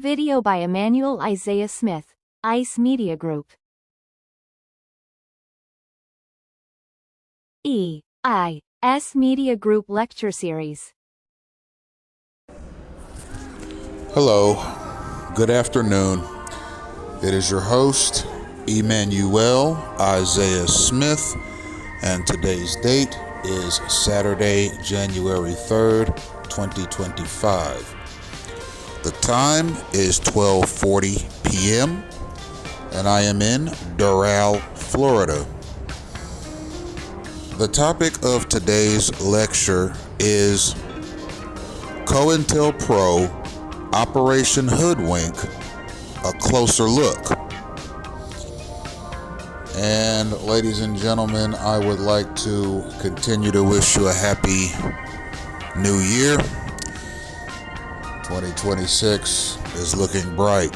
Video by Emmanuel Isaiah Smith, ICE Media Group. EIS Media Group Lecture Series. Hello, good afternoon. It is your host, Emmanuel Isaiah Smith, and today's date is Saturday, January 3rd, 2025. The time is 12:40 p.m., and I am in Doral, Florida. The topic of today's lecture is COINTELPRO Operation Hoodwink, a closer look. And ladies and gentlemen, I would like to continue to wish you a happy new year. 2026 is looking bright.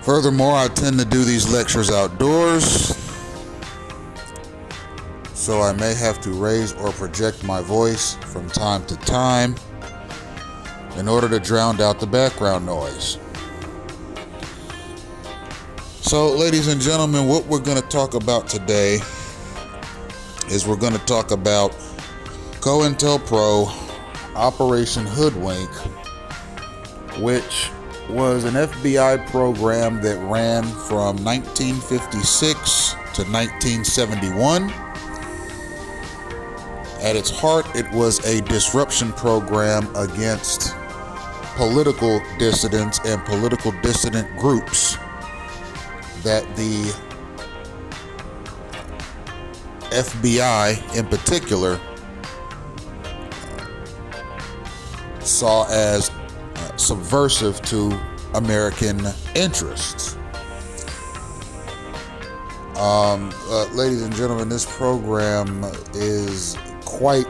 Furthermore, I tend to do these lectures outdoors, so I may have to raise or project my voice from time to time in order to drown out the background noise. So, ladies and gentlemen, what we're going to talk about today is we're going to talk about COINTELPRO Operation Hoodwink, which was an FBI program that ran from 1956 to 1971. At its heart, it was a disruption program against political dissidents and political dissident groups that the FBI in particular saw as subversive to American interests. Ladies and gentlemen, this program is quite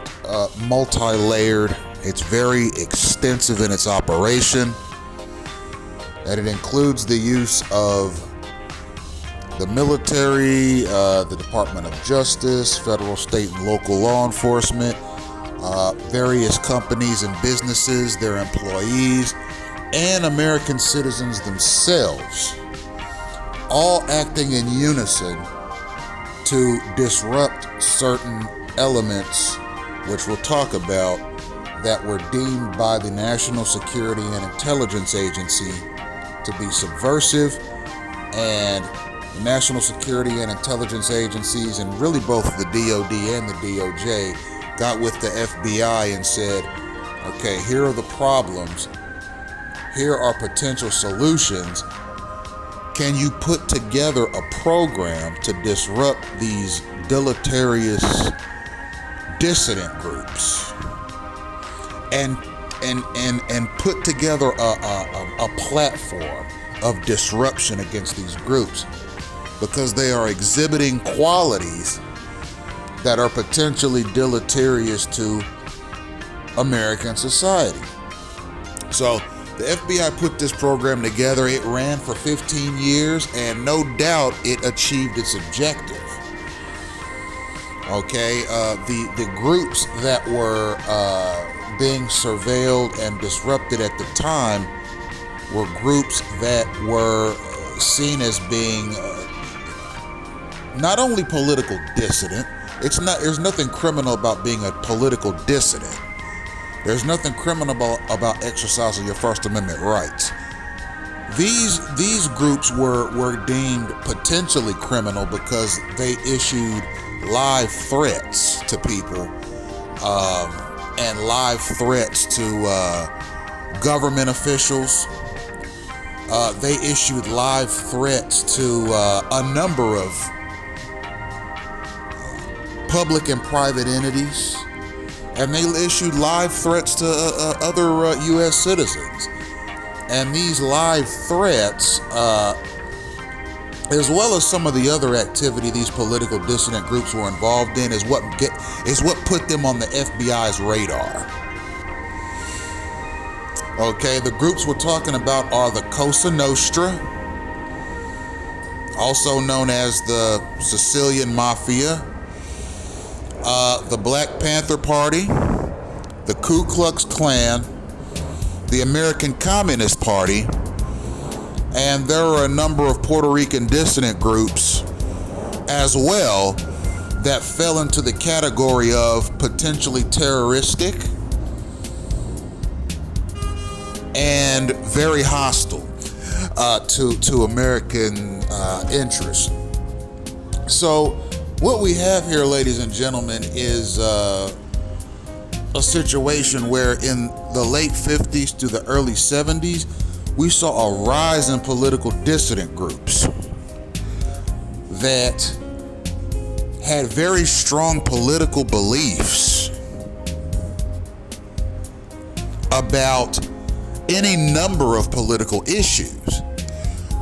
multi-layered. It's very extensive in its operation, and it includes the use of the military, the Department of Justice, federal, state, and local law enforcement, various companies and businesses, their employees, and American citizens themselves, all acting in unison to disrupt certain elements, which we'll talk about, that were deemed by the National Security and Intelligence Agency to be subversive. And the National Security and Intelligence Agencies, and really both the DOD and the DOJ, got with the FBI and said, okay, here are the problems. Here are potential solutions. Can you put together a program to disrupt these deleterious dissident groups and put together a platform of disruption against these groups, because they are exhibiting qualities that are potentially deleterious to American society. So the FBI put this program together. It ran for 15 years, and no doubt it achieved its objective. Okay, the groups that were being surveilled and disrupted at the time were groups that were seen as being not only political dissident. There's nothing criminal about being a political dissident. There's nothing criminal about exercising your First Amendment rights. These groups were deemed potentially criminal because they issued live threats to people, and live threats to government officials. They issued live threats to a number of public and private entities, and they issued live threats to other U.S. citizens. And these live threats, as well as some of the other activity these political dissident groups were involved in, is what put them on the FBI's radar. Okay, the groups we're talking about are the Cosa Nostra, also known as the Sicilian Mafia, the Black Panther Party, the Ku Klux Klan, the American Communist Party, and there are a number of Puerto Rican dissident groups as well that fell into the category of potentially terroristic and very hostile to American interests. So what we have here, ladies and gentlemen, is a situation where in the late 50s to the early 70s, we saw a rise in political dissident groups that had very strong political beliefs about any number of political issues.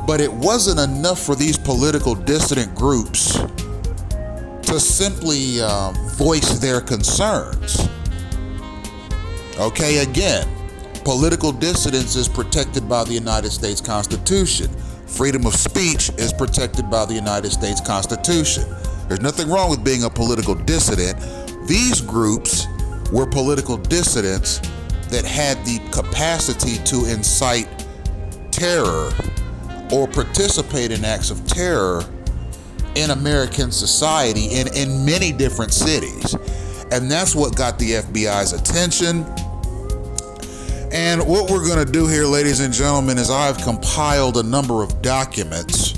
But it wasn't enough for these political dissident groups to simply voice their concerns. Okay, again, political dissidence is protected by the United States Constitution. Freedom of speech is protected by the United States Constitution. There's nothing wrong with being a political dissident. These groups were political dissidents that had the capacity to incite terror or participate in acts of terror in American society in many different cities. And that's what got the FBI's attention. And what we're going to do here, ladies and gentlemen, is I've compiled a number of documents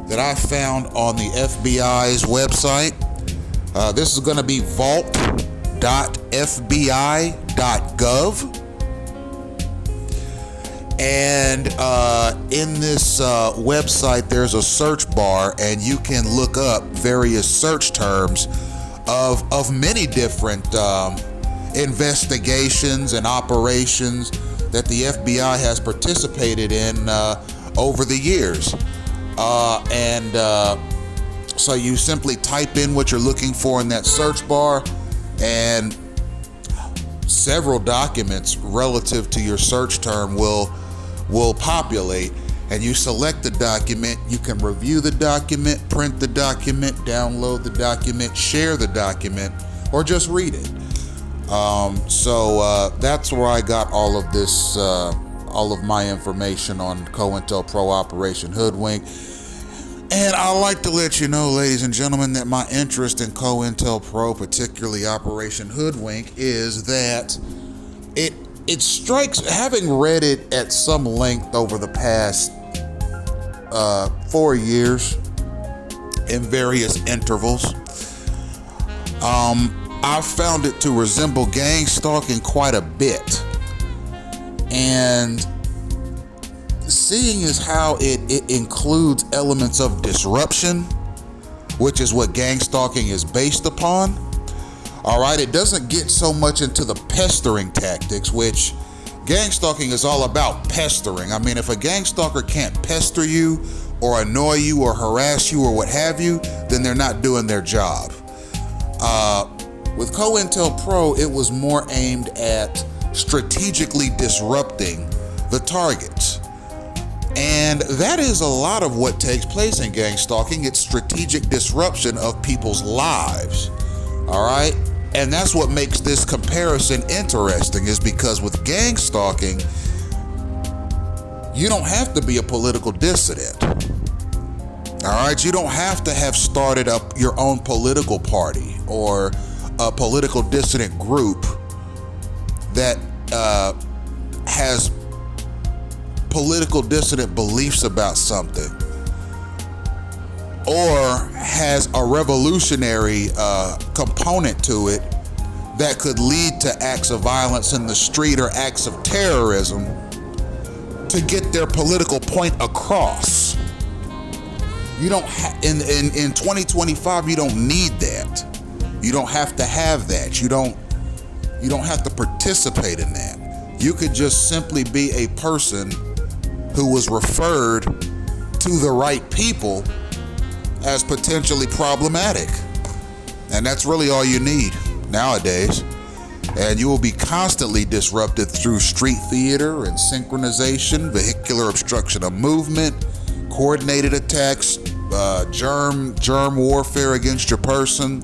that I found on the FBI's website. This is going to be vault.fbi.gov. And in this website, there's a search bar, and you can look up various search terms of many different investigations and operations that the FBI has participated in over the years. So you simply type in what you're looking for in that search bar, and several documents relative to your search term will populate, and you select the document. You can review the document, print the document, download the document, share the document, or just read it. So that's where I got all of this, all of my information on COINTELPRO Operation Hoodwink. And I'd like to let you know, ladies and gentlemen, that my interest in COINTELPRO, particularly Operation Hoodwink, is that it strikes, having read it at some length over the past 4 years in various intervals, I've found it to resemble gang stalking quite a bit. And seeing as how it includes elements of disruption, which is what gang stalking is based upon. All right, it doesn't get so much into the pestering tactics, which gang stalking is all about pestering. I mean, if a gang stalker can't pester you or annoy you or harass you or what have you, then they're not doing their job. With COINTELPRO, it was more aimed at strategically disrupting the targets. And that is a lot of what takes place in gang stalking. It's strategic disruption of people's lives. All right? And that's what makes this comparison interesting, is because with gang stalking, you don't have to be a political dissident. All right? You don't have to have started up your own political party or a political dissident group that has political dissident beliefs about something, or has a revolutionary component to it that could lead to acts of violence in the street or acts of terrorism to get their political point across. You don't in 2025, you don't need that. You don't have to have that. You don't have to participate in that. You could just simply be a person who was referred to the right people as potentially problematic. And that's really all you need nowadays. And you will be constantly disrupted through street theater and synchronization, vehicular obstruction of movement, coordinated attacks, germ warfare against your person,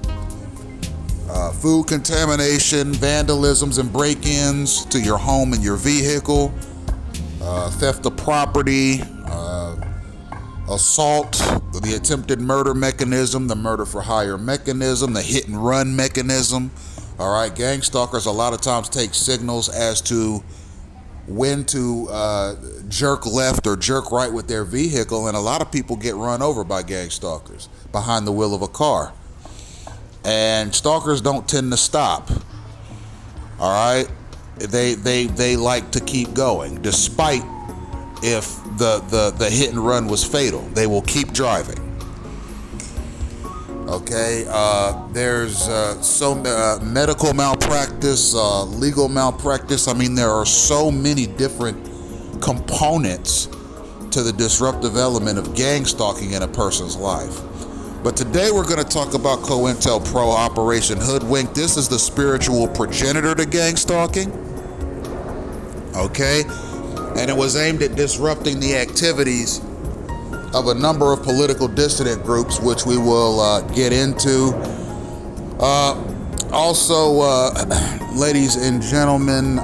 food contamination, vandalisms and break-ins to your home and your vehicle, theft of property, assault, the attempted murder mechanism, the murder for hire mechanism, the hit and run mechanism. All right, gang stalkers a lot of times take signals as to when to jerk left or jerk right with their vehicle, and a lot of people get run over by gang stalkers behind the wheel of a car. And stalkers don't tend to stop. All right, they like to keep going, despite if the hit and run was fatal. They will keep driving. Okay, there's medical malpractice, legal malpractice. I mean, there are so many different components to the disruptive element of gang stalking in a person's life. But today we're going to talk about COINTELPRO Operation Hoodwink. This is the spiritual progenitor to gang stalking. Okay, and it was aimed at disrupting the activities of a number of political dissident groups, which we will get into. Also, ladies and gentlemen,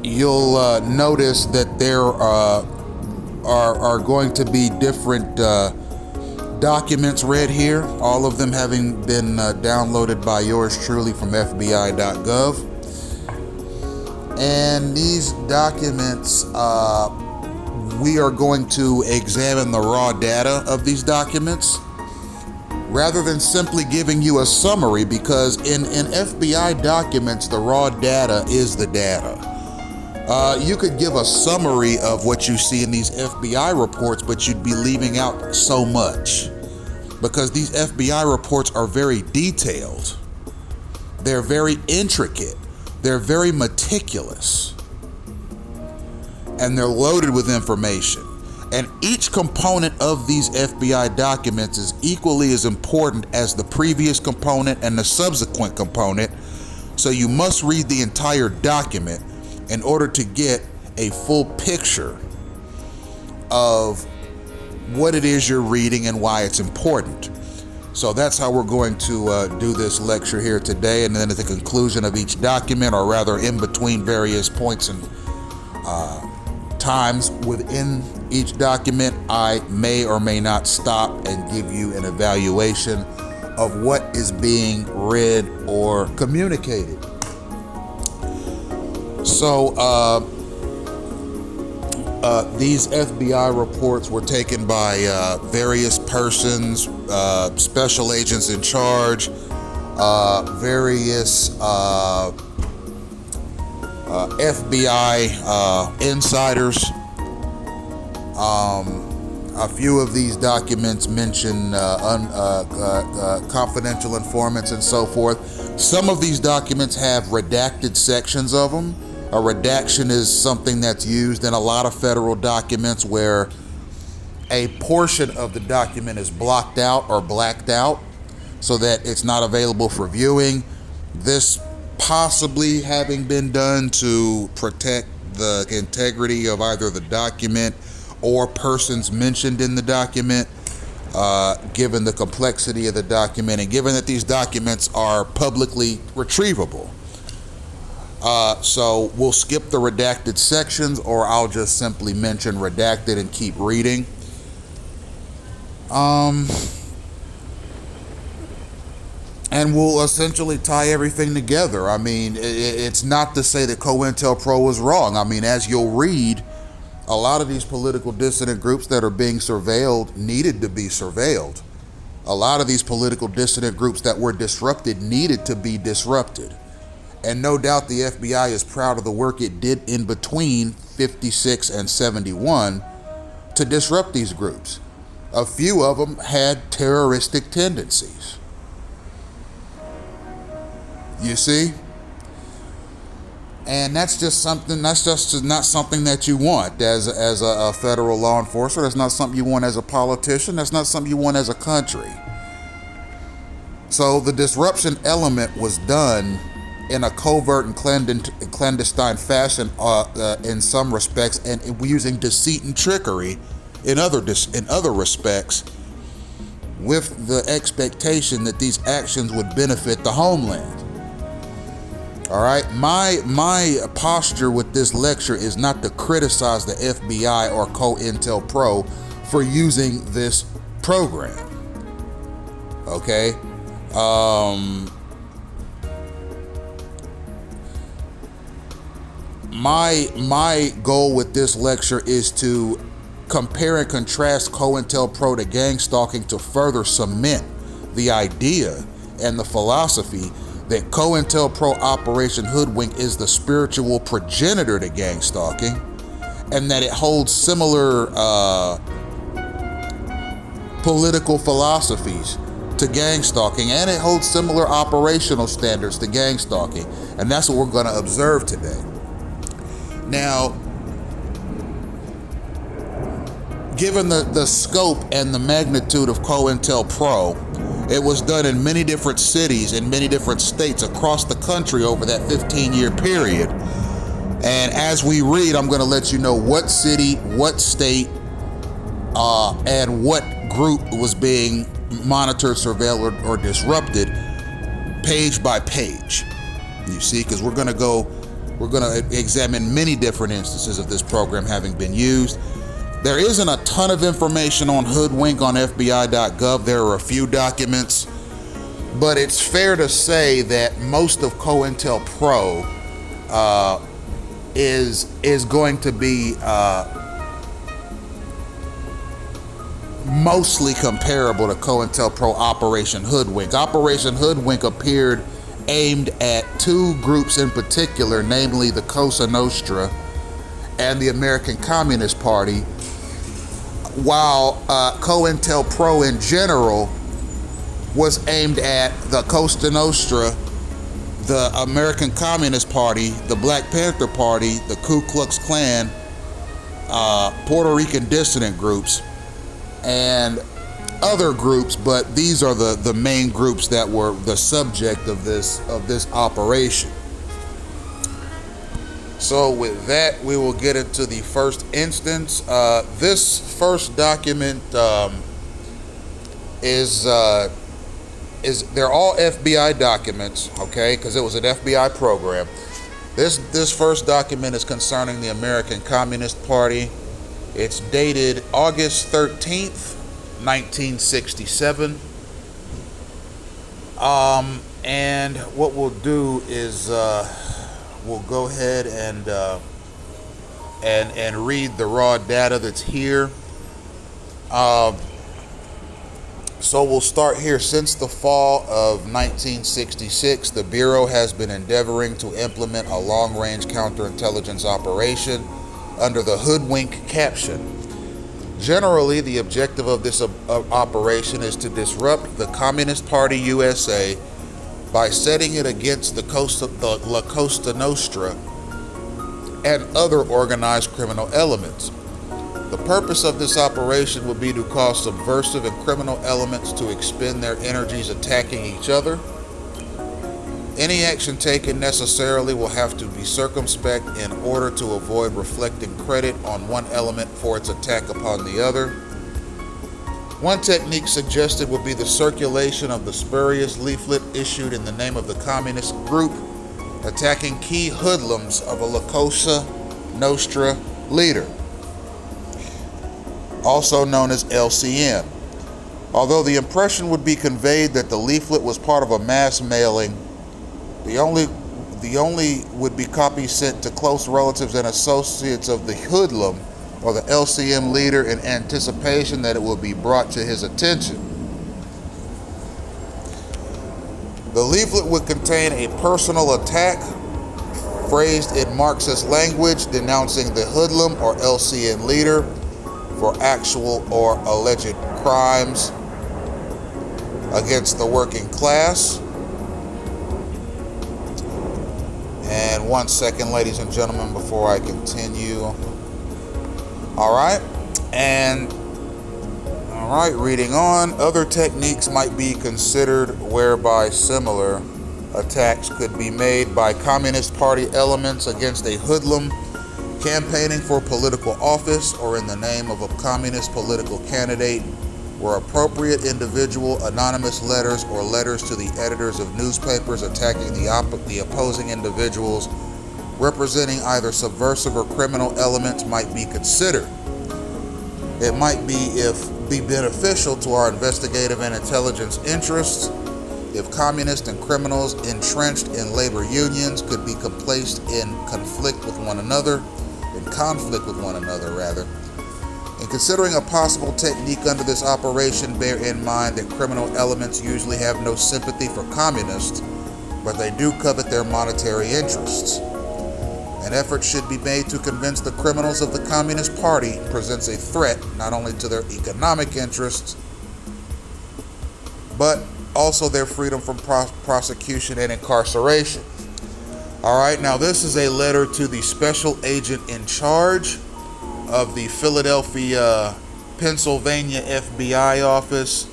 you'll notice that there are going to be different documents read here, all of them having been downloaded by yours truly from FBI.gov. And these documents, we are going to examine the raw data of these documents rather than simply giving you a summary, because in FBI documents, the raw data is the data. You could give a summary of what you see in these FBI reports, but you'd be leaving out so much, because these FBI reports are very detailed. They're very intricate. They're very meticulous. And they're loaded with information. And each component of these FBI documents is equally as important as the previous component and the subsequent component. So you must read the entire document in order to get a full picture of what it is you're reading and why it's important. So that's how we're going to do this lecture here today. And then at the conclusion of each document, or rather in between various points and times within each document, I may or may not stop and give you an evaluation of what is being read or communicated. So these FBI reports were taken by various persons, special agents in charge, various FBI insiders. A few of these documents mention confidential informants and so forth. Some of these documents have redacted sections of them. A redaction is something that's used in a lot of federal documents where a portion of the document is blocked out or blacked out so that it's not available for viewing. This possibly having been done to protect the integrity of either the document or persons mentioned in the document, given the complexity of the document and given that these documents are publicly retrievable. So we'll skip the redacted sections, or I'll just simply mention redacted and keep reading. And we'll essentially tie everything together. I mean, it's not to say that COINTELPRO was wrong. I mean, as you'll read, a lot of these political dissident groups that are being surveilled needed to be surveilled. A lot of these political dissident groups that were disrupted needed to be disrupted. And no doubt the FBI is proud of the work it did in between 56 and 71 to disrupt these groups. A few of them had terroristic tendencies. You see? And that's just not something that you want as a federal law enforcer. That's not something you want as a politician. That's not something you want as a country. So the disruption element was done in a covert and clandestine fashion in some respects, and using deceit and trickery in other respects, with the expectation that these actions would benefit the homeland. All right, my posture with this lecture is not to criticize the FBI or COINTELPRO for using this program. Okay, my goal with this lecture is to compare and contrast COINTELPRO to gang stalking to further cement the idea and the philosophy that COINTELPRO Operation Hoodwink is the spiritual progenitor to gang stalking, and that it holds similar political philosophies to gang stalking, and it holds similar operational standards to gang stalking. And that's what we're going to observe today. Now, given the scope and the magnitude of COINTELPRO, it was done in many different cities in many different states across the country over that 15-year period. And as we read, I'm going to let you know what city, what state, and what group was being monitored, surveilled, or disrupted, page by page. You see, because we're going to examine many different instances of this program having been used. There isn't a ton of information on Hoodwink on FBI.gov. There are a few documents, but it's fair to say that most of COINTELPRO is going to be mostly comparable to COINTELPRO Operation Hoodwink. Operation Hoodwink appeared aimed at two groups in particular, namely the Cosa Nostra and the American Communist Party, while COINTELPRO in general was aimed at the Cosa Nostra, the American Communist Party, the Black Panther Party, the Ku Klux Klan, Puerto Rican dissident groups, and other groups, but these are the main groups that were the subject of this operation. So with that, we will get into the first instance. This first document is they're all FBI documents, okay? Because it was an FBI program. This first document is concerning the American Communist Party. It's dated August 13th, 1967. And what we'll do is we'll go ahead and read the raw data that's here. So we'll start here. Since the fall of 1966, the Bureau has been endeavoring to implement a long-range counterintelligence operation under the Hoodwink caption. Generally, the objective of this operation is to disrupt the Communist Party USA by setting it against the La Cosa Nostra and other organized criminal elements. The purpose of this operation would be to cause subversive and criminal elements to expend their energies attacking each other. Any action taken necessarily will have to be circumspect in order to avoid reflecting credit on one element for its attack upon the other. One technique suggested would be the circulation of the spurious leaflet issued in the name of the communist group, attacking key hoodlums of a La Cosa Nostra leader, also known as LCN. Although the impression would be conveyed that the leaflet was part of a mass mailing, the only would be copies sent to close relatives and associates of the hoodlum or the LCM leader in anticipation that it will be brought to his attention. The leaflet would contain a personal attack phrased in Marxist language denouncing the hoodlum or LCN leader for actual or alleged crimes against the working class. And 1 second, ladies and gentlemen, before I continue. All right, reading on. Other techniques might be considered whereby similar attacks could be made by Communist Party elements against a hoodlum campaigning for political office or in the name of a communist political candidate where appropriate individual anonymous letters or letters to the editors of newspapers attacking the opposing individuals representing either subversive or criminal elements might be considered. It might be beneficial to our investigative and intelligence interests if communists and criminals entrenched in labor unions could be placed in conflict with one another. In considering a possible technique under this operation, bear in mind that criminal elements usually have no sympathy for communists, but they do covet their monetary interests. An effort should be made to convince the criminals of the Communist Party presents a threat not only to their economic interests, but also their freedom from prosecution and incarceration. All right, now this is a letter to the special agent in charge of the Philadelphia, Pennsylvania FBI office.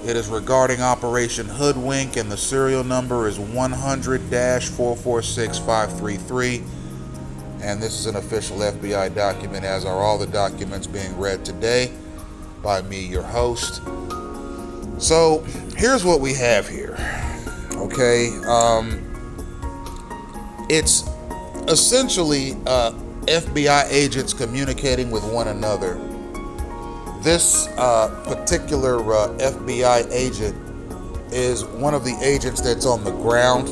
It is regarding Operation Hoodwink, and the serial number is 100-446533. And this is an official FBI document, as are all the documents being read today by me, your host. So here's what we have here. Okay, it's essentially FBI agents communicating with one another. This particular FBI agent is one of the agents that's on the ground,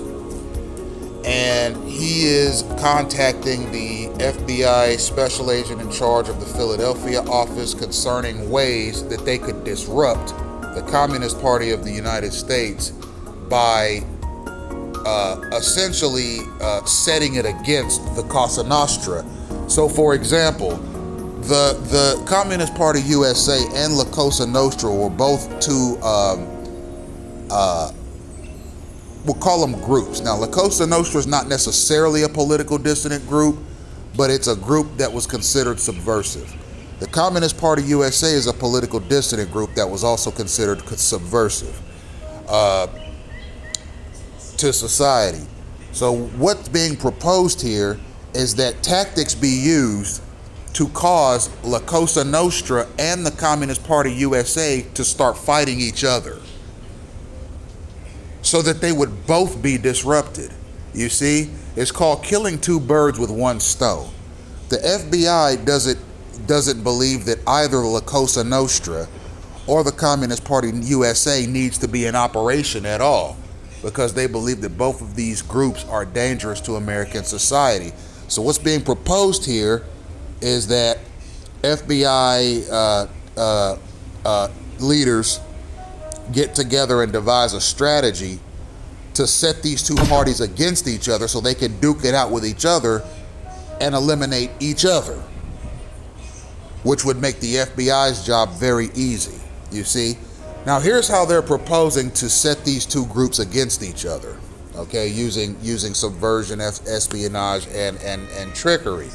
and he is contacting the FBI special agent in charge of the Philadelphia office concerning ways that they could disrupt the Communist Party of the United States by essentially setting it against the Cosa Nostra. So, for example, the Communist Party USA and La Cosa Nostra were both two, we'll call them groups. Now, La Cosa Nostra is not necessarily a political dissident group, but it's a group that was considered subversive. The Communist Party USA is a political dissident group that was also considered subversive to society. So what's being proposed here is that tactics be used to cause La Cosa Nostra and the Communist Party USA to start fighting each other, so that they would both be disrupted. You see, it's called killing two birds with one stone. The FBI doesn't believe that either La Cosa Nostra or the Communist Party USA needs to be in operation at all, because they believe that both of these groups are dangerous to American society. So what's being proposed here is that FBI leaders get together and devise a strategy to set these two parties against each other so they can duke it out with each other and eliminate each other, which would make the FBI's job very easy, you see. Now here's how they're proposing to set these two groups against each other, okay, using subversion, espionage, and trickery.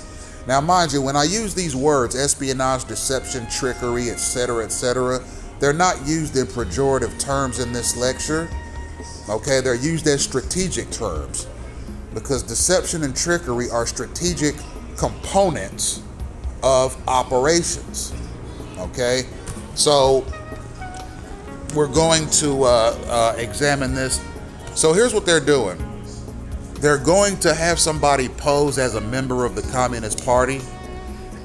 Now mind you, when I use these words, espionage, deception, trickery, etc., they're not used in pejorative terms in this lecture, okay? They're used as strategic terms, because deception and trickery are strategic components of operations, okay? So we're going to examine this. So here's what they're doing. They're going to have somebody pose as a member of the Communist Party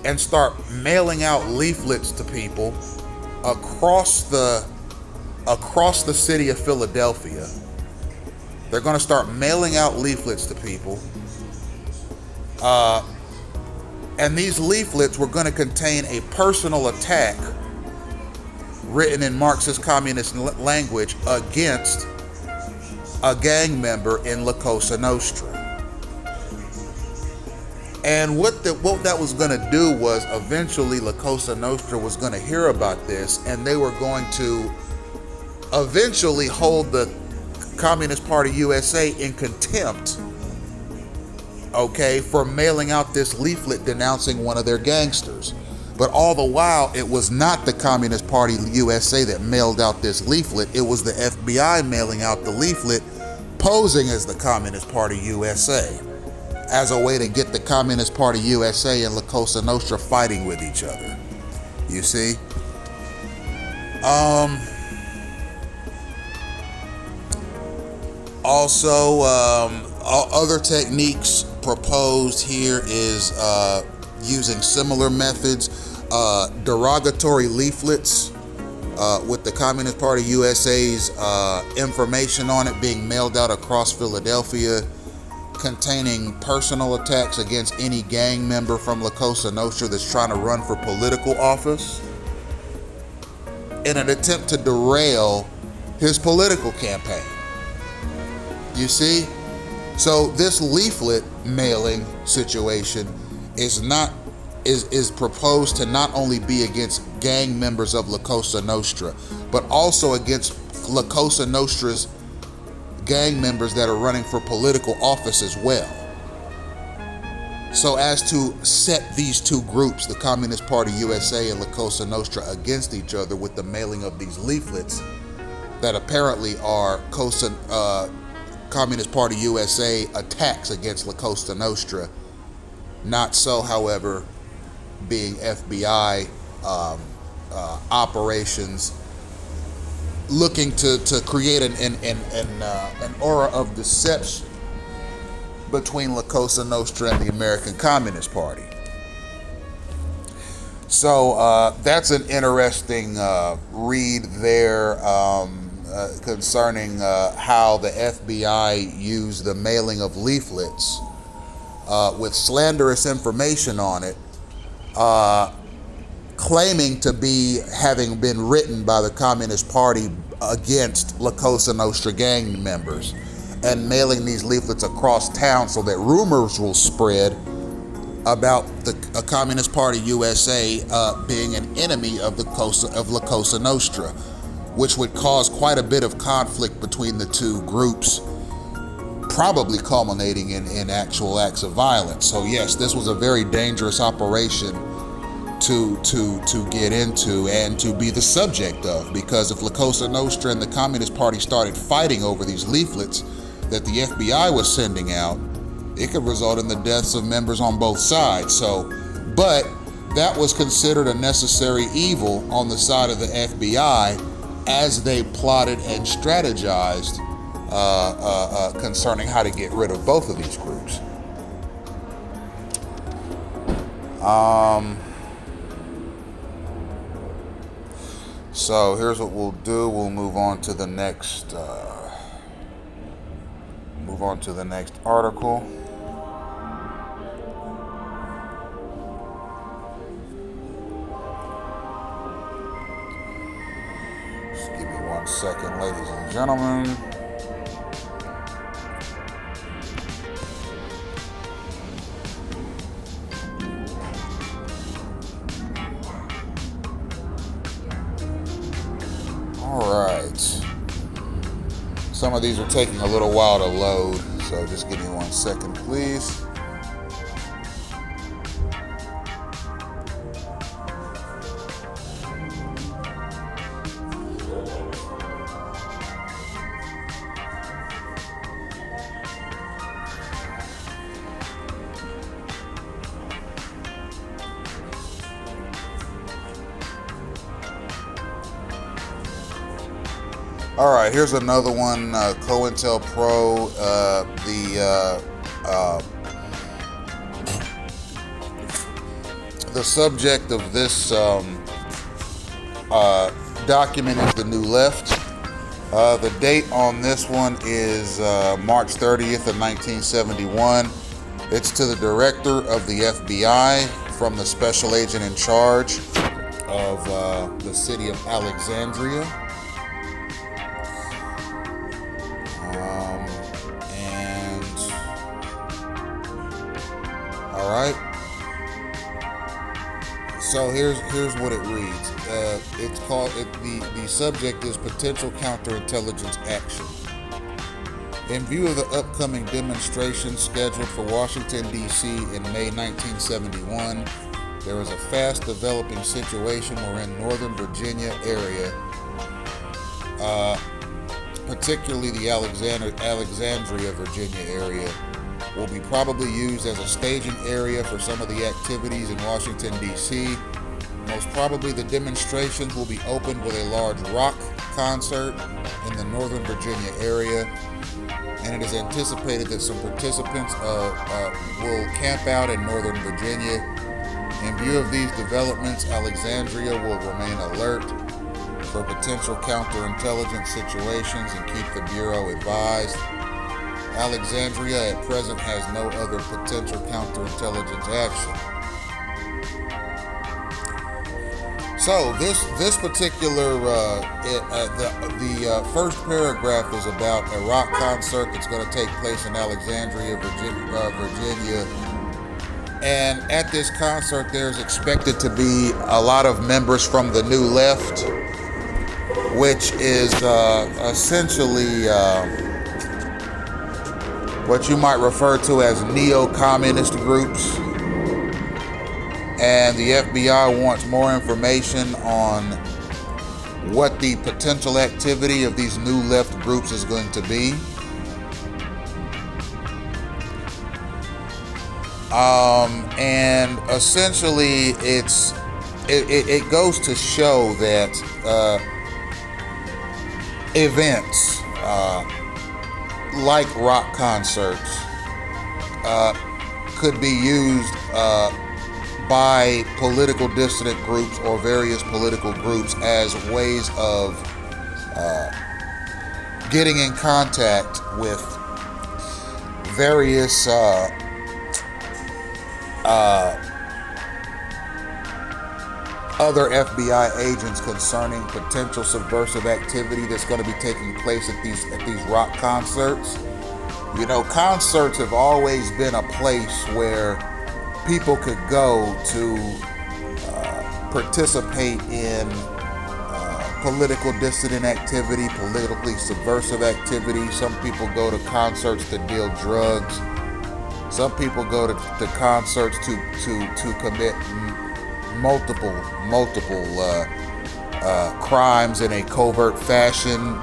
and start mailing out leaflets to people across the city of Philadelphia. They're going to start mailing out leaflets to people, and these leaflets were going to contain a personal attack written in Marxist communist language against a gang member in La Cosa Nostra. And what that was going to do was, eventually La Cosa Nostra was going to hear about this, and they were going to eventually hold the Communist Party USA in contempt, okay, for mailing out this leaflet denouncing one of their gangsters. But all the while, it was not the Communist Party USA that mailed out this leaflet. It was the FBI mailing out the leaflet, posing as the Communist Party USA, as a way to get the Communist Party USA and La Cosa Nostra fighting with each other. You see? Um, Also, other techniques proposed here is using similar methods, derogatory leaflets with the Communist Party USA's information on it being mailed out across Philadelphia, containing personal attacks against any gang member from La Cosa Nostra that's trying to run for political office in an attempt to derail his political campaign. You see? So this leaflet mailing situation is proposed to not only be against gang members of La Cosa Nostra, but also against La Cosa Nostra's gang members that are running for political office as well. So as to set these two groups, the Communist Party USA and La Cosa Nostra, against each other with the mailing of these leaflets that apparently are Communist Party USA attacks against La Cosa Nostra. Not so, however, being FBI operations looking to create an aura of deception between La Cosa Nostra and the American Communist Party. So that's an interesting read there concerning how the FBI used the mailing of leaflets with slanderous information on it, claiming to be having been written by the Communist Party against La Cosa Nostra gang members, and mailing these leaflets across town so that rumors will spread about the Communist Party USA being an enemy of La Cosa Nostra, which would cause quite a bit of conflict between the two groups, probably culminating in actual acts of violence. So yes, this was a very dangerous operation to get into and to be the subject of, because if La Cosa Nostra and the Communist Party started fighting over these leaflets that the FBI was sending out, it could result in the deaths of members on both sides. But that was considered a necessary evil on the side of the FBI as they plotted and strategized concerning how to get rid of both of these groups. So here's what we'll do. We'll move on to the next article. Just give me 1 second, ladies and gentlemen. All right. Some of these are taking a little while to load, so just give me 1 second, please. All right, here's another one. COINTELPRO, the subject of this document is the New Left. The date on this one is March 30th of 1971. It's to the director of the FBI from the special agent in charge of the city of Alexandria. All right. So here's what it reads. It's called. The subject is potential counterintelligence action. In view of the upcoming demonstrations scheduled for Washington D.C. in May 1971, there is a fast developing situation wherein Northern Virginia area, particularly the Alexandria, Virginia area, will be probably used as a staging area for some of the activities in Washington, D.C. Most probably the demonstrations will be opened with a large rock concert in the Northern Virginia area, and it is anticipated that some participants will camp out in Northern Virginia. In view of these developments, Alexandria will remain alert for potential counterintelligence situations and keep the Bureau advised. Alexandria at present has no other potential counterintelligence action. So this particular the first paragraph is about a rock concert that's going to take place in Alexandria, Virginia. And at this concert, there's expected to be a lot of members from the New Left, which is essentially what you might refer to as neo-communist groups. And the FBI wants more information on what the potential activity of these new left groups is going to be. And essentially it goes to show that events like rock concerts could be used by political dissident groups or various political groups as ways of getting in contact with various other FBI agents concerning potential subversive activity that's going to be taking place at these rock concerts. You know, concerts have always been a place where people could go to participate in political dissident activity, politically subversive activity. Some people go to concerts to deal drugs. Some people go to concerts to commit multiple crimes in a covert fashion,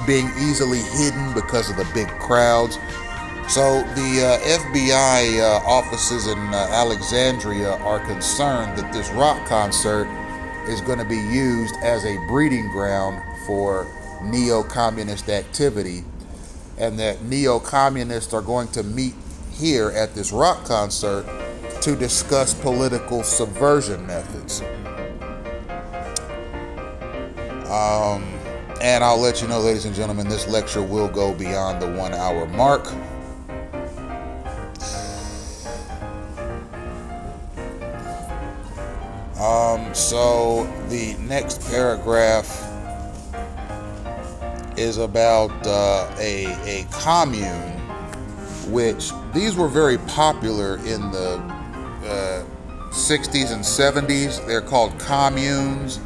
being easily hidden because of the big crowds. So the FBI offices in Alexandria are concerned that this rock concert is going to be used as a breeding ground for neo-communist activity, and that neo-communists are going to meet here at this rock concert to discuss political subversion methods. And I'll let you know, ladies and gentlemen, this lecture will go beyond the 1 hour mark. So the next paragraph is about a commune, which these were very popular in the 60s and 70s. They're called communes.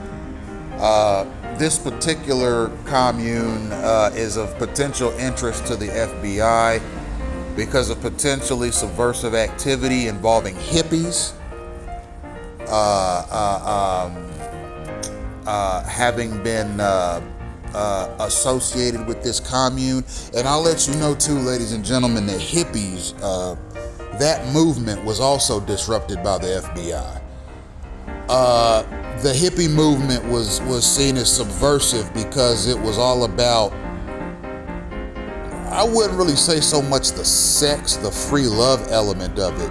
This particular commune is of potential interest to the FBI because of potentially subversive activity involving hippies having been associated with this commune. And I'll let you know too, ladies and gentlemen, that hippies, that movement was also disrupted by the FBI. The hippie movement was seen as subversive because it was all about, I wouldn't really say so much the sex, the free love element of it.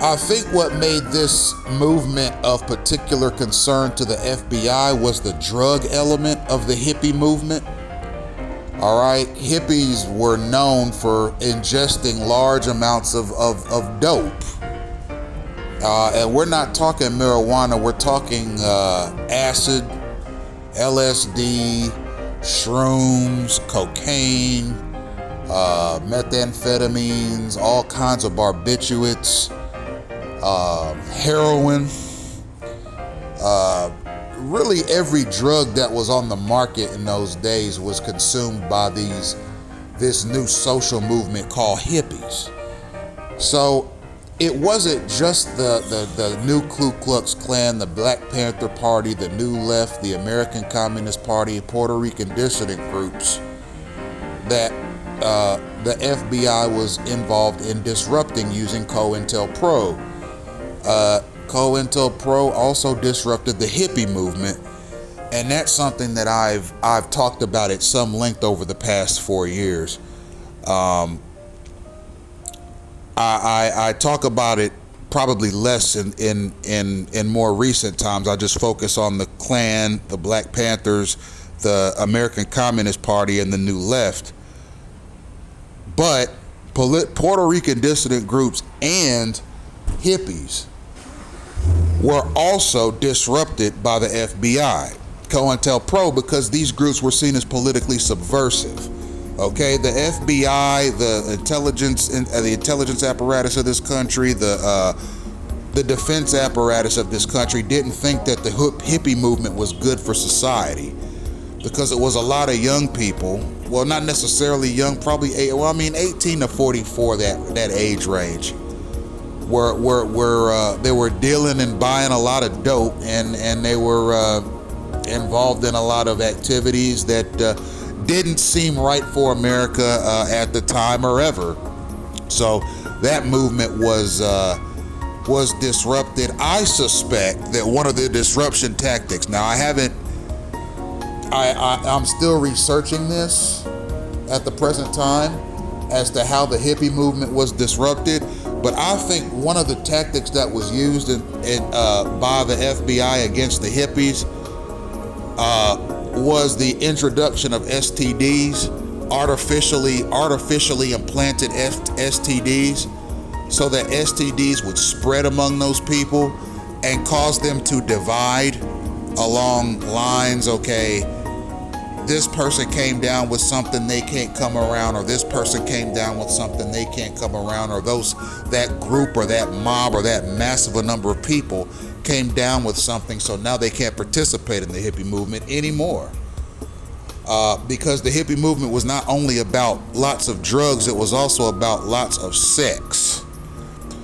I think what made this movement of particular concern to the FBI was the drug element of the hippie movement. All right, hippies were known for ingesting large amounts of dope. And we're not talking marijuana, we're talking acid, LSD, shrooms, cocaine, methamphetamines, all kinds of barbiturates, heroin, really every drug that was on the market in those days was consumed by this new social movement called hippies. So it wasn't just the new Ku Klux Klan, the Black Panther Party, the New Left, the American Communist Party, Puerto Rican dissident groups that the FBI was involved in disrupting using COINTELPRO. COINTELPRO also disrupted the hippie movement, and that's something that I've talked about at some length over the past 4 years. I talk about it probably less in more recent times. I just focus on the Klan, the Black Panthers, the American Communist Party, and the New Left. But Puerto Rican dissident groups and hippies were also disrupted by the FBI, COINTELPRO, because these groups were seen as politically subversive. Okay, the FBI, the intelligence apparatus of this country, the defense apparatus of this country didn't think that the hippie movement was good for society, because it was a lot of young people. Well, not necessarily young, probably 18 to 44, that age range, were they were dealing and buying a lot of dope, and they were involved in a lot of activities that didn't seem right for America at the time or ever. So that movement was disrupted. I suspect that one of the disruption tactics, now I'm still researching this at the present time as to how the hippie movement was disrupted, but I think one of the tactics that was used by the FBI against the hippies was the introduction of STDs, artificially implanted STDs, so that STDs would spread among those people and cause them to divide along lines. Okay, this person came down with something, they can't come around, or this person came down with something, they can't come around, or that group or that mob or that massive a number of people came down with something, so now they can't participate in the hippie movement anymore. Because the hippie movement was not only about lots of drugs, it was also about lots of sex.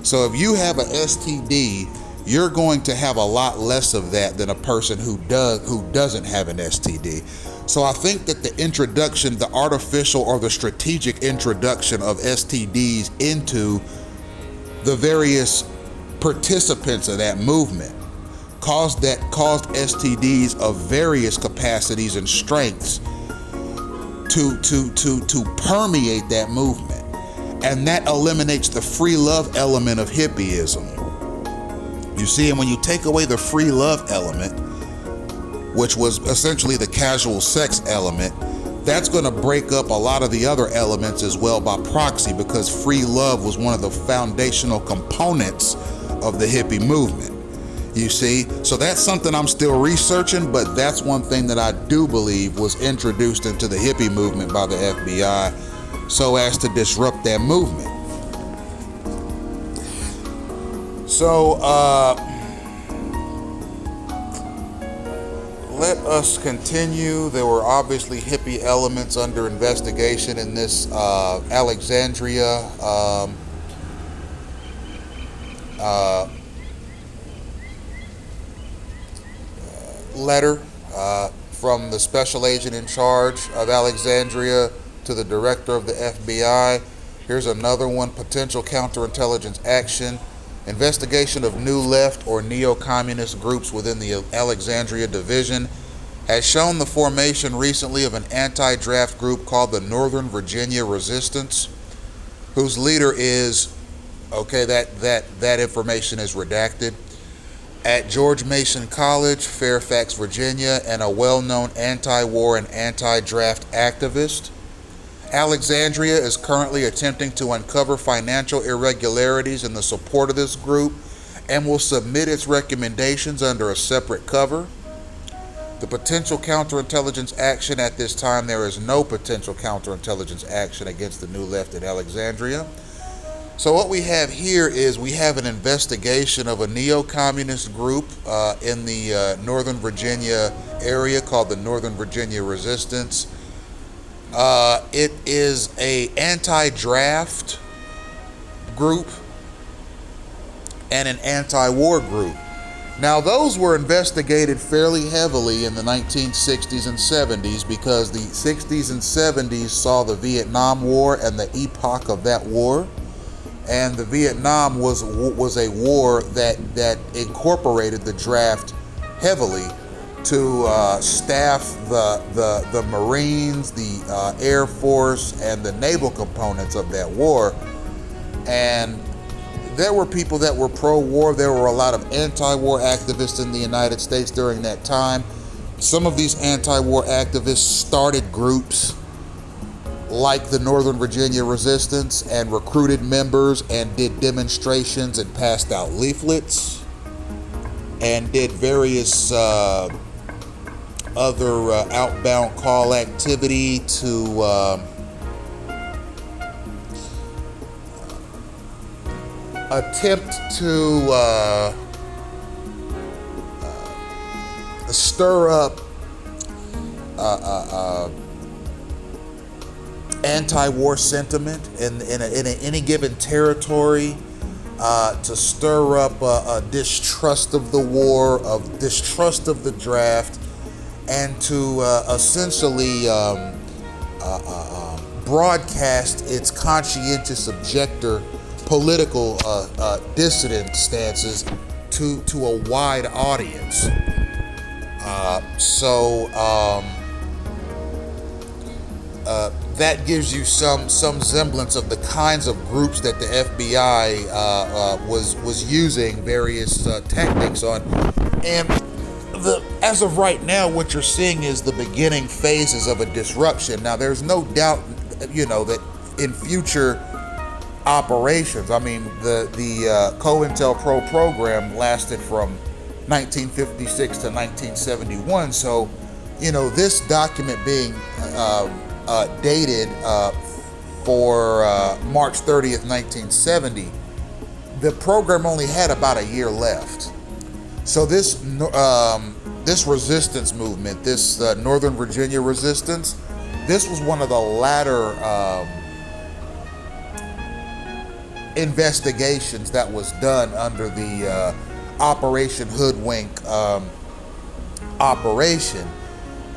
So if you have an STD, you're going to have a lot less of that than a person who doesn't have an STD. So I think that the artificial or the strategic introduction of STDs into the various participants of that movement caused STDs of various capacities and strengths to permeate that movement, and that eliminates the free love element of hippieism. You see, and when you take away the free love element, which was essentially the casual sex element, that's going to break up a lot of the other elements as well by proxy, because free love was one of the foundational components of the hippie movement. You see, so that's something I'm still researching, but that's one thing that I do believe was introduced into the hippie movement by the FBI so as to disrupt that movement. So let us continue. There were obviously hippie elements under investigation in this Alexandria letter from the special agent in charge of Alexandria to the director of the FBI. Here's another one: potential counterintelligence action. Investigation of new left or neo-communist groups within the Alexandria division has shown the formation recently of an anti-draft group called the Northern Virginia Resistance, whose leader is, okay, that information is redacted, at George Mason College, Fairfax, Virginia, and a well-known anti-war and anti-draft activist. Alexandria is currently attempting to uncover financial irregularities in the support of this group and will submit its recommendations under a separate cover. The potential counterintelligence action at this time, there is no potential counterintelligence action against the New Left in Alexandria. So what we have here is we have an investigation of a neo-communist group in the Northern Virginia area called the Northern Virginia Resistance. It is a anti-draft group and an anti-war group. Now, those were investigated fairly heavily in the 1960s and 70s because the 60s and 70s saw the Vietnam War and the epoch of that war. And the Vietnam was a war that incorporated the draft heavily to staff the Marines, the Air Force, and the naval components of that war. And there were people that were pro-war. There were a lot of anti-war activists in the United States during that time. Some of these anti-war activists started groups like the Northern Virginia Resistance and recruited members and did demonstrations and passed out leaflets and did various other outbound call activity to attempt to stir up anti-war sentiment in any given territory, to stir up a distrust of the war, of distrust of the draft, and to essentially broadcast its conscientious objector political dissident stances to a wide audience. That gives you some semblance of the kinds of groups that the FBI was using various tactics on. And as of right now, what you're seeing is the beginning phases of a disruption. Now, there's no doubt, that in future operations, I mean, the COINTELPRO program lasted from 1956 to 1971. So, this document being dated for March 30th, 1970, the program only had about a year left. So this resistance movement, this Northern Virginia resistance, this was one of the latter investigations that was done under the Operation Hoodwink operation.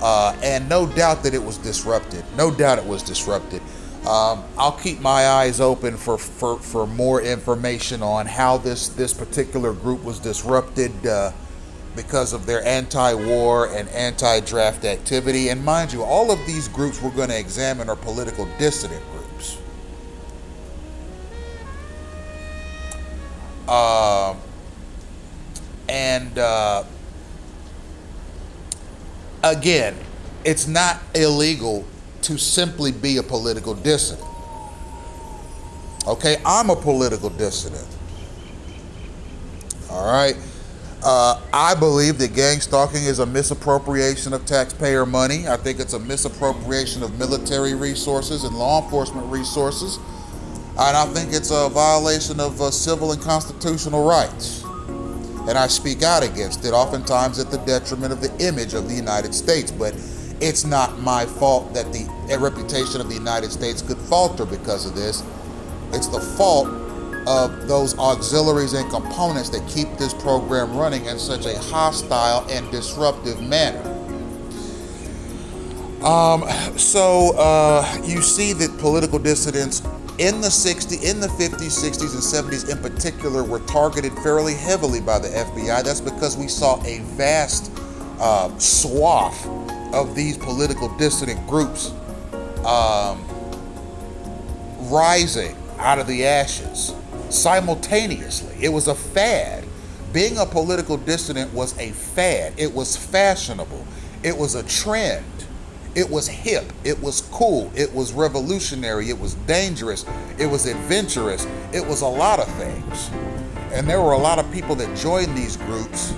And no doubt that it was disrupted. No doubt it was disrupted. I'll keep my eyes open for more information on how this particular group was disrupted because of their anti-war and anti-draft activity. And mind you, all of these groups we're going to examine are political dissident groups. Again, it's not illegal to simply be a political dissident. Okay, I'm a political dissident. All right. I believe that gang stalking is a misappropriation of taxpayer money. I think it's a misappropriation of military resources and law enforcement resources. And I think it's a violation of civil and constitutional rights. And I speak out against it, oftentimes at the detriment of the image of the United States. But it's not my fault that the reputation of the United States could falter because of this. It's the fault of those auxiliaries and components that keep this program running in such a hostile and disruptive manner. You see that political dissidents in the 50s, 60s, and 70s in particular were targeted fairly heavily by the FBI. That's because we saw a vast swath of these political dissident groups rising out of the ashes simultaneously. It was a fad. Being a political dissident was a fad. It was fashionable. It was a trend. It was hip, it was cool, it was revolutionary, it was dangerous, it was adventurous, it was a lot of things. And there were a lot of people that joined these groups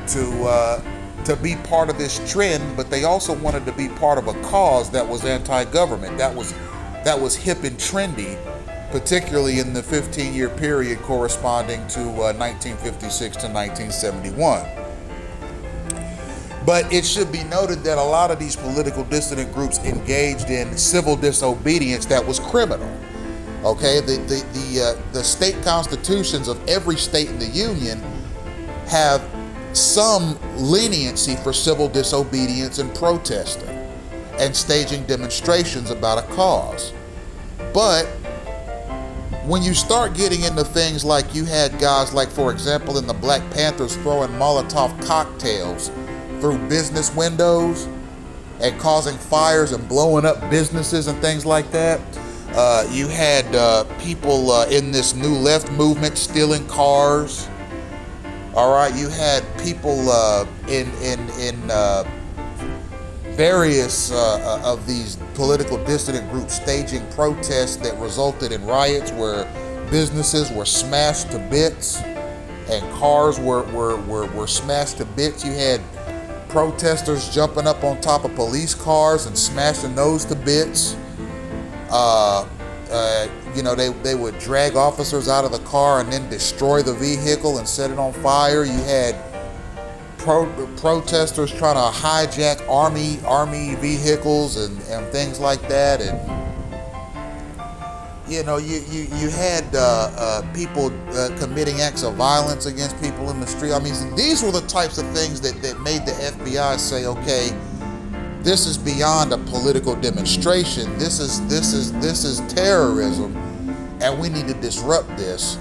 to be part of this trend, but they also wanted to be part of a cause that was anti-government, that was hip and trendy, particularly in the 15-year period corresponding to 1956 to 1971. But it should be noted that a lot of these political dissident groups engaged in civil disobedience that was criminal. Okay, the state constitutions of every state in the Union have some leniency for civil disobedience and protesting and staging demonstrations about a cause. But when you start getting into things like you had guys like, for example, in the Black Panthers throwing Molotov cocktails through business windows and causing fires and blowing up businesses and things like that. You had people in this New Left movement stealing cars. All right, you had people in various of these political dissident groups staging protests that resulted in riots where businesses were smashed to bits and cars were smashed to bits. You had protesters jumping up on top of police cars and smashing those to bits. They would drag officers out of the car and then destroy the vehicle and set it on fire. You had protesters trying to hijack army vehicles and things like that. And you had people committing acts of violence against people in the street. I mean, these were the types of things that made the FBI say, okay, this is beyond a political demonstration. This is terrorism, and we need to disrupt this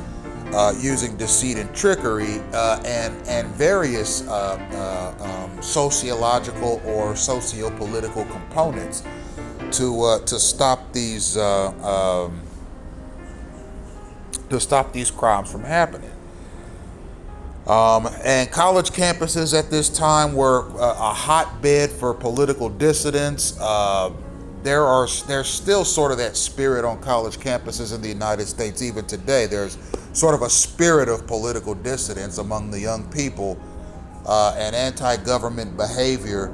using deceit and trickery and various sociological or socio-political components to stop these crimes from happening. And college campuses at this time were a hotbed for political dissidents. There's still sort of that spirit on college campuses in the United States even today. There's sort of a spirit of political dissidence among the young people and anti-government behavior,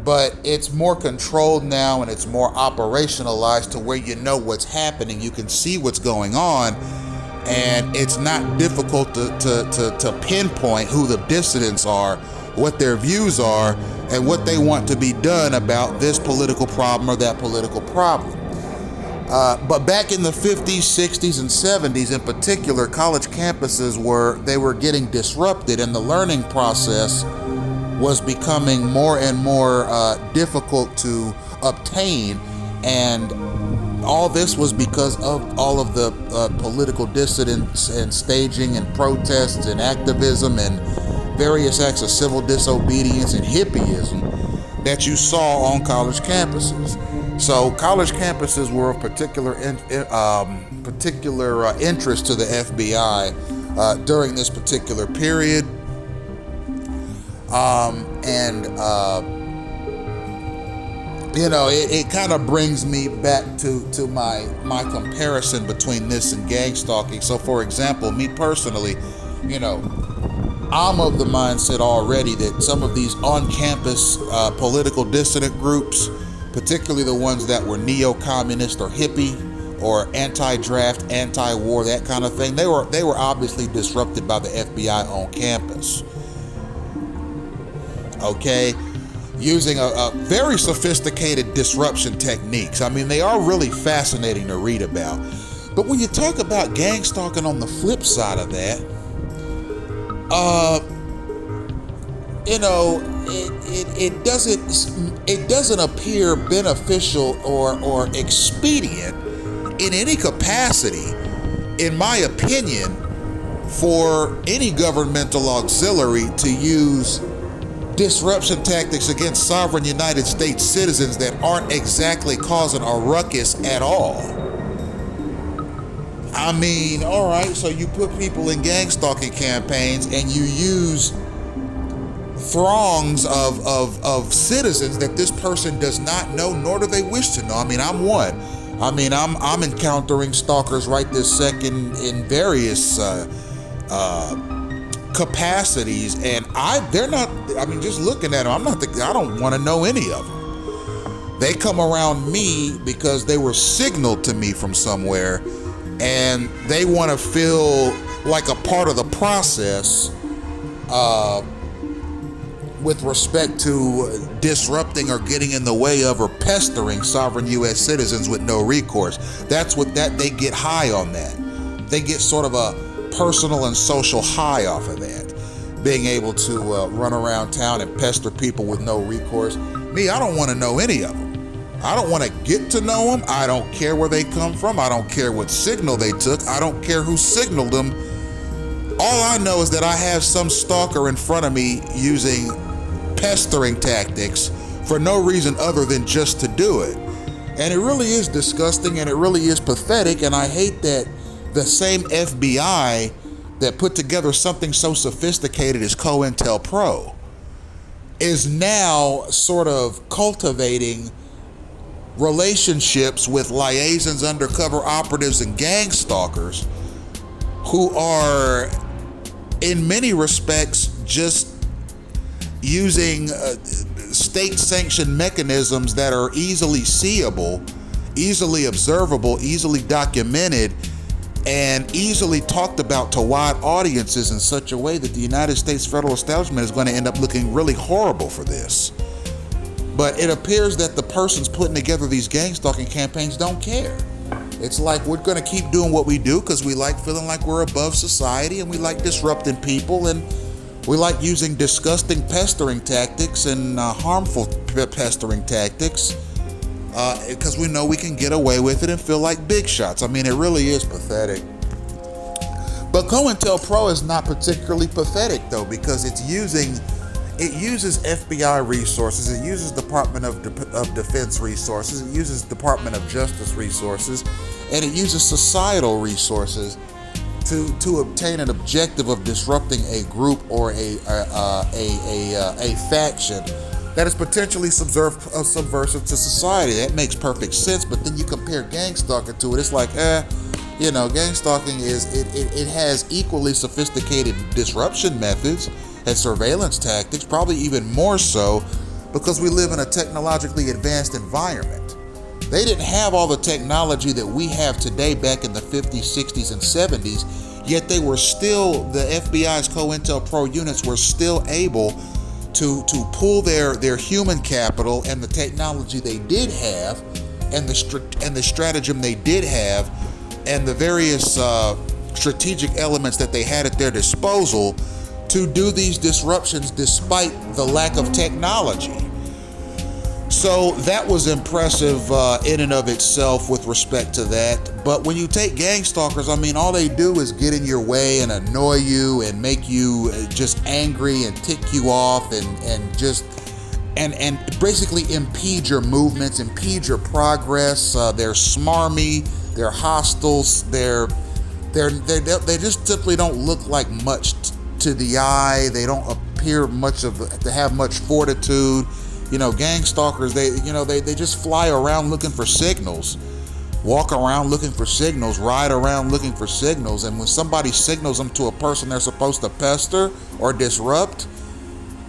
but it's more controlled now and it's more operationalized to where you know what's happening, you can see what's going on, and it's not difficult to pinpoint who the dissidents are, what their views are, and what they want to be done about this political problem or that political problem. But back in the 50s, 60s, and 70s in particular, college campuses were getting disrupted, and the learning process was becoming more and more difficult to obtain, and all this was because of all of the political dissidents and staging and protests and activism and various acts of civil disobedience and hippieism that you saw on college campuses. So college campuses were of particular interest to the FBI during this particular period. It kind of brings me back to my comparison between this and gang stalking. So for example, me personally, I'm of the mindset already that some of these on-campus political dissident groups, particularly the ones that were neo-communist or hippie or anti-draft, anti-war, that kind of thing, they were obviously disrupted by the FBI on campus. Okay? Using a very sophisticated disruption techniques. I mean, they are really fascinating to read about. But when you talk about gang stalking on the flip side of that, it doesn't appear beneficial or expedient in any capacity, in my opinion, for any governmental auxiliary to use disruption tactics against sovereign United States citizens that aren't exactly causing a ruckus at all. I mean, all right, so you put people in gang stalking campaigns and you use throngs of citizens that this person does not know, nor do they wish to know. I mean, I'm one. I mean, I'm encountering stalkers right this second in various capacities, and just looking at them, I don't want to know any of them. They come around me because they were signaled to me from somewhere, and they want to feel like a part of the process with respect to disrupting or getting in the way of or pestering sovereign U.S. citizens with no recourse. They get high on that. They get sort of a personal and social high off of that, being able to run around town and pester people with no recourse. Me, I don't want to know any of them. I don't want to get to know them. I don't care where they come from. I don't care what signal they took. I don't care who signaled them. All I know is that I have some stalker in front of me using pestering tactics for no reason other than just to do it. And it really is disgusting, and it really is pathetic, and I hate that the same FBI that put together something so sophisticated as COINTELPRO is now sort of cultivating relationships with liaisons, undercover operatives, and gang stalkers who are, in many respects, just using state-sanctioned mechanisms that are easily seeable, easily observable, easily documented, and easily talked about to wide audiences in such a way that the United States federal establishment is going to end up looking really horrible for this. But it appears that the persons putting together these gang stalking campaigns don't care. It's like, we're going to keep doing what we do because we like feeling like we're above society, and we like disrupting people, and we like using disgusting pestering tactics and harmful pestering tactics because we know we can get away with it and feel like big shots. I mean, it really is pathetic. But COINTELPRO is not particularly pathetic, though, because it uses FBI resources, it uses Department of Defense resources, it uses Department of Justice resources, and it uses societal resources to obtain an objective of disrupting a group or a faction that is potentially subversive to society. That makes perfect sense, but then you compare gang stalking to it, it's like, gang stalking it has equally sophisticated disruption methods and surveillance tactics, probably even more so because we live in a technologically advanced environment. They didn't have all the technology that we have today back in the 50s, 60s, and 70s, yet they were still, the FBI's COINTELPRO units were still able to pull their human capital and the technology they did have and the stratagem they did have and the various strategic elements that they had at their disposal to do these disruptions despite the lack of technology. So that was impressive in and of itself with respect to that. But when you take gang stalkers, I mean, all they do is get in your way and annoy you and make you just angry and tick you off and basically impede your movements, impede your progress. They're smarmy, they're hostile, they just simply don't look like much to the eye. They don't appear to have much fortitude. Gang stalkers, they just fly around looking for signals, walk around looking for signals, ride around looking for signals, and when somebody signals them to a person they're supposed to pester or disrupt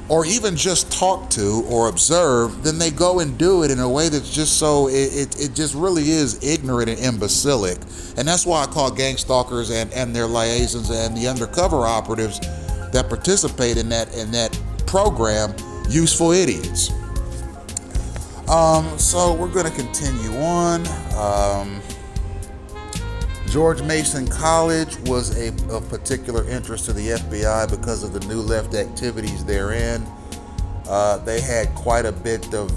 or even just talk to or observe, then they go and do it in a way that's just so, it just really is ignorant and imbecilic. And that's why I call gang stalkers and their liaisons and the undercover operatives that participate in that program useful idiots. So we're going to continue on. George Mason College was of particular interest to the FBI because of the New Left activities therein. They had quite a bit of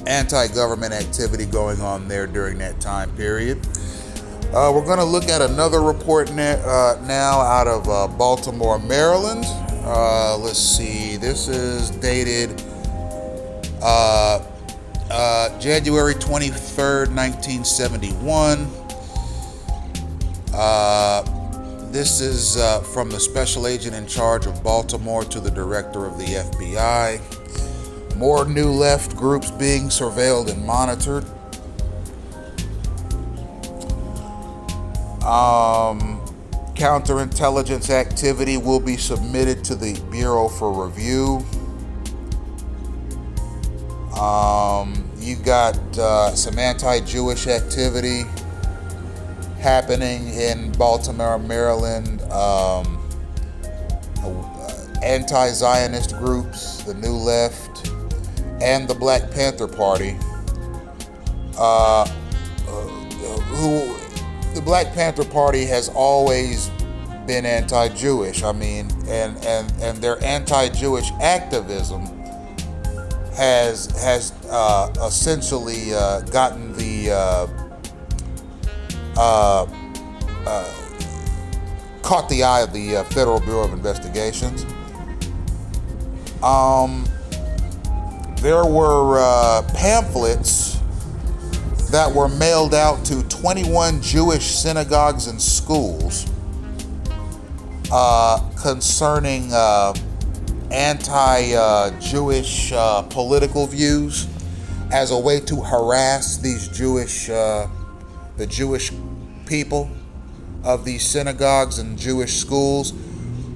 anti-government activity going on there during that time period. We're going to look at another report now out of Baltimore, Maryland. Let's see. This is dated January 23rd, 1971. This is from the special agent in charge of Baltimore to the director of the FBI. More new left groups being surveilled and monitored. Counterintelligence activity will be submitted to the Bureau for review. You got some anti-Jewish activity happening in Baltimore, Maryland. Anti-Zionist groups, the New Left, and the Black Panther Party, the Black Panther Party has always been anti-Jewish. I mean, and their anti-Jewish activism has essentially gotten the caught the eye of the Federal Bureau of Investigations. There were pamphlets that were mailed out to 21 Jewish synagogues and schools concerning anti-Jewish political views as a way to harass these the Jewish people of these synagogues and Jewish schools.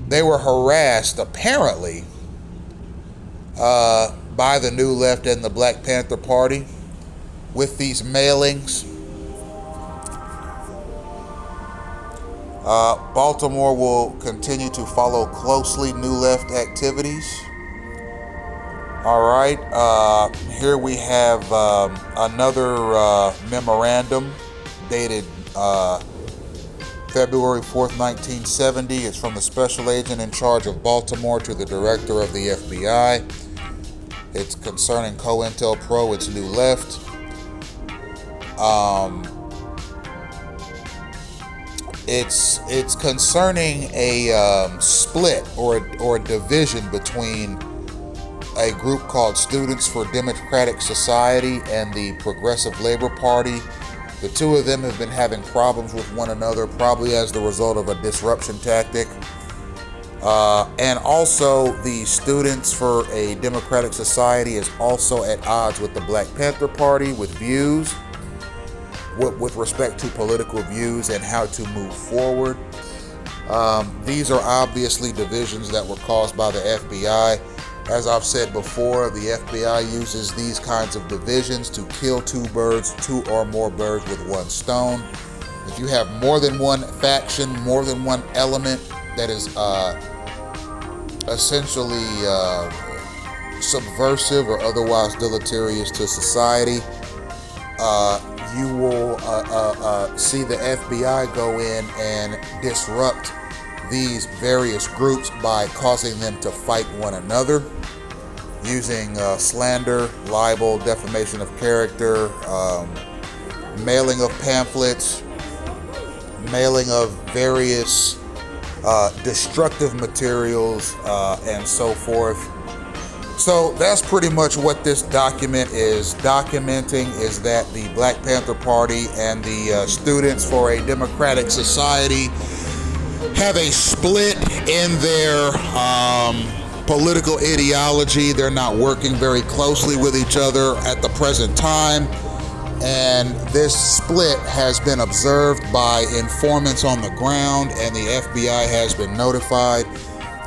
They were harassed, apparently, by the New Left and the Black Panther Party with these mailings. Baltimore will continue to follow closely New Left activities. All right, here we have another memorandum dated February 4th, 1970. It's from the special agent in charge of Baltimore to the director of the FBI. It's concerning COINTELPRO, it's New Left. It's concerning a split or a division between a group called Students for Democratic Society and the Progressive Labor Party. The two of them have been having problems with one another, probably as the result of a disruption tactic. And also, the Students for a Democratic Society is also at odds with the Black Panther Party with views, with respect to political views and how to move forward. These are obviously divisions that were caused by the FBI. As I've said before, the FBI uses these kinds of divisions to kill two or more birds with one stone. If you have more than one faction, more than one element that is essentially subversive or otherwise deleterious to society, you will see the FBI go in and disrupt these various groups by causing them to fight one another using slander, libel, defamation of character, mailing of pamphlets, mailing of various destructive materials, and so forth. So that's pretty much what this document is documenting, is that the Black Panther Party and the Students for a Democratic Society have a split in their political ideology. They're not working very closely with each other at the present time. And this split has been observed by informants on the ground, and the FBI has been notified.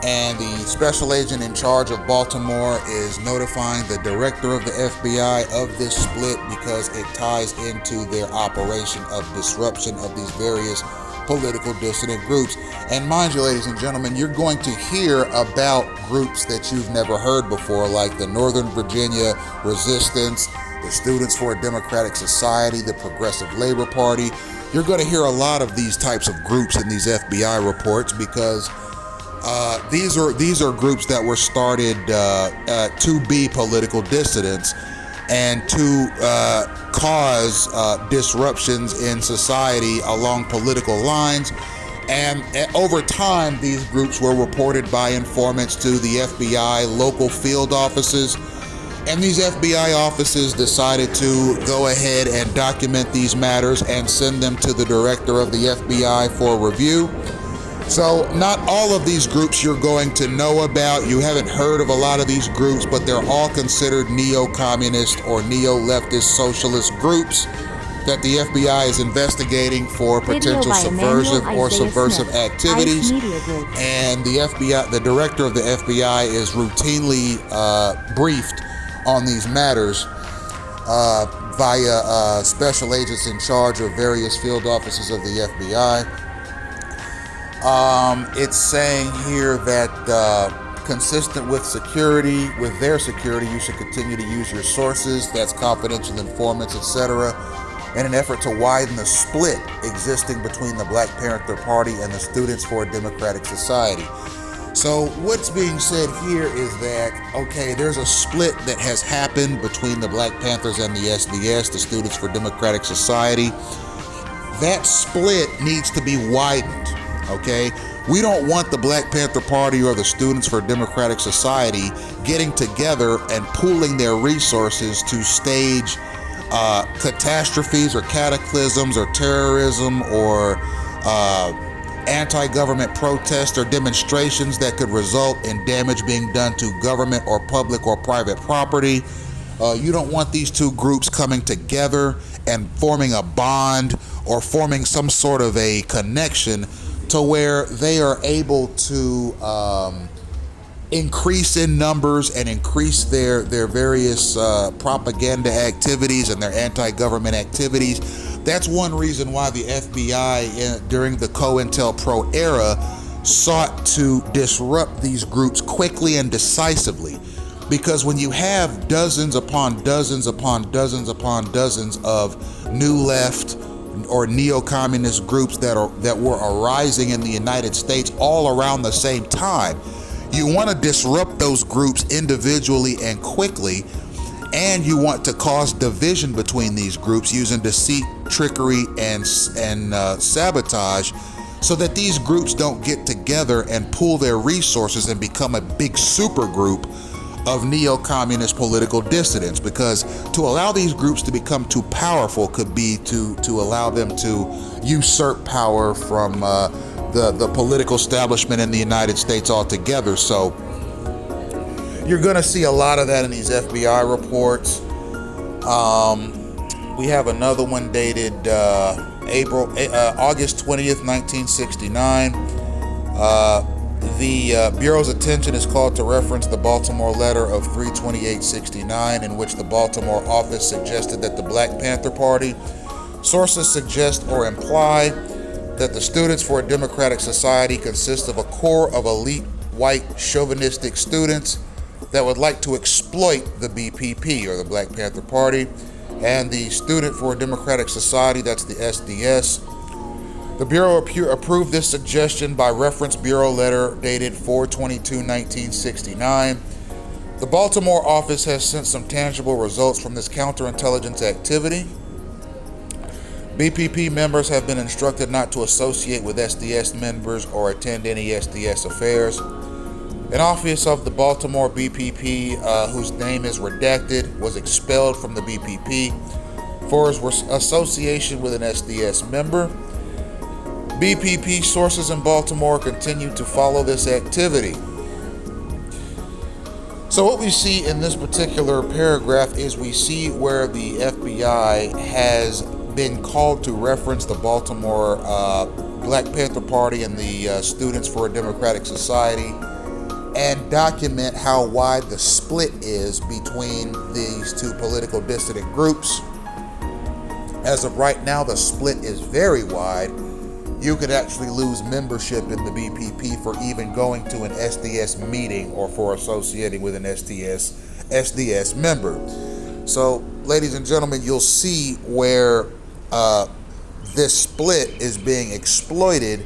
And the special agent in charge of Baltimore is notifying the director of the FBI of this split because it ties into their operation of disruption of these various political dissident groups. And mind you, ladies and gentlemen, you're going to hear about groups that you've never heard before, like the Northern Virginia Resistance, the Students for a Democratic Society, the Progressive Labor Party. You're going to hear a lot of these types of groups in these FBI reports because these are groups that were started to be political dissidents and to cause disruptions in society along political lines. And over time, these groups were reported by informants to the FBI local field offices. And these FBI offices decided to go ahead and document these matters and send them to the director of the FBI for review. So not all of these groups you're going to know about. You haven't heard of a lot of these groups, but they're all considered neo-communist or neo-leftist socialist groups that the FBI is investigating for potential subversive or subversive activities. And the FBI, the director of the FBI, is routinely briefed on these matters via special agents in charge of various field offices of the FBI. It's saying here that consistent with their security, you should continue to use your sources, that's confidential informants, etc., in an effort to widen the split existing between the Black Panther Party and the Students for a Democratic Society. So what's being said here is that, okay, there's a split that has happened between the Black Panthers and the SDS, the Students for Democratic Society. That split needs to be widened, okay? We don't want the Black Panther Party or the Students for Democratic Society getting together and pooling their resources to stage catastrophes or cataclysms or terrorism or anti-government protests or demonstrations that could result in damage being done to government or public or private property. You don't want these two groups coming together and forming a bond or forming some sort of a connection to where they are able to increase in numbers and increase their various propaganda activities and their anti-government activities. That's one reason why the FBI during the COINTELPRO era sought to disrupt these groups quickly and decisively. Because when you have dozens upon dozens upon dozens upon dozens of new left or neo-communist groups that were arising in the United States all around the same time, you want to disrupt those groups individually and quickly, and you want to cause division between these groups using deceit, trickery, and sabotage, so that these groups don't get together and pool their resources and become a big super group of neo-communist political dissidents. Because to allow these groups to become too powerful could be to allow them to usurp power from the political establishment in the United States altogether. So you're going to see a lot of that in these FBI reports. We have another one dated August 20th, 1969. The Bureau's attention is called to reference the Baltimore letter of 3/28/69, in which the Baltimore office suggested that the Black Panther Party. Sources suggest or imply that the Students for a Democratic Society consists of a core of elite white chauvinistic students that would like to exploit the BPP, or the Black Panther Party, and the Student for a Democratic Society, that's the SDS. The Bureau approved this suggestion by reference Bureau letter dated 4/22/1969. The Baltimore office has sent some tangible results from this counterintelligence activity. BPP members have been instructed not to associate with SDS members or attend any SDS affairs. An officer of the Baltimore BPP, whose name is redacted, was expelled from the BPP for his association with an SDS member. BPP sources in Baltimore continue to follow this activity. So what we see in this particular paragraph is we see where the FBI has been called to reference the Baltimore Black Panther Party and the Students for a Democratic Society and document how wide the split is between these two political dissident groups. As of right now, the split is very wide. You could actually lose membership in the BPP for even going to an SDS meeting or for associating with an SDS member. So, ladies and gentlemen, you'll see where this split is being exploited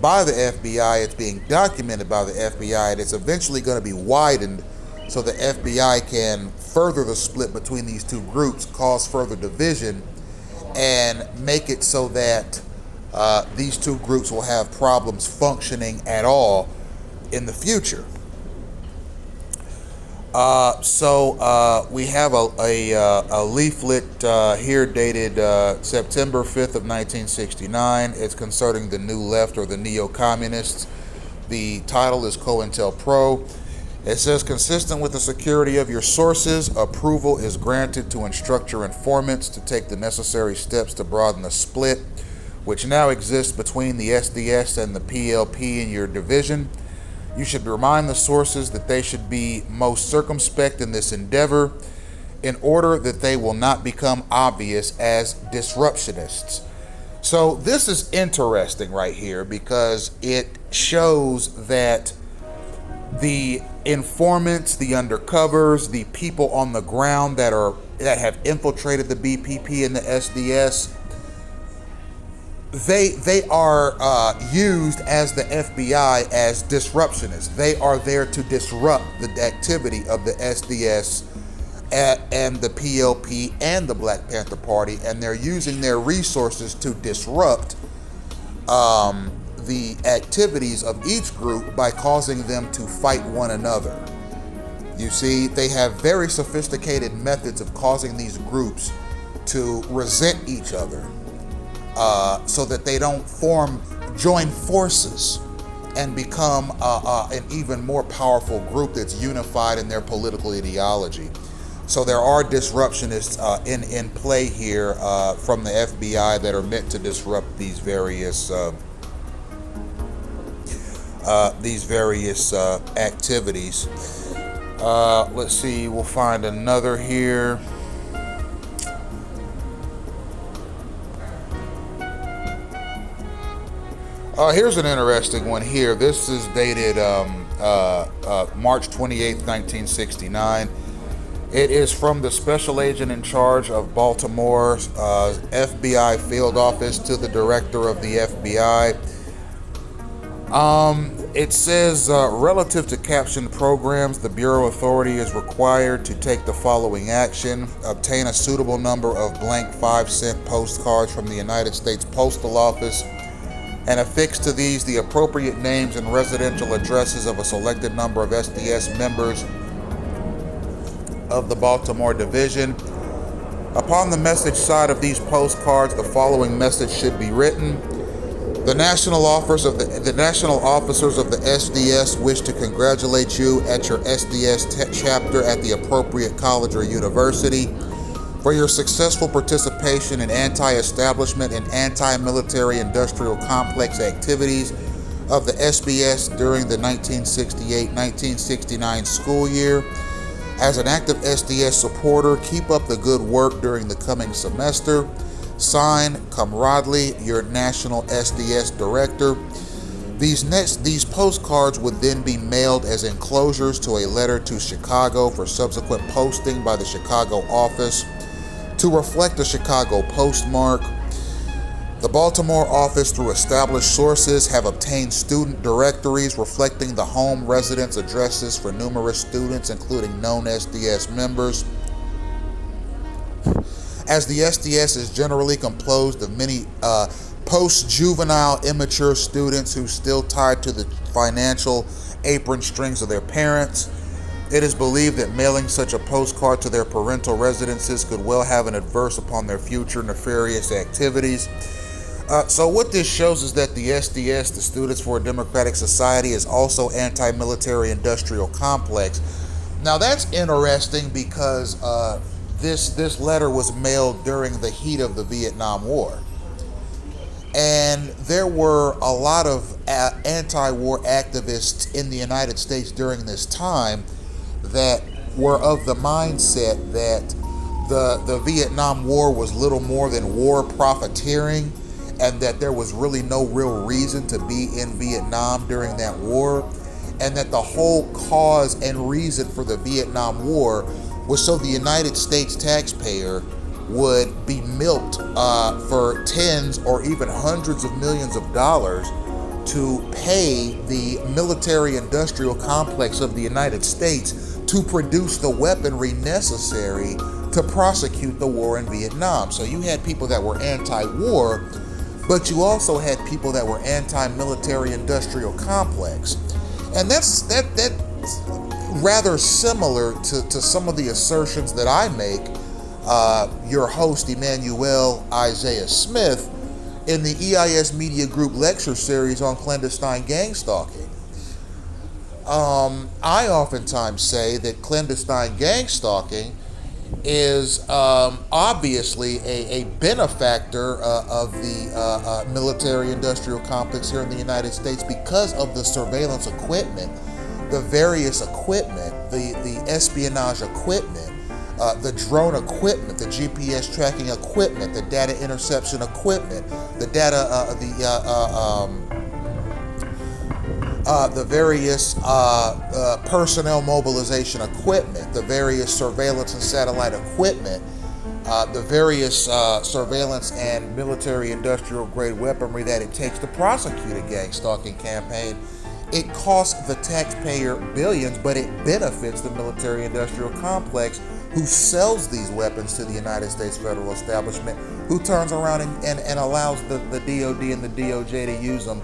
by the FBI. It's being documented by the FBI, and it's eventually going to be widened so the FBI can further the split between these two groups, cause further division, and make it so that these two groups will have problems functioning at all in the future. We have a leaflet here dated September 5th of 1969. It's concerning the New Left, or the neo-communists. The title is COINTELPRO. It says, consistent with the security of your sources, approval is granted to instruct your informants to take the necessary steps to broaden the split, which now exists between the SDS and the PLP in your division. You should remind the sources that they should be most circumspect in this endeavor in order that they will not become obvious as disruptionists. So this is interesting right here because it shows that the informants, the undercovers, the people on the ground that are that have infiltrated the BPP and the SDS, they are used as the FBI as disruptionists. They are there to disrupt the activity of the SDS and the PLP and the Black Panther Party, and they're using their resources to disrupt the activities of each group by causing them to fight one another. You see, they have very sophisticated methods of causing these groups to resent each other, so that they don't join forces and become an even more powerful group that's unified in their political ideology. So there are disruptionists in play here from the FBI that are meant to disrupt these various activities. Let's see, we'll find another here. Here's an interesting one here. This is dated March 28th, 1969. It is from the special agent in charge of Baltimore's FBI field office to the director of the FBI. It says, relative to captioned programs, the Bureau Authority is required to take the following action: obtain a suitable number of blank 5-cent postcards from the United States Postal Office and affix to these the appropriate names and residential addresses of a selected number of SDS members of the Baltimore Division. Upon the message side of these postcards, the following message should be written: The national officers of the SDS wish to congratulate you at your SDS chapter at the appropriate college or university for your successful participation in anti-establishment and anti-military industrial complex activities of the SBS during the 1968-1969 school year. As an active SDS supporter, keep up the good work during the coming semester. Signed, Camaraderie, your National SDS Director. These postcards would then be mailed as enclosures to a letter to Chicago for subsequent posting by the Chicago office to reflect the Chicago postmark. The Baltimore office, through established sources, have obtained student directories reflecting the home residence addresses for numerous students, including known SDS members. As the SDS is generally composed of many post-juvenile immature students who still tied to the financial apron strings of their parents, it is believed that mailing such a postcard to their parental residences could well have an adverse upon their future nefarious activities. So what this shows is that the SDS, the Students for a Democratic Society, is also anti-military industrial complex. Now that's interesting because this letter was mailed during the heat of the Vietnam War. And there were a lot of anti-war activists in the United States during this time that were of the mindset that the Vietnam War was little more than war profiteering, and that there was really no real reason to be in Vietnam during that war, and that the whole cause and reason for the Vietnam War was so the United States taxpayer would be milked for tens or even hundreds of millions of dollars to pay the military-industrial complex of the United States to produce the weaponry necessary to prosecute the war in Vietnam. So you had people that were anti-war, but you also had people that were anti-military-industrial complex. And that's rather similar to some of the assertions that I make, your host, Emmanuel Isaiah Smith, in the EIS Media Group lecture series on clandestine gang stalking. I oftentimes say that clandestine gang stalking is obviously a benefactor of the military-industrial complex here in the United States because of the surveillance equipment, the various equipment, the espionage equipment, the drone equipment, the GPS tracking equipment, the data interception equipment, the data, the various personnel mobilization equipment, the various surveillance and satellite equipment, the various surveillance and military industrial grade weaponry that it takes to prosecute a gang stalking campaign. It costs the taxpayer billions, but it benefits the military industrial complex who sells these weapons to the United States federal establishment, who turns around and allows the DOD and the DOJ to use them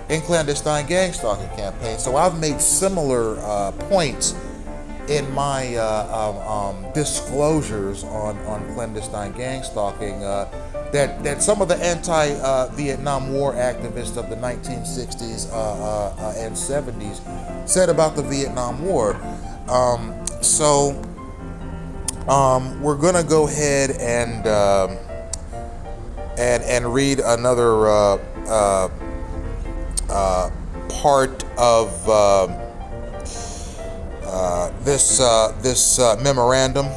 in clandestine gang stalking campaigns. So I've made similar points in my disclosures on clandestine gang stalking that some of the anti-Vietnam War activists of the 1960s and 70s said about the Vietnam War. So we're gonna go ahead and read another part of this memorandum.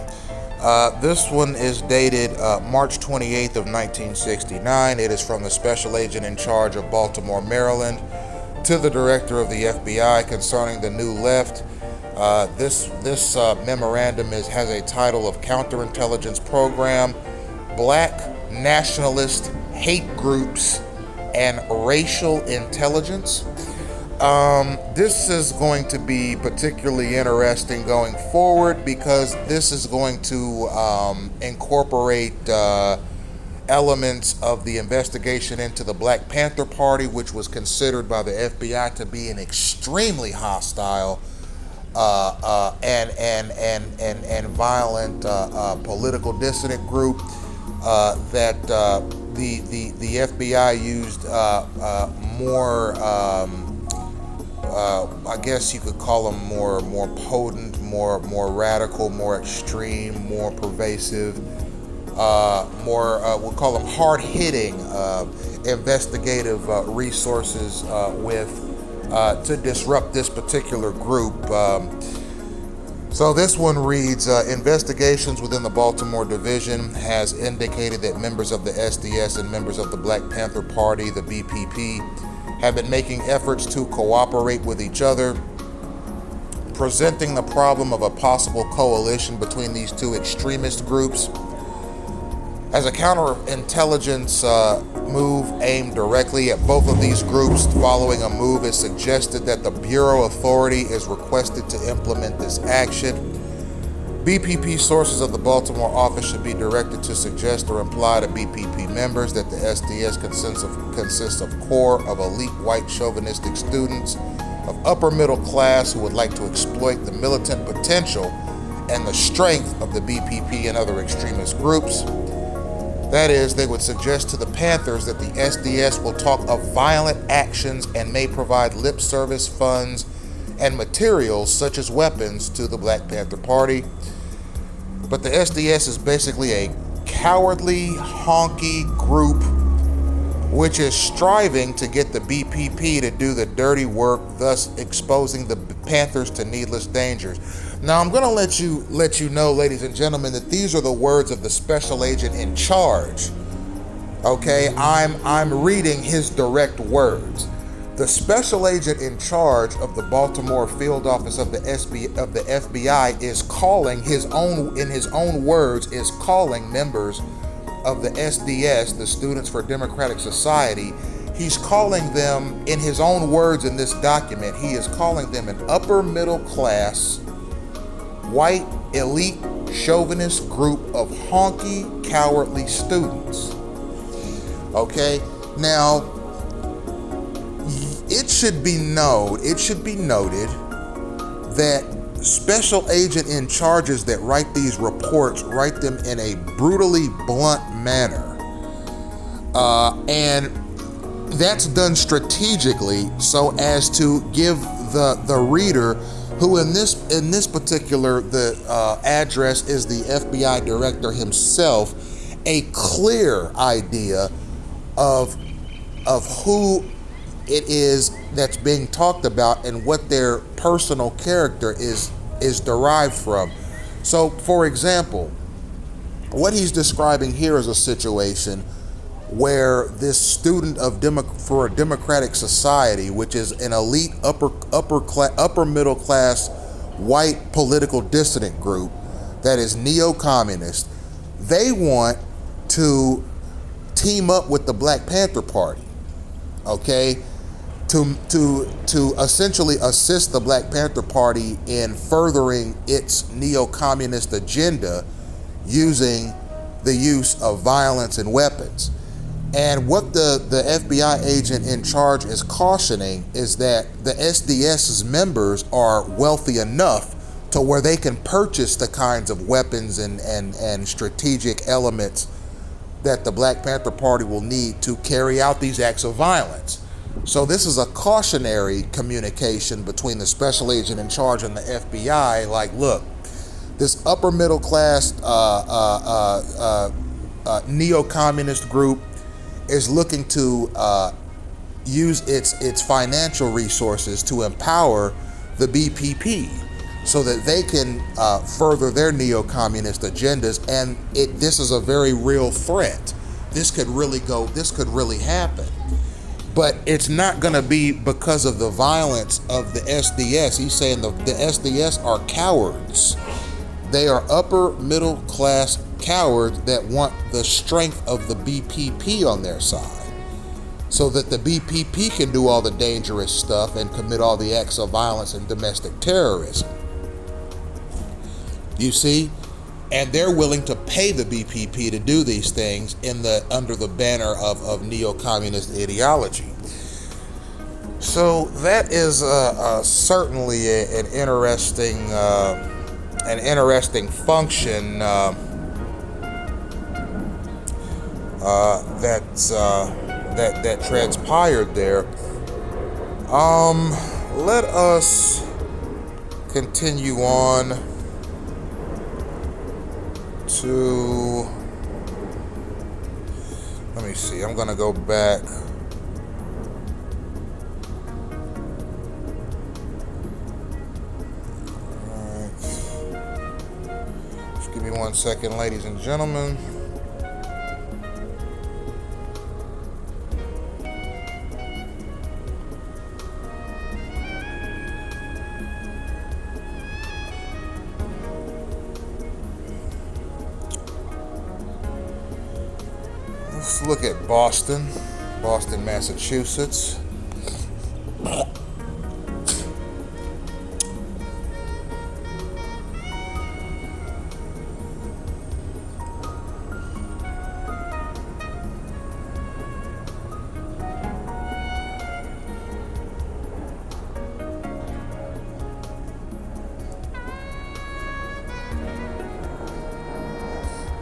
This one is dated March 28th of 1969. It is from the special agent in charge of Baltimore, Maryland, to the director of the FBI concerning the New Left. This memorandum has a title of Counterintelligence Program, Black Nationalist Hate Groups and Racial Intelligence. This is going to be particularly interesting going forward because this is going to incorporate elements of the investigation into the Black Panther Party, which was considered by the FBI to be an extremely hostile and violent political dissident group that the FBI used more. I guess you could call them more potent, more radical, more extreme, more pervasive, we'll call them hard-hitting investigative resources to disrupt this particular group. So this one reads, investigations within the Baltimore Division has indicated that members of the SDS and members of the Black Panther Party, the BPP, have been making efforts to cooperate with each other, presenting the problem of a possible coalition between these two extremist groups. As a counterintelligence move aimed directly at both of these groups, following a move is suggested that the Bureau Authority is requested to implement this action. BPP sources of the Baltimore office should be directed to suggest or imply to BPP members that the SDS consists of core of elite white chauvinistic students of upper middle class who would like to exploit the militant potential and the strength of the BPP and other extremist groups. That is, they would suggest to the Panthers that the SDS will talk of violent actions and may provide lip service funds and materials such as weapons to the Black Panther Party. But the SDS is basically a cowardly, honky group which is striving to get the BPP to do the dirty work, thus exposing the Panthers to needless dangers. Now, I'm going to let you know, ladies and gentlemen, that these are the words of the special agent in charge. Okay, I'm reading his direct words. The special agent in charge of the Baltimore field office of the FBI is calling in his own words, is calling members of the SDS, the Students for Democratic Society. He's calling them, in his own words in this document, he is calling them an upper middle class, white, elite, chauvinist group of honky, cowardly students. Okay, now, it should be noted that special agent in charges that write these reports write them in a brutally blunt manner, and that's done strategically so as to give the reader, who in this particular address is the FBI director himself, a clear idea of who it is that's being talked about and what their personal character is derived from. So, for example, what he's describing here is a situation where this student for a democratic society, which is an elite upper middle class white political dissident group that is neo-communist, they want to team up with the Black Panther Party, okay, to essentially assist the Black Panther Party in furthering its neo-communist agenda using the use of violence and weapons. And what the FBI agent in charge is cautioning is that the SDS's members are wealthy enough to where they can purchase the kinds of weapons and strategic elements that the Black Panther Party will need to carry out these acts of violence. So this is a cautionary communication between the special agent in charge and the FBI. Like, look, this upper middle class neo-communist group is looking to use its financial resources to empower the BPP so that they can further their neo-communist agendas, and this is a very real threat. This could really happen. But it's not going to be because of the violence of the SDS. He's saying the SDS are cowards. They are upper middle class cowards that want the strength of the BPP on their side, so that the BPP can do all the dangerous stuff and commit all the acts of violence and domestic terrorism. You see? And they're willing to pay the BPP to do these things under the banner of neo-communist ideology. So that is certainly an interesting function that transpired there. Let us continue on to, let me see, I'm gonna go back. Alright. Just give me 1 second, ladies and gentlemen. Let's look at Boston, Massachusetts.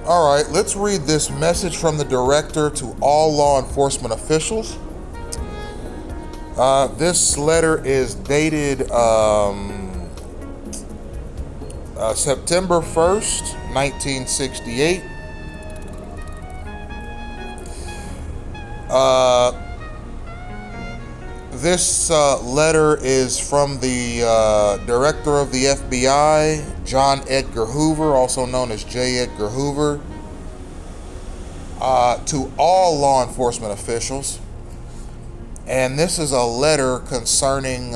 All right, let's read this message from the director to all law enforcement officials. This letter is dated September 1st, 1968. This letter is from the director of the FBI, John Edgar Hoover, also known as J. Edgar Hoover, to all law enforcement officials. And this is a letter concerning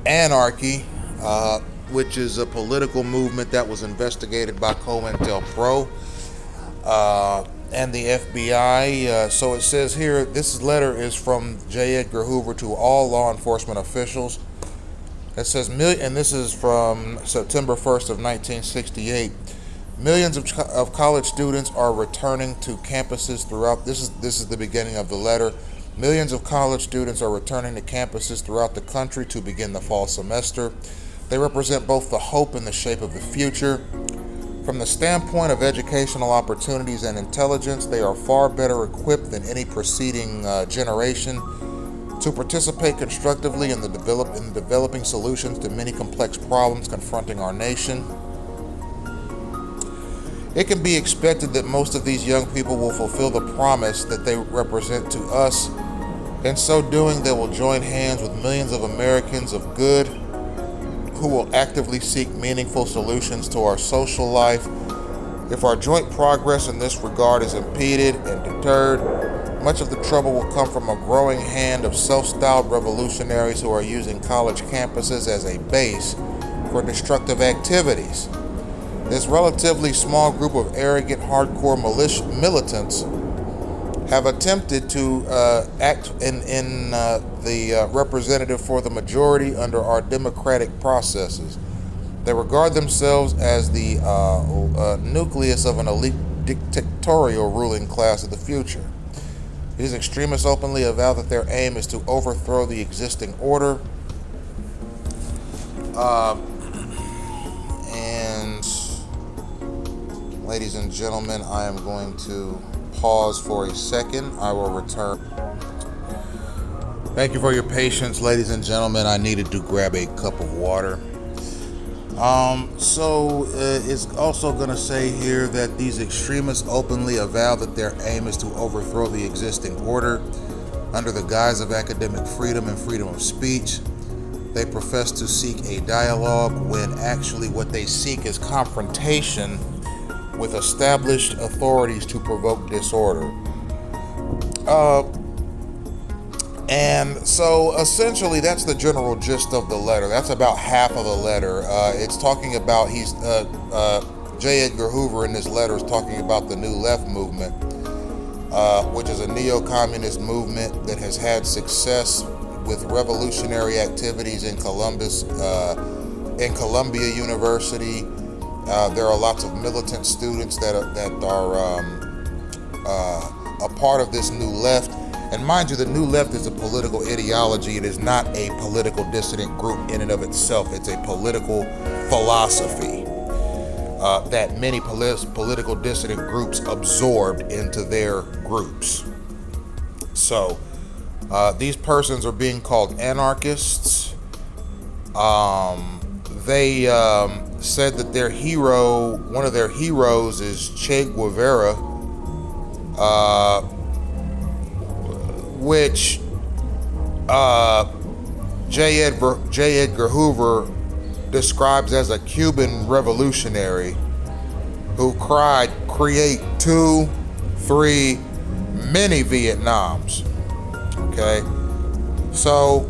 anarchy, which is a political movement that was investigated by COINTELPRO and the FBI. So it says here, this letter is from J. Edgar Hoover to all law enforcement officials. It says, and this is from September 1st of 1968. Millions of college students are returning to campuses throughout. This is the beginning of the letter. Millions of college students are returning to campuses throughout the country to begin the fall semester. They represent both the hope and the shape of the future. From the standpoint of educational opportunities and intelligence, they are far better equipped than any preceding generation to participate constructively in developing solutions to many complex problems confronting our nation. It can be expected that most of these young people will fulfill the promise that they represent to us. In so doing, they will join hands with millions of Americans of good who will actively seek meaningful solutions to our social life, If our joint progress in this regard is impeded and deterred, much of the trouble will come from a growing hand of self-styled revolutionaries who are using college campuses as a base for destructive activities. This relatively small group of arrogant, hardcore militants have attempted to act in the representative for the majority under our democratic processes. They regard themselves as the nucleus of an elite dictatorial ruling class of the future. These extremists openly avow that their aim is to overthrow the existing order. And ladies and gentlemen, I am going to pause for a second. I will return. Thank you for your patience, ladies and gentlemen. I needed to grab a cup of water. It's also going to say here that these extremists openly avow that their aim is to overthrow the existing order under the guise of academic freedom and freedom of speech. They profess to seek a dialogue when actually what they seek is confrontation with established authorities to provoke disorder. And so essentially that's the general gist of the letter. That's about half of the letter. It's talking about J. Edgar Hoover in this letter is talking about the New Left movement, which is a neo-communist movement that has had success with revolutionary activities in Columbia University. There are lots of militant students that are a part of this New Left. And mind you, the New Left is a political ideology. It is not a political dissident group in and of itself. It's a political philosophy that many political dissident groups absorbed into their groups. So these persons are being called anarchists. They said that one of their heroes is Che Guevara, which J. Edgar Hoover describes as a Cuban revolutionary who cried, "Create 2, 3, many Vietnams." Okay, so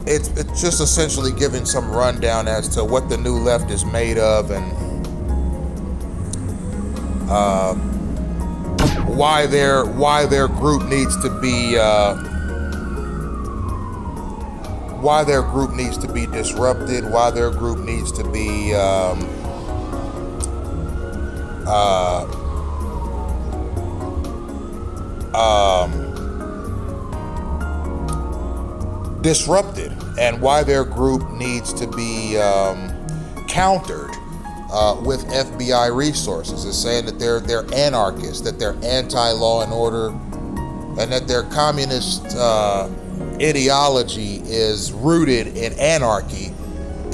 it's just essentially giving some rundown as to what the New Left is made of and why their group needs to be disrupted, why their group needs to be disrupted, and why their group needs to be countered with FBI resources. It's saying that they're anarchists, that they're anti-law and order, and that their communist ideology is rooted in anarchy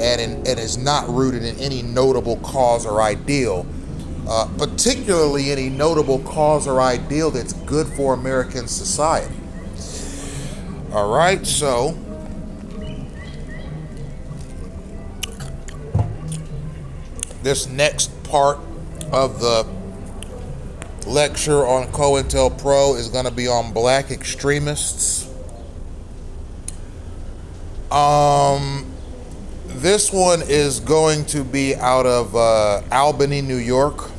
and is not rooted in any notable cause or ideal, particularly any notable cause or ideal that's good for American society. All right, so this next part of the lecture on COINTELPRO is going to be on black extremists. This one is going to be out of Albany, New York.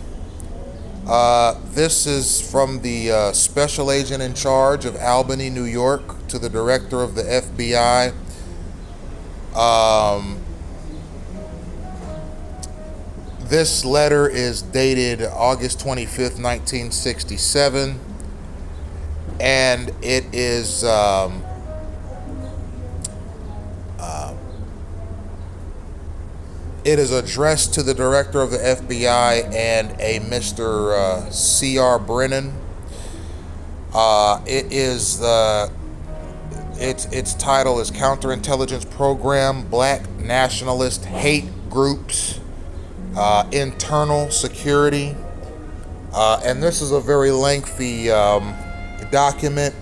This is from the special agent in charge of Albany, New York, to the director of the FBI. This letter is dated August 25th, 1967, and it is addressed to the director of the FBI and a Mr. C.R. Brennan. Its title is Counterintelligence Program, Black Nationalist Hate Groups, Internal Security. And this is a very lengthy document.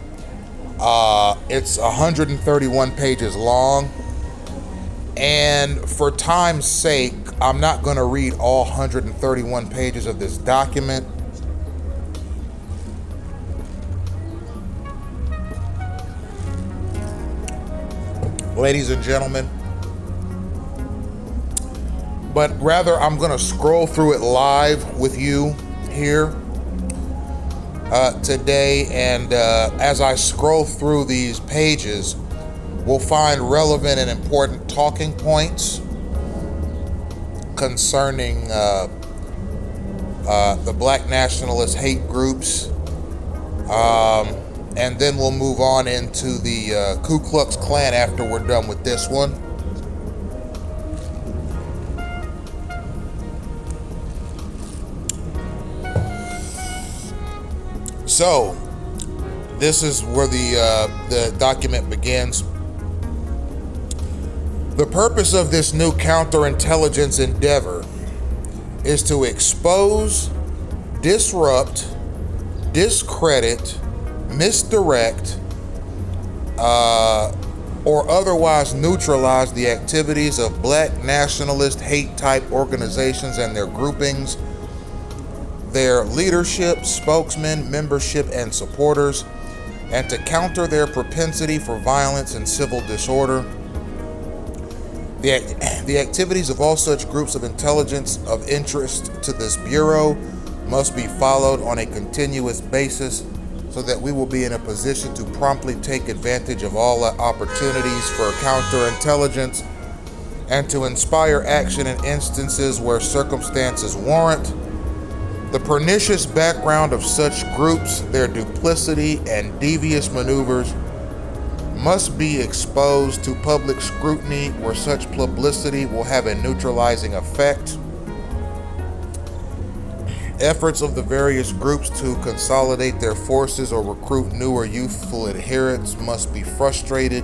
It's 131 pages long. And for time's sake, I'm not going to read all 131 pages of this document. Ladies and gentlemen, but rather I'm going to scroll through it live with you here today, and as I scroll through these pages, we'll find relevant and important talking points concerning the black nationalist hate groups, and then we'll move on into the Ku Klux Klan after we're done with this one. So, this is where the document begins. The purpose of this new counterintelligence endeavor is to expose, disrupt, discredit, misdirect, or otherwise neutralize the activities of black nationalist hate-type organizations and their groupings, their leadership, spokesmen, membership, and supporters, and to counter their propensity for violence and civil disorder. The activities of all such groups of intelligence of interest to this Bureau must be followed on a continuous basis so that we will be in a position to promptly take advantage of all opportunities for counterintelligence and to inspire action in instances where circumstances warrant. The pernicious background of such groups, their duplicity and devious maneuvers must be exposed to public scrutiny where such publicity will have a neutralizing effect. Efforts of the various groups to consolidate their forces or recruit new or youthful adherents must be frustrated.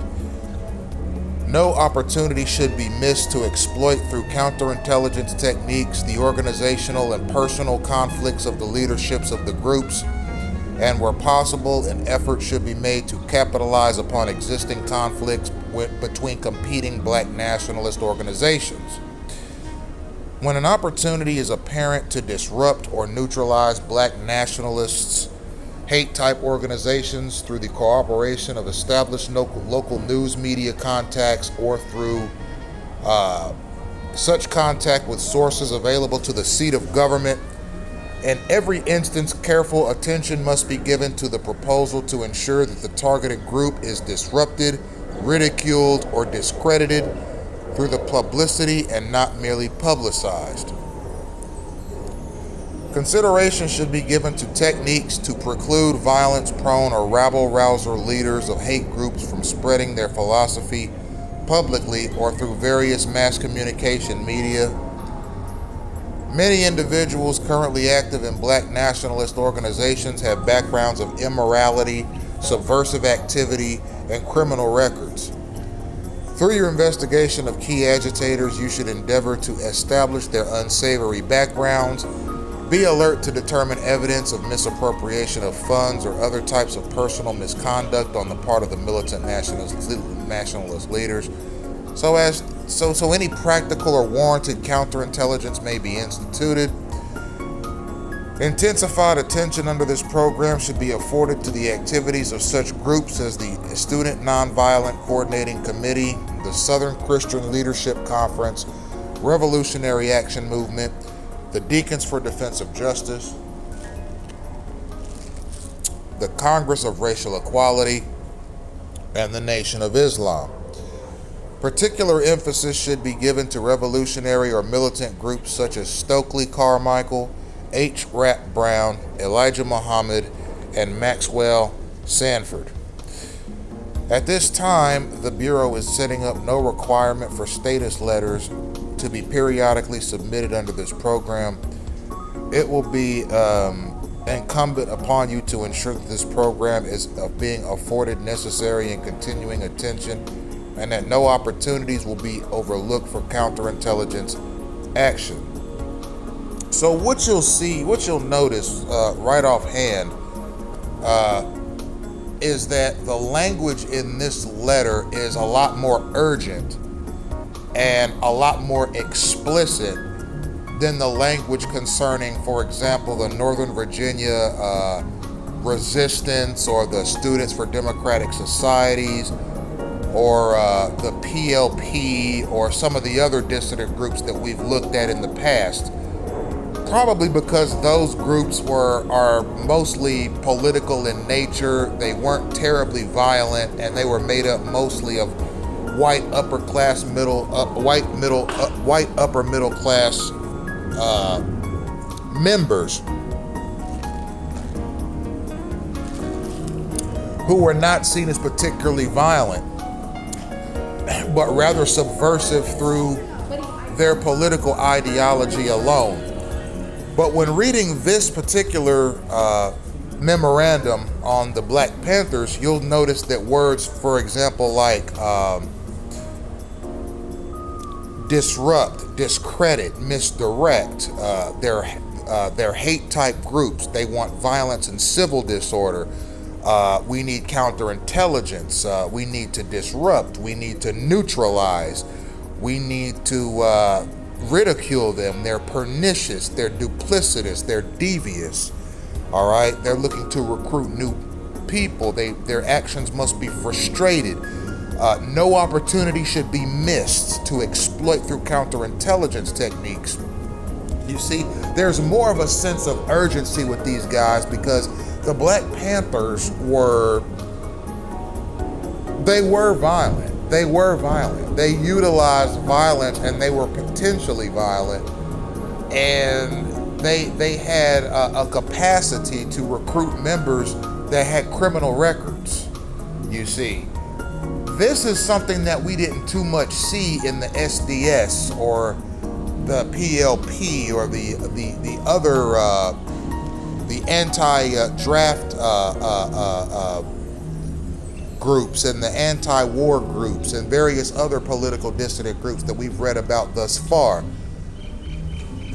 No opportunity should be missed to exploit through counterintelligence techniques the organizational and personal conflicts of the leaderships of the groups, and where possible, an effort should be made to capitalize upon existing conflicts between competing black nationalist organizations. When an opportunity is apparent to disrupt or neutralize black nationalists' hate-type organizations through the cooperation of established local news media contacts or through such contact with sources available to the seat of government, in every instance, careful attention must be given to the proposal to ensure that the targeted group is disrupted, ridiculed, or discredited through the publicity and not merely publicized. Consideration should be given to techniques to preclude violence-prone or rabble-rouser leaders of hate groups from spreading their philosophy publicly or through various mass communication media. Many individuals currently active in black nationalist organizations have backgrounds of immorality, subversive activity, and criminal records. Through your investigation of key agitators, you should endeavor to establish their unsavory backgrounds, be alert to determine evidence of misappropriation of funds or other types of personal misconduct on the part of the militant nationalist leaders, so any practical or warranted counterintelligence may be instituted. Intensified attention under this program should be afforded to the activities of such groups as the Student Nonviolent Coordinating Committee, the Southern Christian Leadership Conference, Revolutionary Action Movement, the Deacons for Defense of Justice, the Congress of Racial Equality, and the Nation of Islam. Particular emphasis should be given to revolutionary or militant groups such as Stokely Carmichael, H. Rap Brown, Elijah Muhammad, and Maxwell Sanford. At this time, the Bureau is setting up no requirement for status letters to be periodically submitted under this program. It will be incumbent upon you to ensure that this program is being afforded necessary and continuing attention, and that no opportunities will be overlooked for counterintelligence action. So what you'll notice right offhand is that the language in this letter is a lot more urgent and a lot more explicit than the language concerning, for example, the Northern Virginia resistance, or the Students for Democratic Societies, or the PLP, or some of the other dissident groups that we've looked at in the past. Probably because those groups are mostly political in nature. They weren't terribly violent, and they were made up mostly of white upper middle class members who were not seen as particularly violent, but rather subversive through their political ideology alone. But when reading this particular memorandum on the Black Panthers, you'll notice that words, for example, like disrupt, discredit, misdirect, they're hate type groups. They want violence and civil disorder. We need counterintelligence. We need to disrupt. We need to neutralize. We need to ridicule them. They're pernicious. They're duplicitous. They're devious. All right. They're looking to recruit new people. Their actions must be frustrated. No opportunity should be missed to exploit through counterintelligence techniques. You see, there's more of a sense of urgency with these guys because the Black Panthers were violent. They were violent. They utilized violence, and they were potentially violent. And they had a capacity to recruit members that had criminal records, you see. This is something that we didn't too much see in the SDS or the PLP or the other the anti-draft groups and the anti-war groups and various other political dissident groups that we've read about thus far.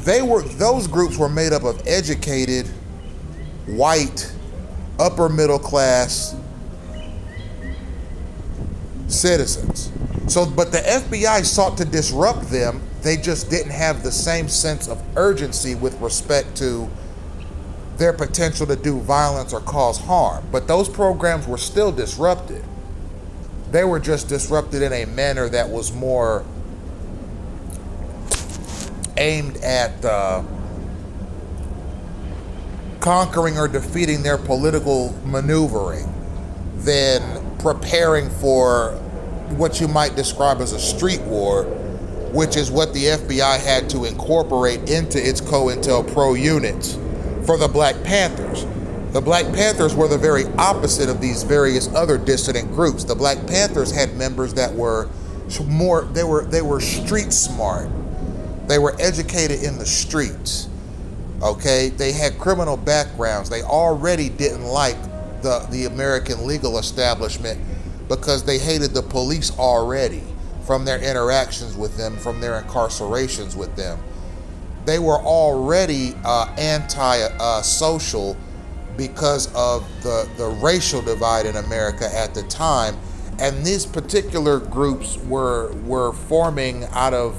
Those groups were made up of educated, white, upper middle class citizens. But the FBI sought to disrupt them. They just didn't have the same sense of urgency with respect to their potential to do violence or cause harm. But those programs were still disrupted. They were just disrupted in a manner that was more aimed at conquering or defeating their political maneuvering than preparing for what you might describe as a street war, which is what the FBI had to incorporate into its COINTELPRO units for the Black Panthers. The Black Panthers were the very opposite of these various other dissident groups. The Black Panthers had members that were they were street smart. They were educated in the streets. Okay, they had criminal backgrounds. They already didn't like the American legal establishment because they hated the police already from their interactions with them, from their incarcerations with them. They were already anti-social because of the racial divide in America at the time. And these particular groups were forming out of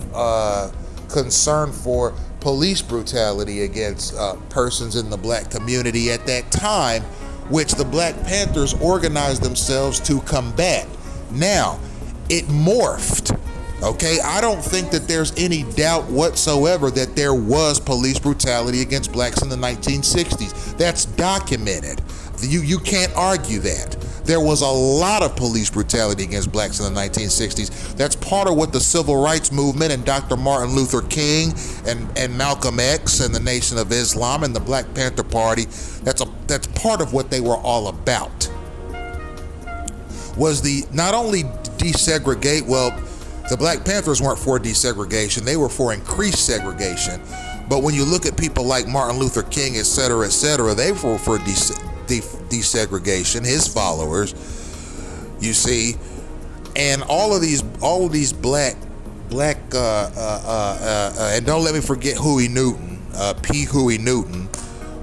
concern for police brutality against persons in the black community at that time, which the Black Panthers organized themselves to combat. Now, it morphed. Okay, I don't think that there's any doubt whatsoever that there was police brutality against blacks in the 1960s. That's documented. You can't argue that. There was a lot of police brutality against blacks in the 1960s. That's part of what the Civil Rights Movement and Dr. Martin Luther King and Malcolm X and the Nation of Islam and the Black Panther Party, that's part of what they were all about. Was not only desegregate, the Black Panthers weren't for desegregation, they were for increased segregation. But when you look at people like Martin Luther King, et cetera, they were for desegregation, his followers, you see. And all of these black, and don't let me forget Huey Newton, P. Huey Newton,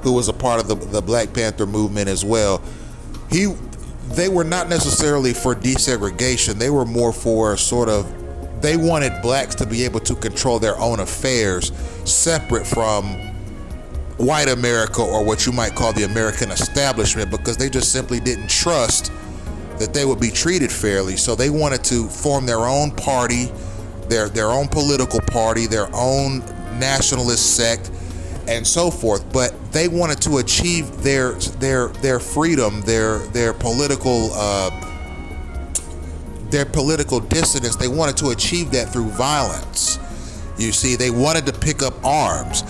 who was a part of the Black Panther movement as well. They were not necessarily for desegregation, they were more for They wanted blacks to be able to control their own affairs separate from white America, or what you might call the American establishment, because they just simply didn't trust that they would be treated fairly. So they wanted to form their own party, their own political party, their own nationalist sect, and so forth. But they wanted to achieve their freedom, their political dissidence. They wanted to achieve that through violence. You see, they wanted to pick up arms.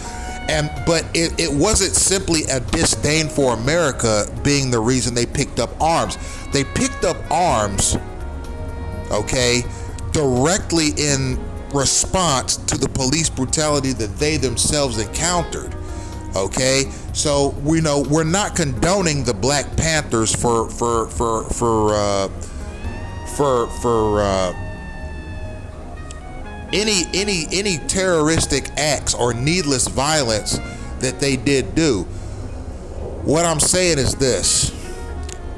But it wasn't simply a disdain for America being the reason they picked up arms. They picked up arms, okay, directly in response to the police brutality that they themselves encountered. Okay, so we know we're not condoning the Black Panthers for any terroristic acts or needless violence that they did do. What I'm saying is this: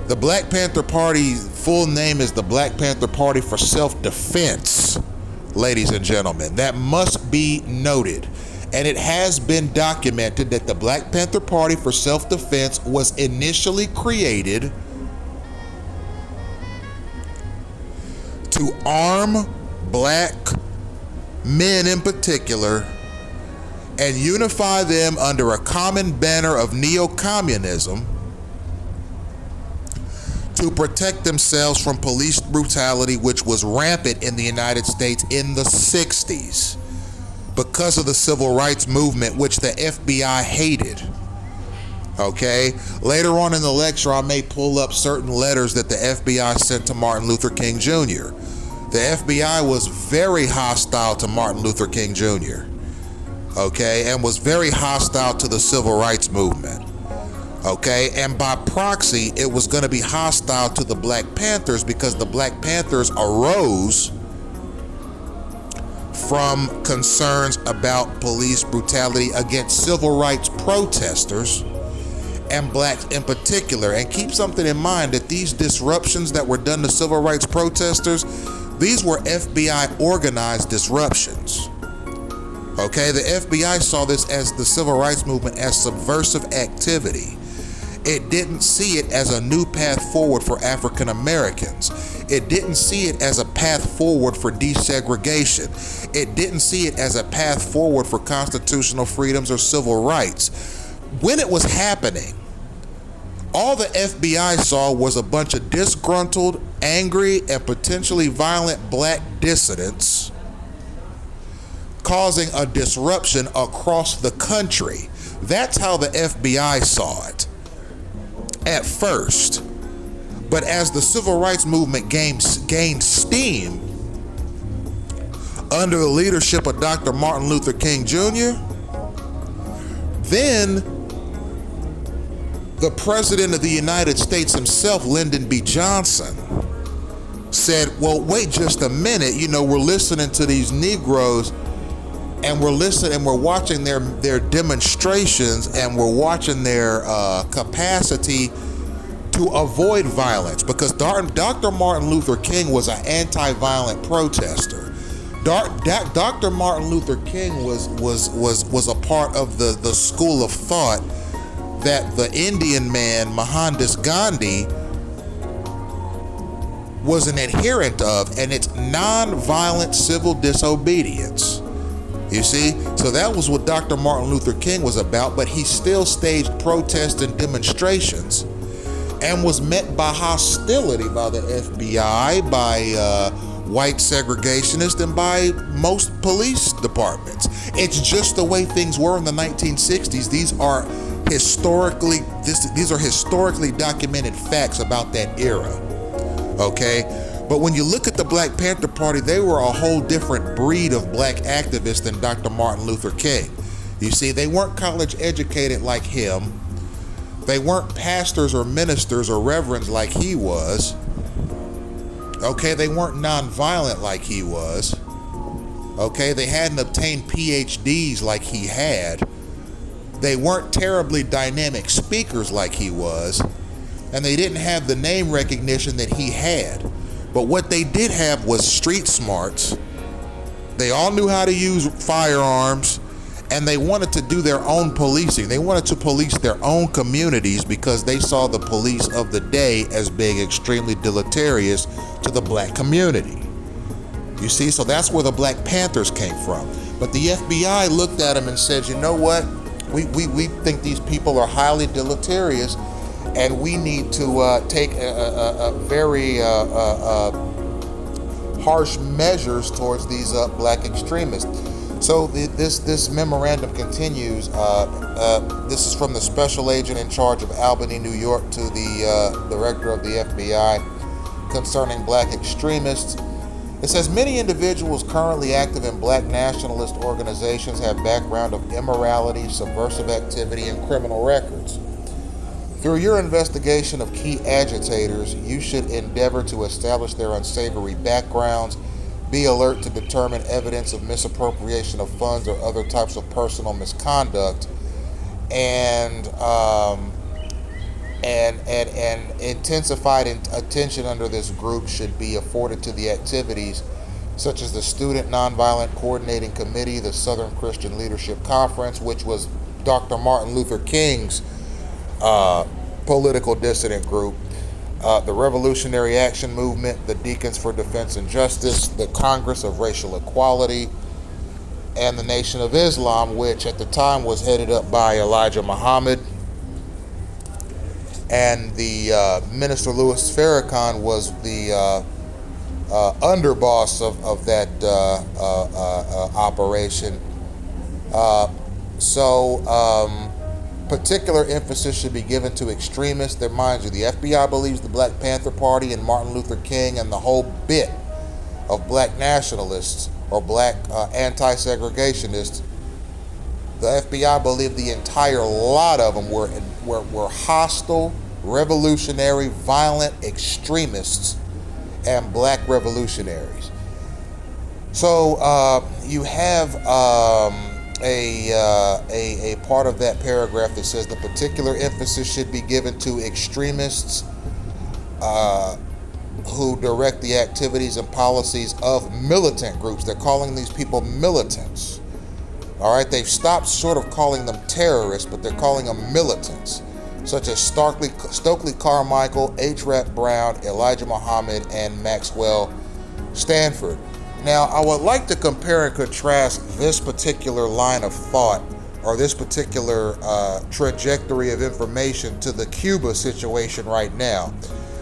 the Black Panther Party full name is the Black Panther Party for Self-Defense, ladies and gentlemen. That must be noted. And it has been documented that the Black Panther Party for Self-Defense was initially created to arm black men in particular and unify them under a common banner of neo-communism to protect themselves from police brutality, which was rampant in the United States in the 60s because of the civil rights movement, which the FBI hated. Okay, later on in the lecture, I may pull up certain letters that the FBI sent to Martin Luther King Jr. The FBI was very hostile to Martin Luther King Jr., okay, and was very hostile to the civil rights movement, okay, and by proxy, it was going to be hostile to the Black Panthers because the Black Panthers arose from concerns about police brutality against civil rights protesters and blacks in particular. And keep something in mind, that these disruptions that were done to civil rights protesters, these were FBI organized disruptions. Okay, the FBI saw this as the civil rights movement as subversive activity. It didn't see it as a new path forward for African Americans. It didn't see it as a path forward for desegregation. It didn't see it as a path forward for constitutional freedoms or civil rights. When it was happening, all the FBI saw was a bunch of disgruntled, angry, and potentially violent black dissidents causing a disruption across the country. That's how the FBI saw it at first. But as the civil rights movement gained steam under the leadership of Dr. Martin Luther King Jr., then the President of the United States himself, Lyndon B. Johnson, said, well, wait just a minute, we're listening to these Negroes and we're watching their demonstrations, and we're watching their capacity to avoid violence, because Dr. Martin Luther King was an anti-violent protester. Dr. Martin Luther King was a part of the school of thought that the Indian man Mohandas Gandhi was an adherent of, and it's non-violent civil disobedience. You see? So that was what Dr. Martin Luther King was about, but he still staged protests and demonstrations and was met by hostility by the FBI, by white segregationists, and by most police departments. It's just the way things were in the 1960s. These are historically documented facts about that era. Okay? But when you look at the Black Panther Party, they were a whole different breed of black activists than Dr. Martin Luther King. You see, they weren't college educated like him. They weren't pastors or ministers or reverends like he was. Okay, they weren't nonviolent like he was. Okay, they hadn't obtained PhDs like he had. They weren't terribly dynamic speakers like he was. And they didn't have the name recognition that he had. But what they did have was street smarts, They all knew how to use firearms, and they wanted to do their own policing. They wanted to police their own communities because they saw the police of the day as being extremely deleterious to the black community. You see, so that's where the Black Panthers came from. But the FBI looked at them and said, you know what? We think these people are highly deleterious, and we need to take a very harsh measures towards these black extremists. So this memorandum continues. This is from the special agent in charge of Albany, New York, to the director of the FBI concerning black extremists. It says many individuals currently active in black nationalist organizations have background of immorality, subversive activity, and criminal records. Through your investigation of key agitators, you should endeavor to establish their unsavory backgrounds, be alert to determine evidence of misappropriation of funds or other types of personal misconduct, and intensified attention under this group should be afforded to the activities such as the Student Nonviolent Coordinating Committee, the Southern Christian Leadership Conference, which was Dr. Martin Luther King's political dissident group, the Revolutionary Action Movement, the Deacons for Defense and Justice, the Congress of Racial Equality, and the Nation of Islam, which at the time was headed up by Elijah Muhammad. And the Minister Louis Farrakhan was the underboss of that operation. Particular emphasis should be given to extremists. That, mind you, the FBI believes the Black Panther Party and Martin Luther King and the whole bit of black nationalists or black anti-segregationists. The FBI believed the entire lot of them were hostile, revolutionary, violent extremists and black revolutionaries. So you have a part of that paragraph that says the particular emphasis should be given to extremists who direct the activities and policies of militant groups. They're calling these people militants. All right, they've stopped sort of calling them terrorists, but they're calling them militants, such as Stokely Carmichael, H. Rap Brown, Elijah Muhammad, and Maxwell Stanford. Now, I would like to compare and contrast this particular line of thought or this particular trajectory of information to the Cuba situation right now.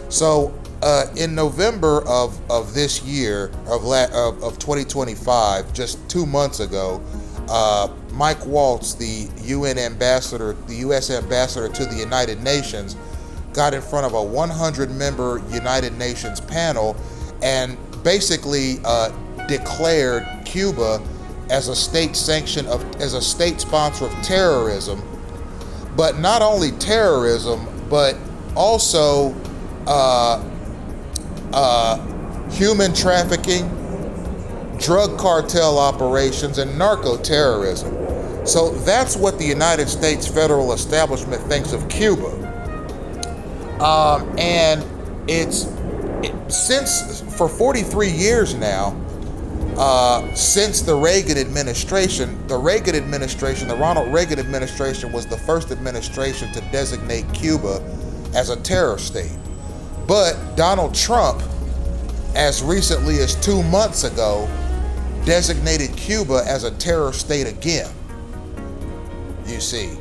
So, in November of this year, of 2025, just 2 months ago, Mike Waltz, the U.S. ambassador to the United Nations, got in front of a 100-member United Nations panel and basically declared Cuba as a state sponsor of terrorism, but not only terrorism, but also human trafficking, drug cartel operations, and narco-terrorism. So that's what the United States federal establishment thinks of Cuba. And since for 43 years now, since the Reagan administration, the Ronald Reagan administration was the first administration to designate Cuba as a terror state. But Donald Trump, as recently as 2 months ago, designated Cuba as a terror state again, you see.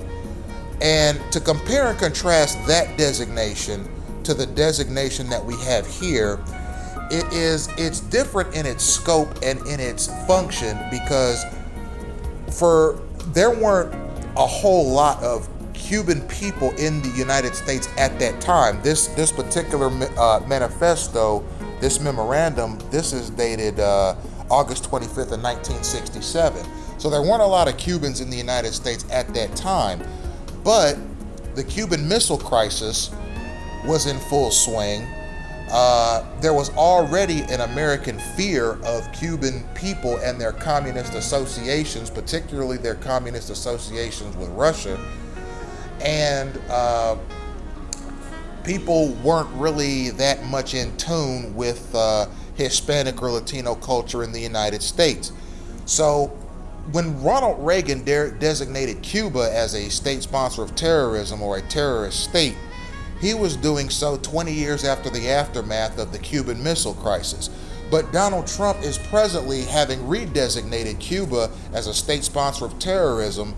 And to compare and contrast that designation to the designation that we have here, it's different in its scope and in its function, because there weren't a whole lot of Cuban people in the United States at that time. This particular manifesto, this memorandum, this is dated August 25th of 1967. So there weren't a lot of Cubans in the United States at that time, but the Cuban Missile Crisis was in full swing. There was already an American fear of Cuban people and their communist associations, particularly their communist associations with Russia. And people weren't really that much in tune with Hispanic or Latino culture in the United States. So when Ronald Reagan designated Cuba as a state sponsor of terrorism or a terrorist state, he was doing so 20 years after the aftermath of the Cuban Missile Crisis. But Donald Trump is presently having redesignated Cuba as a state sponsor of terrorism.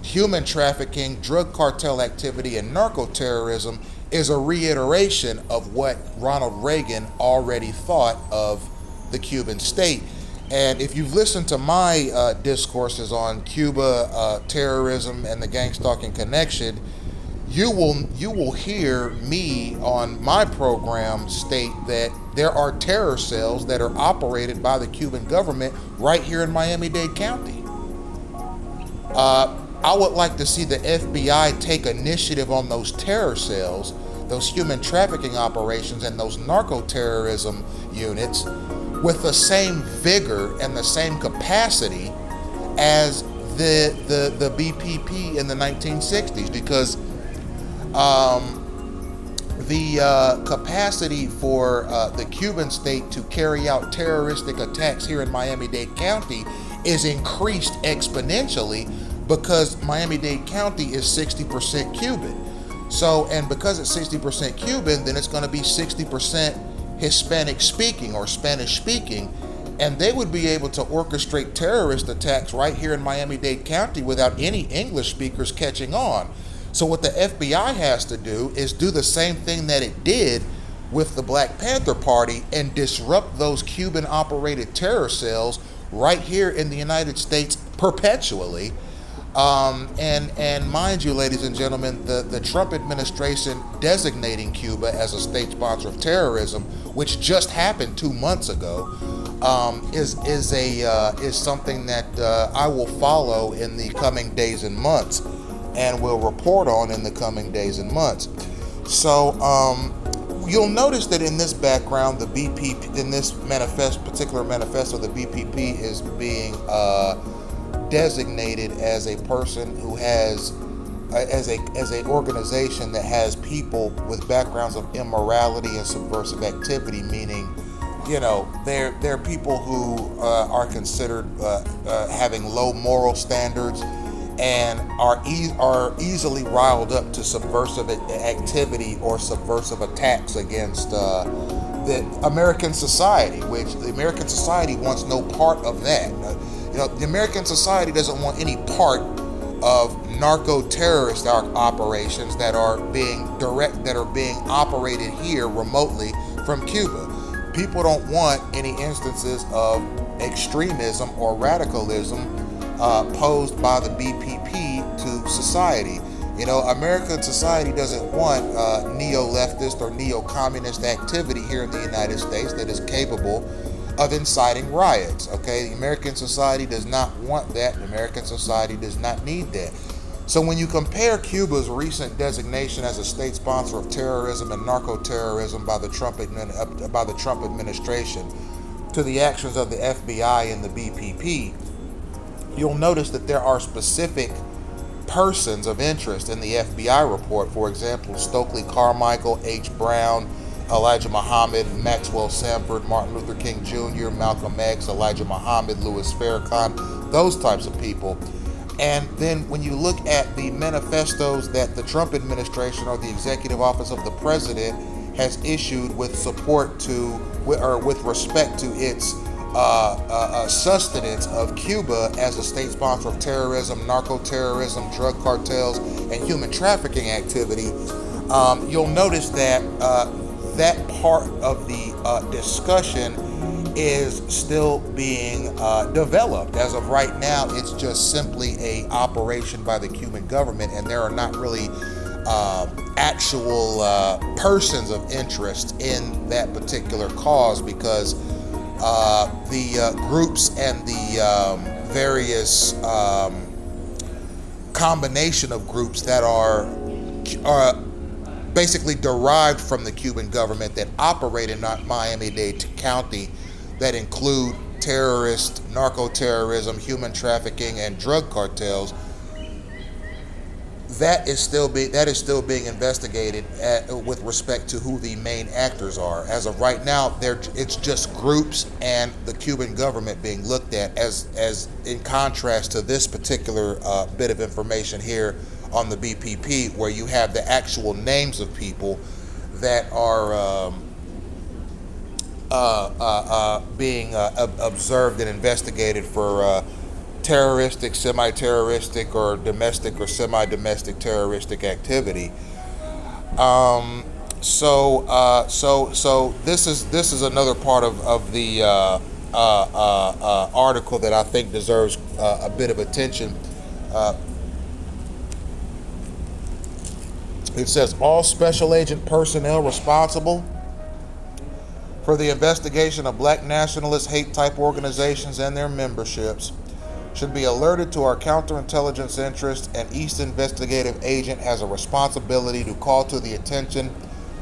Human trafficking, drug cartel activity, and narco-terrorism is a reiteration of what Ronald Reagan already thought of the Cuban state. And if you've listened to my discourses on Cuba, terrorism, and the gang-stalking connection, you will hear me on my program state that there are terror cells that are operated by the Cuban government right here in Miami-Dade County. I would like to see the FBI take initiative on those terror cells, those human trafficking operations, and those narco-terrorism units with the same vigor and the same capacity as the BPP in the 1960s, because the capacity for the Cuban state to carry out terroristic attacks here in Miami-Dade County is increased exponentially because Miami-Dade County is 60% Cuban. So, and because it's 60% Cuban, then it's going to be 60% Hispanic speaking or Spanish speaking, and they would be able to orchestrate terrorist attacks right here in Miami-Dade County without any English speakers catching on. So what the FBI has to do is do the same thing that it did with the Black Panther Party and disrupt those Cuban-operated terror cells right here in the United States perpetually. And mind you, ladies and gentlemen, the Trump administration designating Cuba as a state sponsor of terrorism, which just happened 2 months ago, is something that I will follow in the coming days and months, and will report on in the coming days and months. So you'll notice that in this background, the BPP, in this particular manifesto, the BPP is being designated as a person who has, as a organization that has people with backgrounds of immorality and subversive activity, meaning, you know, they're people who are considered having low moral standards and are easily riled up to subversive activity or subversive attacks against the American society, which the American society wants no part of that. You know, the American society doesn't want any part of narco-terrorist operations that are being operated here remotely from Cuba. People don't want any instances of extremism or radicalism posed by the BPP to society. You know, American society doesn't want neo-leftist or neo-communist activity here in the United States that is capable of inciting riots. Okay, the American society does not want that. The American society does not need that. So when you compare Cuba's recent designation as a state sponsor of terrorism and narco-terrorism by the Trump administration to the actions of the FBI and the BPP, you'll notice that there are specific persons of interest in the FBI report. For example, Stokely Carmichael, H. Brown, Elijah Muhammad, Maxwell Sanford, Martin Luther King Jr., Malcolm X, Elijah Muhammad, Louis Farrakhan, those types of people. And then when you look at the manifestos that the Trump administration or the executive office of the president has issued with support to, or with respect to its sustenance of Cuba as a state sponsor of terrorism, narco-terrorism, drug cartels, and human trafficking activity, you'll notice that that part of the discussion is still being developed. As of right now, it's just simply a operation by the Cuban government, and there are not really actual persons of interest in that particular cause, because the groups and the various combination of groups that are basically derived from the Cuban government that operate in Miami-Dade County, that include terrorist, narco-terrorism, human trafficking, and drug cartels, that is still being investigated with respect to who the main actors are. As of right now, it's just groups and the Cuban government being looked at as in contrast to this particular bit of information here on the BPP, where you have the actual names of people that are being observed and investigated for terroristic, semi-terroristic, or domestic or semi-domestic terroristic activity. So this is another part of the article that I think deserves a bit of attention. It says all special agent personnel responsible for the investigation of black nationalist hate-type organizations and their memberships should be alerted to our counterintelligence interest, and each investigative agent has a responsibility to call to the attention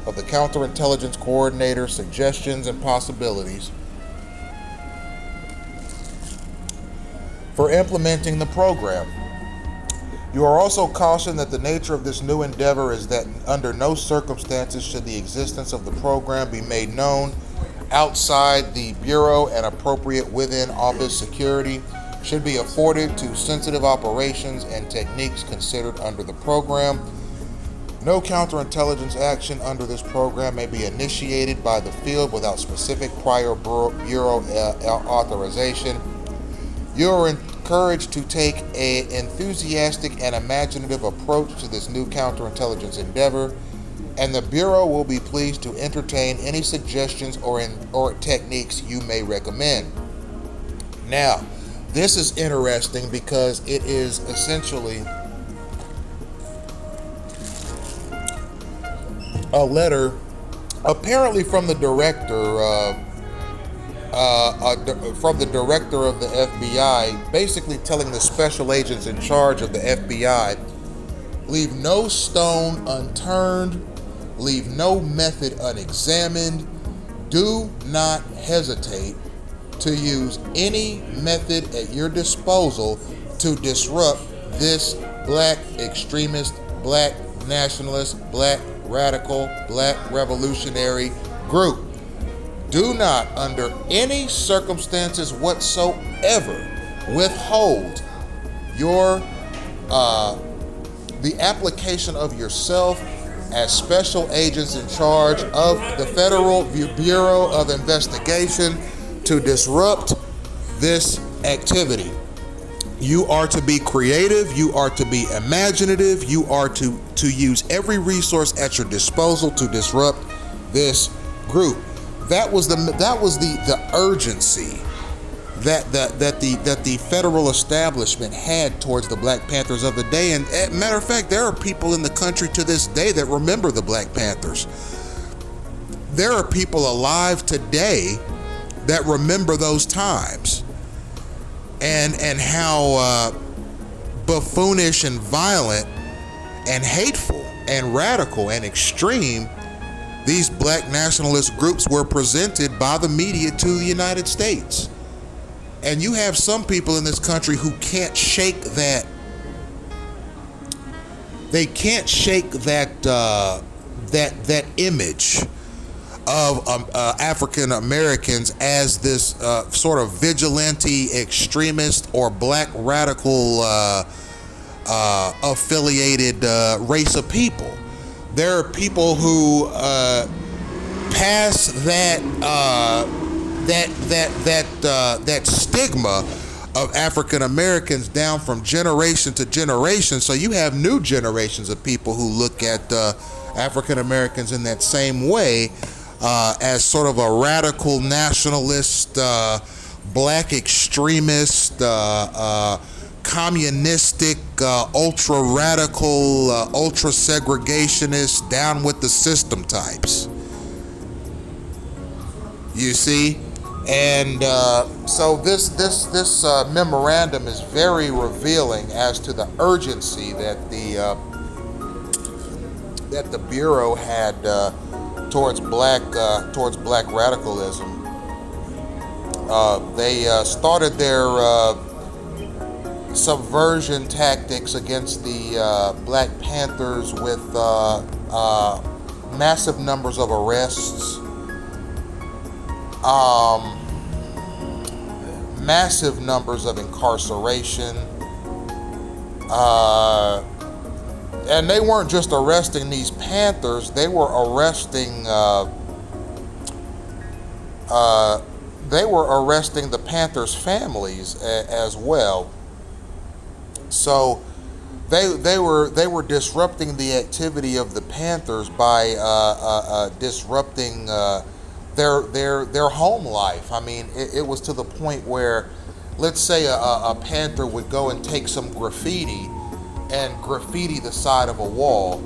of the counterintelligence coordinator suggestions and possibilities for implementing the program. You are also cautioned that the nature of this new endeavor is that under no circumstances should the existence of the program be made known outside the Bureau, and appropriate within office security should be afforded to sensitive operations and techniques considered under the program. No counterintelligence action under this program may be initiated by the field without specific prior Bureau authorization. You are encouraged to take an enthusiastic and imaginative approach to this new counterintelligence endeavor, and the Bureau will be pleased to entertain any suggestions or techniques you may recommend. Now, this is interesting because it is essentially a letter, apparently from the director of the FBI, basically telling the special agents in charge of the FBI, leave no stone unturned, leave no method unexamined, do not hesitate to use any method at your disposal to disrupt this black extremist, black nationalist, black radical, black revolutionary group. Do not, under any circumstances whatsoever, withhold your the application of yourself as special agents in charge of the Federal Bureau of Investigation to disrupt this activity. You are to be creative, you are to be imaginative, you are to use every resource at your disposal to disrupt this group. That was the urgency that the federal establishment had towards the Black Panthers of the day. And matter of fact, there are people in the country to this day that remember the Black Panthers. There are people alive today that remember those times and how buffoonish and violent and hateful and radical and extreme these black nationalist groups were presented by the media to the United States. And you have some people in this country who can't shake that. They can't shake that image of African Americans as this sort of vigilante extremist or black radical affiliated race of people. There are people who pass that stigma of African Americans down from generation to generation. So you have new generations of people who look at African Americans in that same way, as sort of a radical nationalist, black extremist, communistic, ultra radical, ultra segregationist, down with the system types. You see? And so this memorandum is very revealing as to the urgency that the Bureau had towards black radicalism. They started their subversion tactics against the Black Panthers with massive numbers of arrests, massive numbers of incarceration, and they weren't just arresting these Panthers, they were arresting the Panthers' families as well. So they were disrupting the activity of the Panthers by disrupting their home life. I mean, it was to the point where, let's say a Panther would go and take some graffiti and graffiti the side of a wall.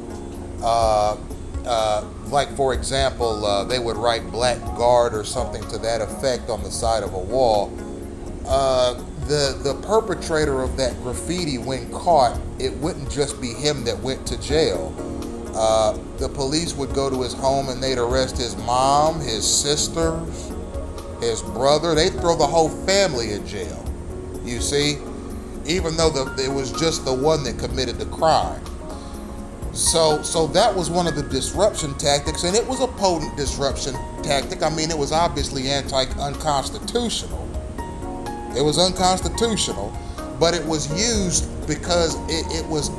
Like, for example, they would write "Black Guard" or something to that effect on the side of a wall. The perpetrator of that graffiti, when caught, it wouldn't just be him that went to jail. The police would go to his home and they'd arrest his mom, his sisters, his brother. They'd throw the whole family in jail, you see, even though it was just the one that committed the crime. So that was one of the disruption tactics, and it was a potent disruption tactic. I mean, it was obviously unconstitutional. It was unconstitutional, but it was used because it was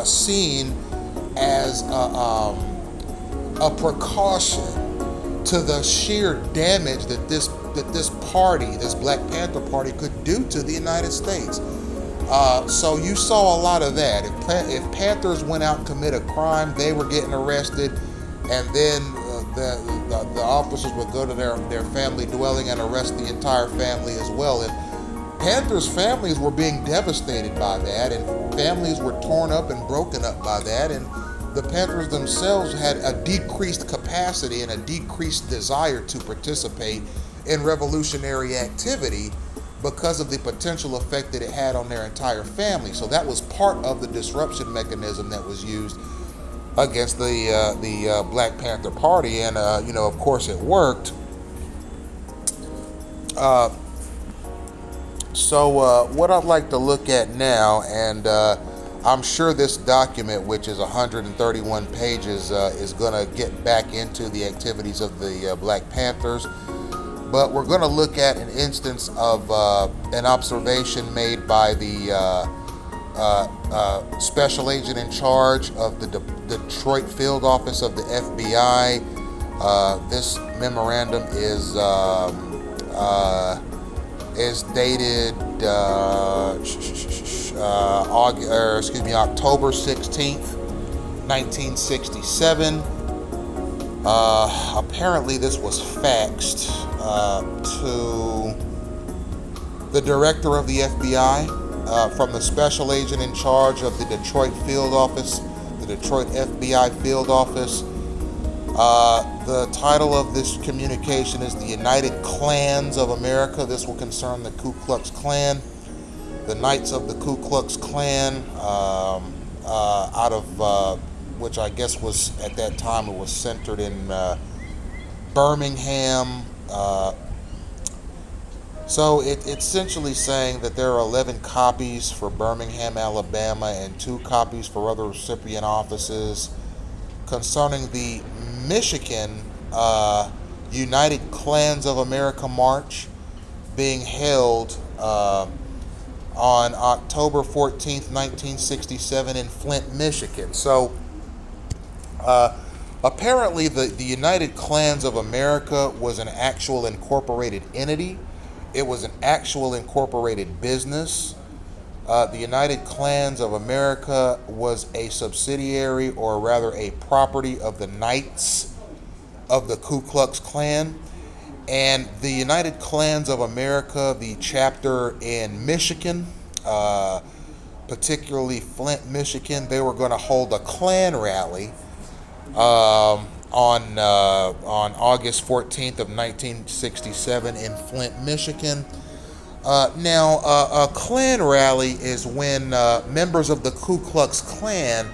seen as a precaution to the sheer damage that this party, this Black Panther Party, could do to the United States. So you saw a lot of that. If Panthers went out and commit a crime, they were getting arrested, and then the officers would go to their family dwelling and arrest the entire family as well. And Panthers' families were being devastated by that, and families were torn up and broken up by that, and the Panthers themselves had a decreased capacity and a decreased desire to participate in revolutionary activity because of the potential effect that it had on their entire family. So that was part of the disruption mechanism that was used against the Black Panther Party, and of course it worked. So what I'd like to look at now, and I'm sure this document, which is 131 pages, is going to get back into the activities of the Black Panthers. But we're going to look at an instance of an observation made by the special agent in charge of the Detroit field office of the FBI. This memorandum is dated October 16th, 1967. Apparently this was faxed to the director of the FBI from the special agent in charge of the Detroit field office, the Detroit FBI field office. The title of this communication is "The United Klans of America." This will concern the Ku Klux Klan, the Knights of the Ku Klux Klan, out of which I guess was, at that time, it was centered in Birmingham. So it's essentially saying that there are 11 copies for Birmingham, Alabama, and 2 copies for other recipient offices concerning the Michigan United Klans of America March being held on October 14th, 1967 in Flint, Michigan. So apparently the United Klans of America was an actual incorporated entity. It was an actual incorporated business. The United Klans of America was a subsidiary, or rather a property, of the Knights of the Ku Klux Klan. And the United Klans of America, the chapter in Michigan, particularly Flint, Michigan, they were going to hold a Klan rally on August 14th of 1967 in Flint, Michigan. Now, a Klan rally is when members of the Ku Klux Klan,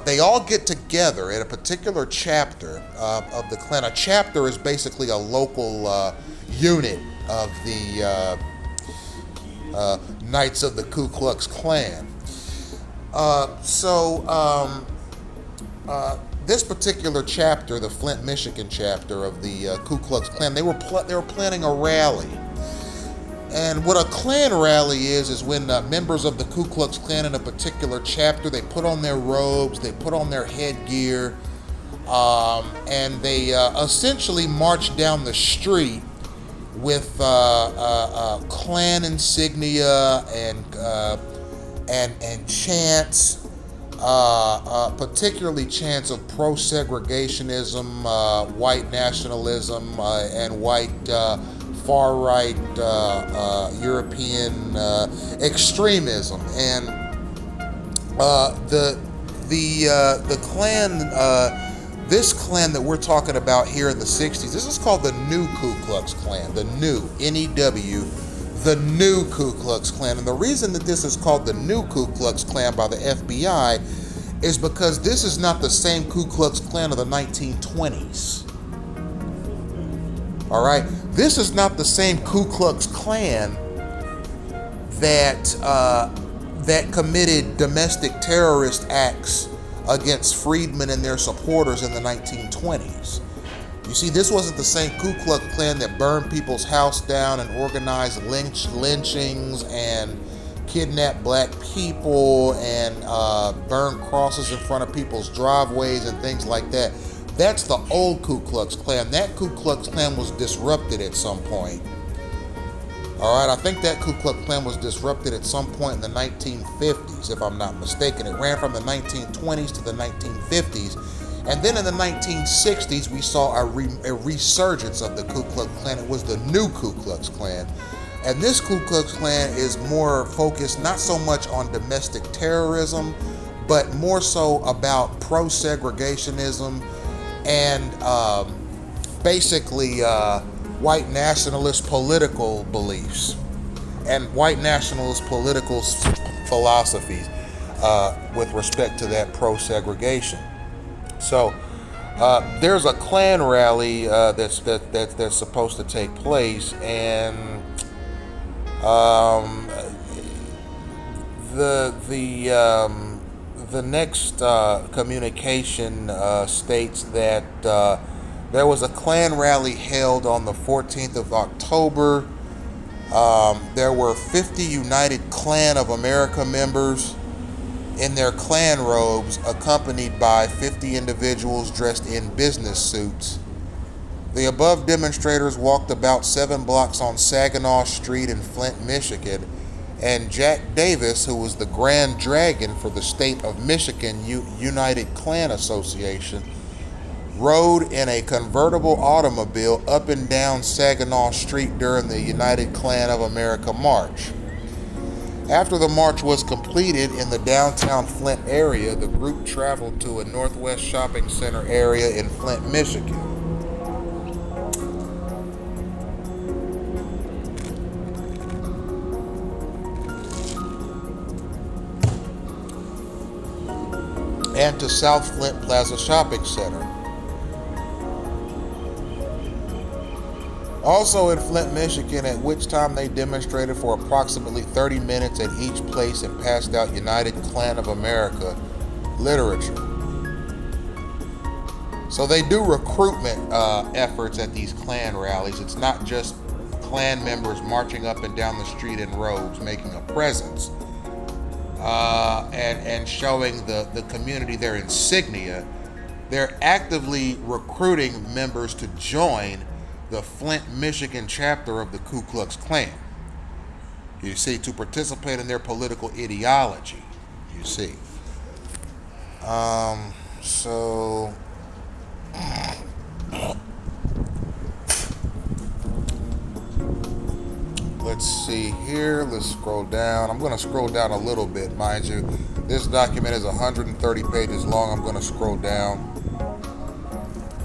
they all get together at a particular chapter of the Klan. A chapter is basically a local unit of the Knights of the Ku Klux Klan. This particular chapter, the Flint, Michigan chapter of the Ku Klux Klan, they were planning a rally. And what a Klan rally is when members of the Ku Klux Klan in a particular chapter, they put on their robes, they put on their headgear, and they essentially march down the street with Klan insignia and chants, particularly chants of pro-segregationism, white nationalism, and white far-right European extremism. And the Klan, this Klan that we're talking about here in the 60s, this is called the New Ku Klux Klan, the New, N-E-W, the New Ku Klux Klan. And the reason that this is called the New Ku Klux Klan by the FBI is because this is not the same Ku Klux Klan of the 1920s. All right? This is not the same Ku Klux Klan that committed domestic terrorist acts against freedmen and their supporters in the 1920s. You see, this wasn't the same Ku Klux Klan that burned people's house down and organized lynchings and kidnapped black people and burned crosses in front of people's driveways and things like that. That's the old Ku Klux Klan. That Ku Klux Klan was disrupted at some point. All right, I think that Ku Klux Klan was disrupted at some point in the 1950s, if I'm not mistaken. It ran from the 1920s to the 1950s. And then in the 1960s, we saw a resurgence of the Ku Klux Klan. It was the New Ku Klux Klan. And this Ku Klux Klan is more focused not so much on domestic terrorism, but more so about pro-segregationism and basically white nationalist political beliefs and white nationalist political philosophies with respect to that pro-segregation. So there's a Klan rally that's supposed to take place, and the next communication states that there was a Klan rally held on the 14th of October. There were 50 United Klan of America members in their Klan robes, accompanied by 50 individuals dressed in business suits. The above demonstrators walked about 7 blocks on Saginaw Street in Flint, Michigan, and Jack Davis, who was the Grand Dragon for the state of Michigan United Klan Association, rode in a convertible automobile up and down Saginaw Street during the United Klan of America March. After the march was completed in the downtown Flint area, the group traveled to a Northwest shopping center area in Flint, Michigan. And to South Flint Plaza Shopping Center. Also in Flint, Michigan, at which time they demonstrated for approximately 30 minutes at each place and passed out United Klan of America literature. So they do recruitment efforts at these Klan rallies. It's not just Klan members marching up and down the street in robes, making a presence, and showing the community their insignia. They're actively recruiting members to join the Flint, Michigan chapter of the Ku Klux Klan. You see, to participate in their political ideology. You see. So let's see here. Let's scroll down. I'm going to scroll down a little bit, mind you. This document is 130 pages long. I'm going to scroll down.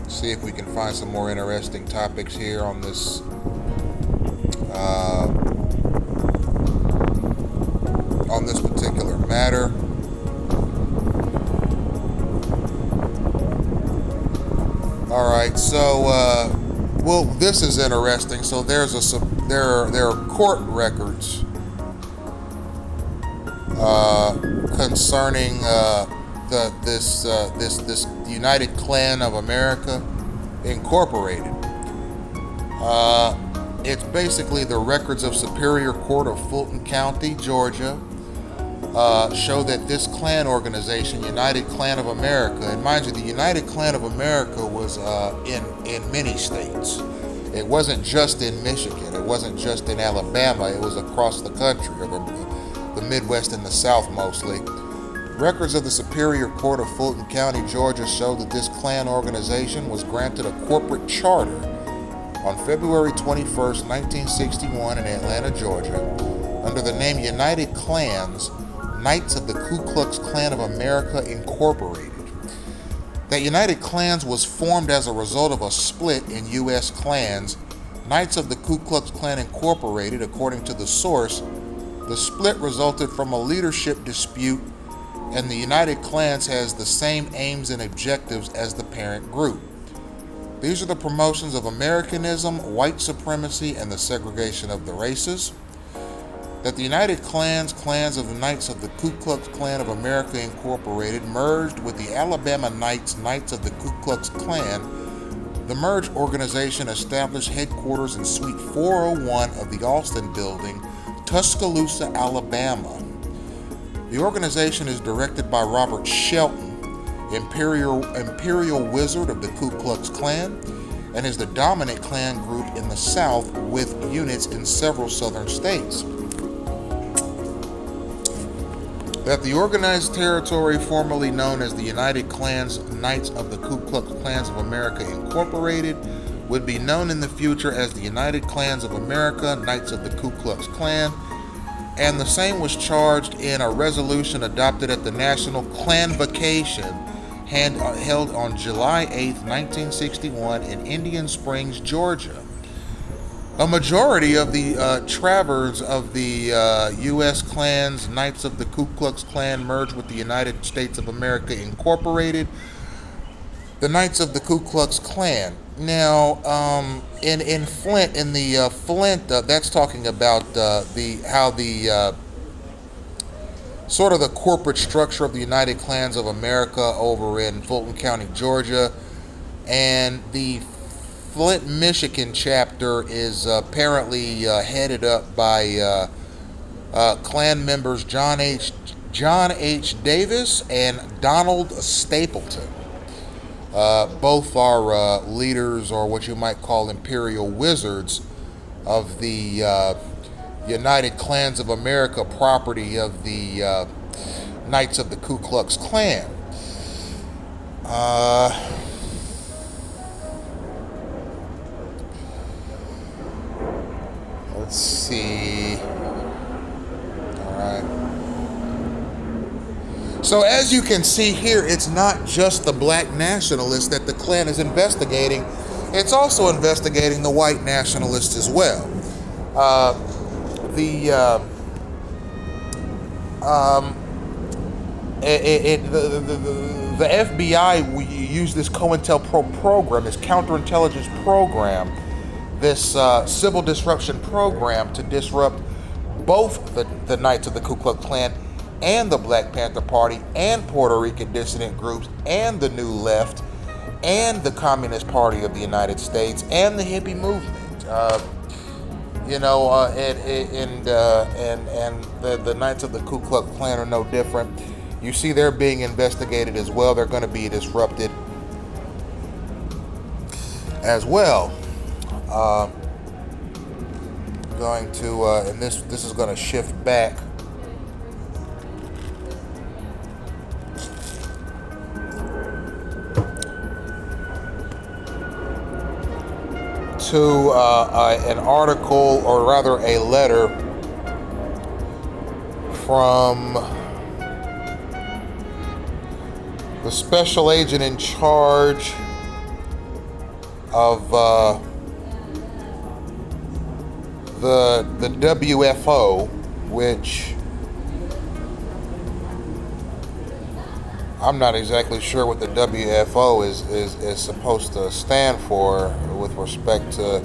See if we can find some more interesting topics here on this particular matter. All right, so well, this is interesting. So there are court records concerning this United Klan of America Incorporated. It's basically the records of Superior Court of Fulton County, Georgia, show that this Klan organization, United Klan of America, and mind you, the United Klan of America was in many states. It wasn't just in Michigan. It wasn't just in Alabama. It was across the country, or the Midwest and the South mostly. Records of the Superior Court of Fulton County, Georgia, show that this Klan organization was granted a corporate charter on February 21st, 1961 in Atlanta, Georgia, under the name United Klans, Knights of the Ku Klux Klan of America Incorporated. That United Klans was formed as a result of a split in U.S. Klans, Knights of the Ku Klux Klan Incorporated, according to the source. The split resulted from a leadership dispute, and the United Klans has the same aims and objectives as the parent group. These are the promotions of Americanism, white supremacy, and the segregation of the races. That the United Klans, clans of the Knights of the Ku Klux Klan of America Incorporated, merged with the Alabama Knights, Knights of the Ku Klux Klan. The merged organization established headquarters in Suite 401 of the Alston Building, Tuscaloosa, Alabama. The organization is directed by Robert Shelton, Imperial Wizard of the Ku Klux Klan, and is the dominant Klan group in the South with units in several southern states. That the organized territory formerly known as the United Klans, Knights of the Ku Klux Klans of America Incorporated would be known in the future as the United Klans of America, Knights of the Ku Klux Klan, and the same was charged in a resolution adopted at the National Klanvocation held on July 8, 1961 in Indian Springs, Georgia. A majority of the travelers of the U.S. Klans, Knights of the Ku Klux Klan, merged with the United States of America Incorporated, the Knights of the Ku Klux Klan. Now, in Flint, Flint, that's talking about how the sort of the corporate structure of the United Klans of America over in Fulton County, Georgia, and the Flint, Michigan chapter is apparently headed up by Klan members John H. Davis and Donald Stapleton. Both are leaders, or what you might call Imperial Wizards, of the United Klans of America property of the Knights of the Ku Klux Klan. Let's see. All right. So as you can see here, it's not just the black nationalists that the Klan is investigating. It's also investigating the white nationalists as well. The FBI used this COINTELPRO program, this counterintelligence program, this civil disruption program to disrupt both the Knights of the Ku Klux Klan and the Black Panther Party and Puerto Rican dissident groups and the New Left and the Communist Party of the United States and the hippie movement. The Knights of the Ku Klux Klan are no different. You see they're being investigated as well. They're going to be disrupted as well. And this is going to shift back to an article, or rather a letter from the special agent in charge of the WFO, which I'm not exactly sure what the WFO is supposed to stand for with respect to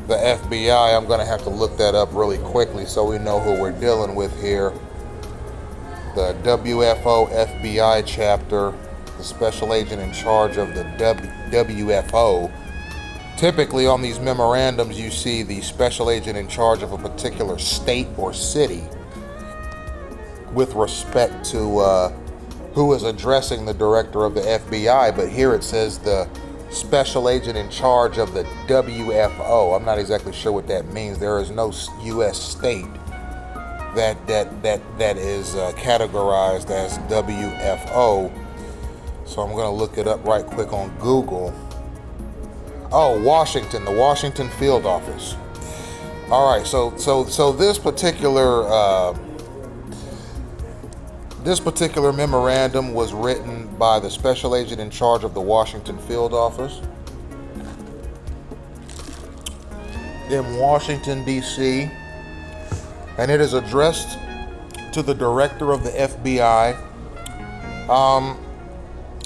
the FBI. I'm going to have to look that up really quickly so we know who we're dealing with here. the WFO FBI chapter, the special agent in charge of the WFO. Typically on these memorandums you see the special agent in charge of a particular state or city with respect to who is addressing the director of the FBI, but here it says the special agent in charge of the WFO. I'm not exactly sure what that means. There is no U.S. state that is categorized as WFO. So I'm going to look it up right quick on Google. Oh, Washington, the Washington Field Office. All right, so this particular memorandum was written by the special agent in charge of the Washington Field Office in Washington, D.C., and it is addressed to the director of the FBI.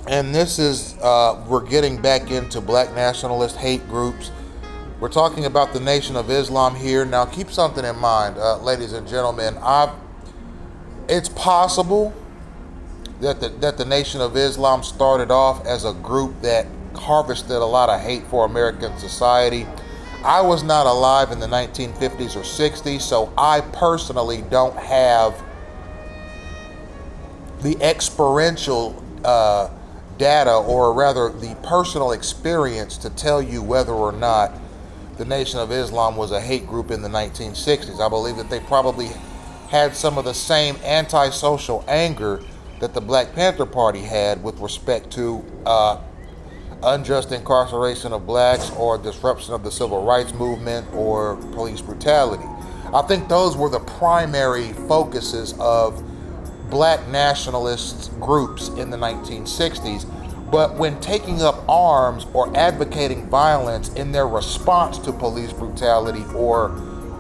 And this is, we're getting back into black nationalist hate groups. We're talking about the Nation of Islam here. Now, keep something in mind, ladies and gentlemen. It's possible that the Nation of Islam started off as a group that harvested a lot of hate for American society. I was not alive in the 1950s or 60s, so I personally don't have the experiential data, or rather the personal experience, to tell you whether or not the Nation of Islam was a hate group in the 1960s. I believe that they probably had some of the same antisocial anger that the Black Panther Party had with respect to unjust incarceration of blacks or disruption of the civil rights movement or police brutality. I think those were the primary focuses of black nationalist groups in the 1960s. But when taking up arms or advocating violence in their response to police brutality, or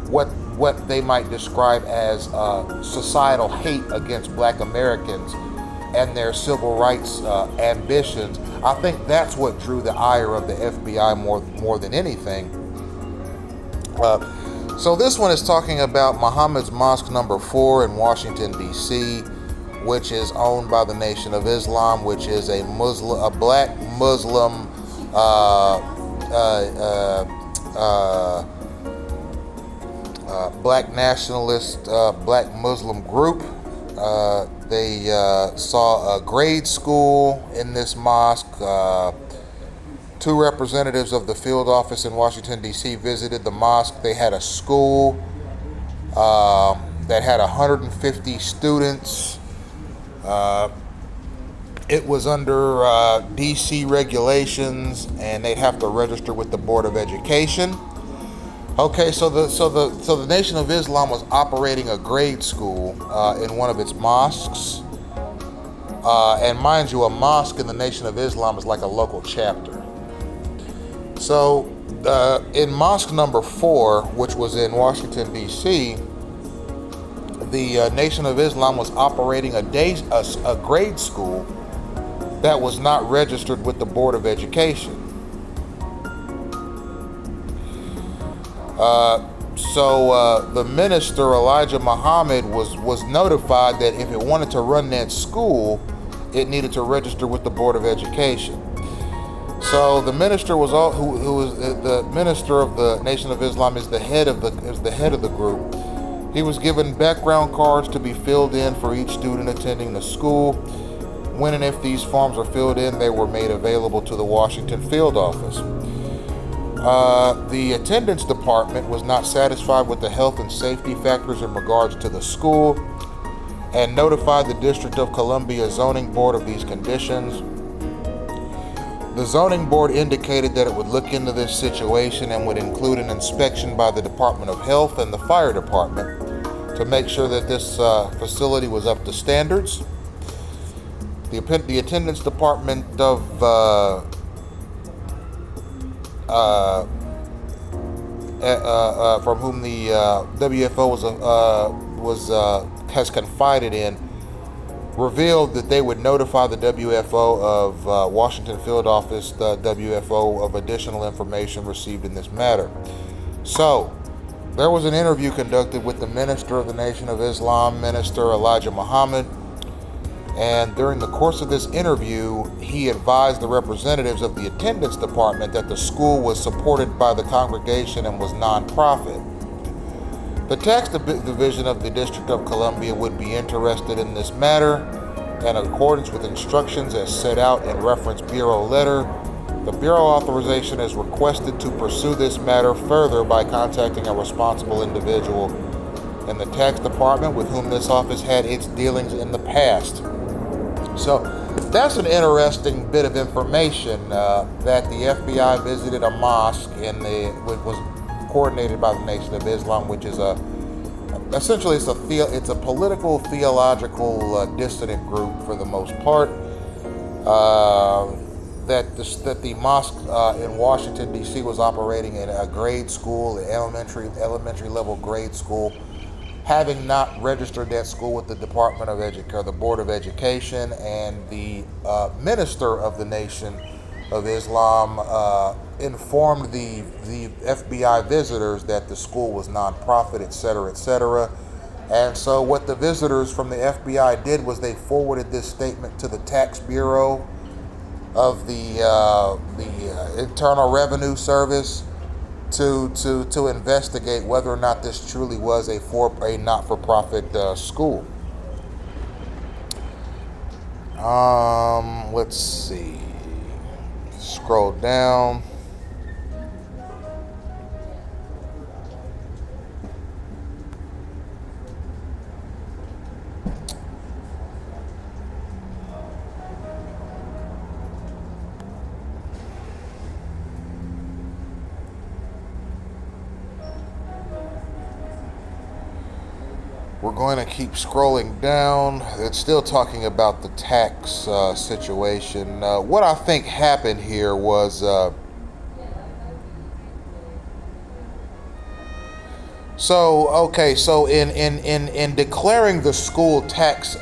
what they might describe as societal hate against black Americans and their civil rights ambitions, I think that's what drew the ire of the FBI more than anything. So this one is talking about Muhammad's Mosque number 4 in Washington, D.C., which is owned by the Nation of Islam, which is a black Muslim black nationalist black Muslim group. They saw a grade school in this mosque. Two representatives of the field office in Washington, D.C. visited the mosque. They had a school that had 150 students. It was under D.C. regulations, and they'd have to register with the Board of Education. Okay, so the Nation of Islam was operating a grade school in one of its mosques, and mind you, a mosque in the Nation of Islam is like a local chapter. So in mosque number 4, which was in Washington, D.C., the Nation of Islam was operating a grade school that was not registered with the Board of Education. So the minister, Elijah Muhammad, was notified that if it wanted to run that school, it needed to register with the Board of Education. So the minister was who was the minister of the Nation of Islam is the head of the group. He was given background cards to be filled in for each student attending the school. When and if these forms were filled in, they were made available to the Washington field office. The attendance department was not satisfied with the health and safety factors in regards to the school and notified the District of Columbia Zoning Board of these conditions. The zoning board indicated that it would look into this situation and would include an inspection by the Department of Health and the Fire Department to make sure that this facility was up to standards. The attendance department of from whom the WFO has confided in, revealed that they would notify the WFO of Washington Field Office, the WFO, of additional information received in this matter. So, there was an interview conducted with the minister of the Nation of Islam, Minister Elijah Muhammad, And during the course of this interview, he advised the representatives of the attendance department that the school was supported by the congregation and was nonprofit. The tax division of the District of Columbia would be interested in this matter, and in accordance with instructions as set out in reference Bureau letter, the Bureau authorization is requested to pursue this matter further by contacting a responsible individual in the tax department with whom this office had its dealings in the past. So that's an interesting bit of information, that the FBI visited a mosque which was coordinated by the Nation of Islam, which is essentially it's a political theological dissident group for the most part. That the mosque in Washington D.C. was operating in a grade school, an elementary level grade school, having not registered that school with the Department of the Board of Education, and the minister of the Nation of Islam informed the FBI visitors that the school was nonprofit, etc., etc. And so what the visitors from the FBI did was they forwarded this statement to the Tax Bureau of the Internal Revenue Service to investigate whether or not this truly was a not-for-profit school. Let's see. Scroll down. We're going to keep scrolling down. It's still talking about the tax situation. What I think happened here was so in declaring the school tax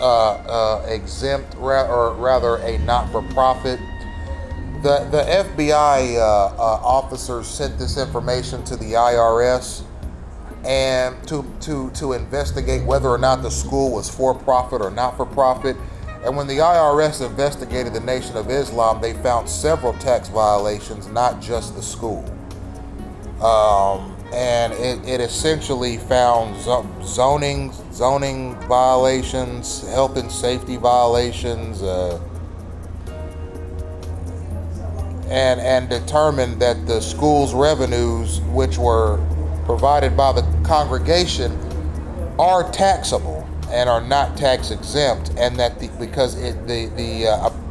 exempt, or rather a not-for-profit, the FBI officers sent this information to the IRS and to investigate whether or not the school was for-profit or not-for-profit. And when the IRS investigated the Nation of Islam, they found several tax violations, not just the school. And it essentially found zoning violations, health and safety violations, and determined that the school's revenues, which were provided by the congregation, are taxable and are not tax exempt, and that the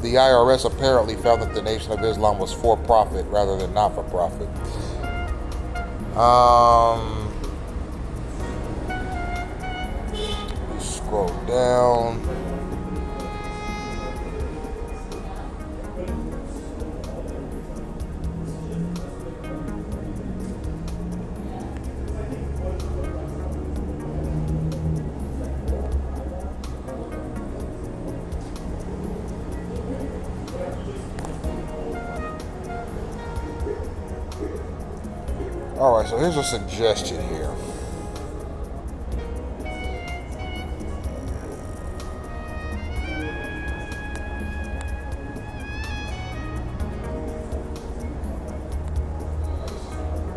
IRS apparently found that the Nation of Islam was for profit rather than not for profit. Scroll down. All right, so here's a suggestion here.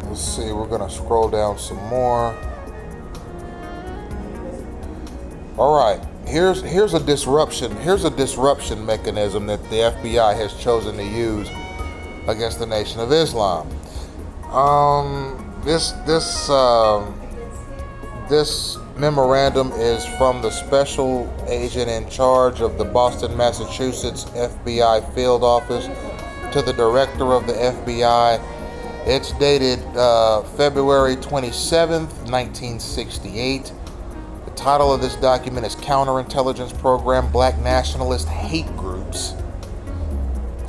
Let's see, we're gonna scroll down some more. All right, here's a disruption mechanism that the FBI has chosen to use against the Nation of Islam. This memorandum is from the special agent in charge of the Boston, Massachusetts FBI field office to the director of the FBI. It's dated February 27th, 1968. The title of this document is Counterintelligence Program, Black Nationalist Hate Groups,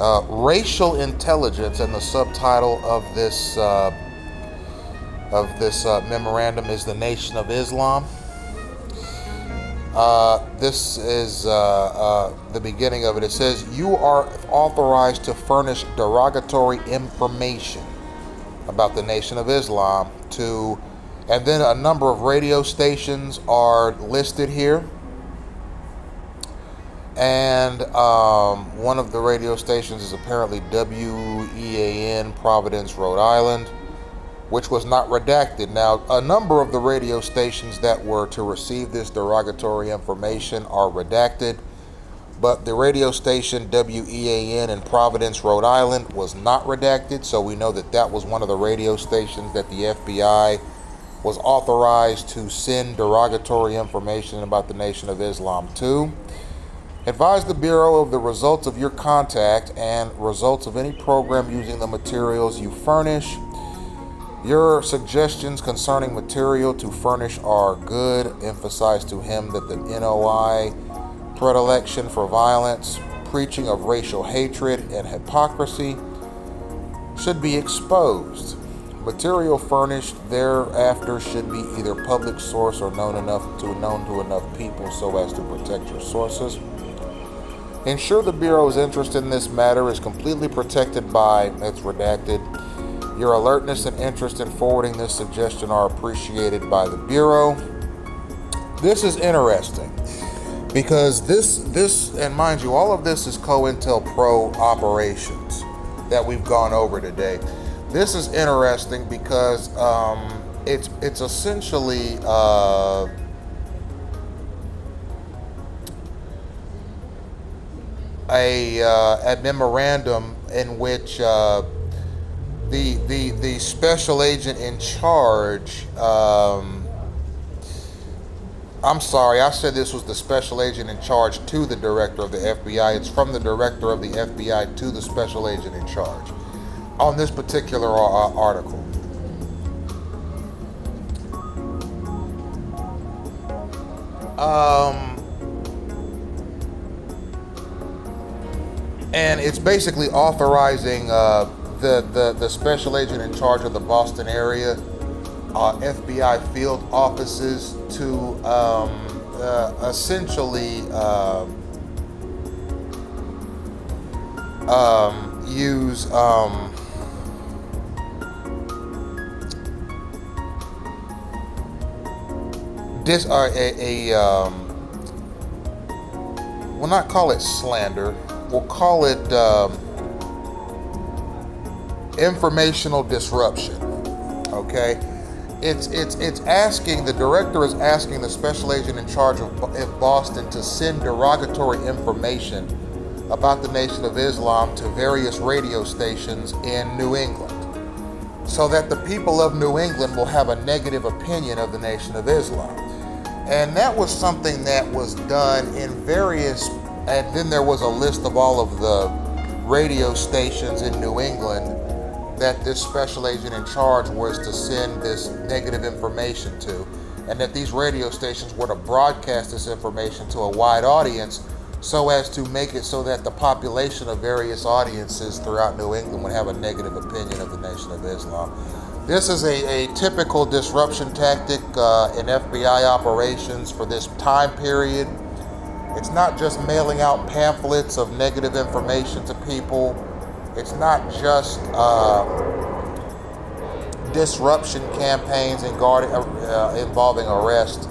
Racial Intelligence, and the subtitle of this memorandum is The Nation of Islam. This is the beginning of it. It says, you are authorized to furnish derogatory information about the Nation of Islam to, and then a number of radio stations are listed here. And one of the radio stations is apparently WEAN, Providence, Rhode Island, which was not redacted. Now, a number of the radio stations that were to receive this derogatory information are redacted, but the radio station WEAN in Providence, Rhode Island was not redacted, so we know that that was one of the radio stations that the FBI was authorized to send derogatory information about the Nation of Islam to. Advise the Bureau of the results of your contact and results of any program using the materials you furnish. Your suggestions concerning material to furnish are good. Emphasize to him that the NOI predilection for violence, preaching of racial hatred and hypocrisy should be exposed. Material furnished thereafter should be either public source or known to enough people so as to protect your sources. Ensure the Bureau's interest in this matter is completely protected by, it's redacted. Your alertness and interest in forwarding this suggestion are appreciated by the Bureau. This is interesting because this, and mind you, all of this is COINTELPRO operations that we've gone over today. This is interesting because it's essentially a memorandum in which the special agent in charge, I'm sorry, I said this was the special agent in charge to the director of the FBI. It's from the director of the FBI to the special agent in charge on this particular article. And it's basically authorizing the special agent in charge of the Boston area FBI field offices to essentially use this we'll not call it slander. We'll call it informational disruption. Okay, it's asking, the director is asking the special agent in charge of Boston to send derogatory information about the Nation of Islam to various radio stations in New England, so that the people of New England will have a negative opinion of the Nation of Islam. And that was something that was done in various, and then there was a list of all of the radio stations in New England that this special agent in charge was to send this negative information to, and that these radio stations were to broadcast this information to a wide audience so as to make it so that the population of various audiences throughout New England would have a negative opinion of the Nation of Islam. This is a typical disruption tactic in FBI operations for this time period. It's not just mailing out pamphlets of negative information to people. It's not just disruption campaigns involving arrest.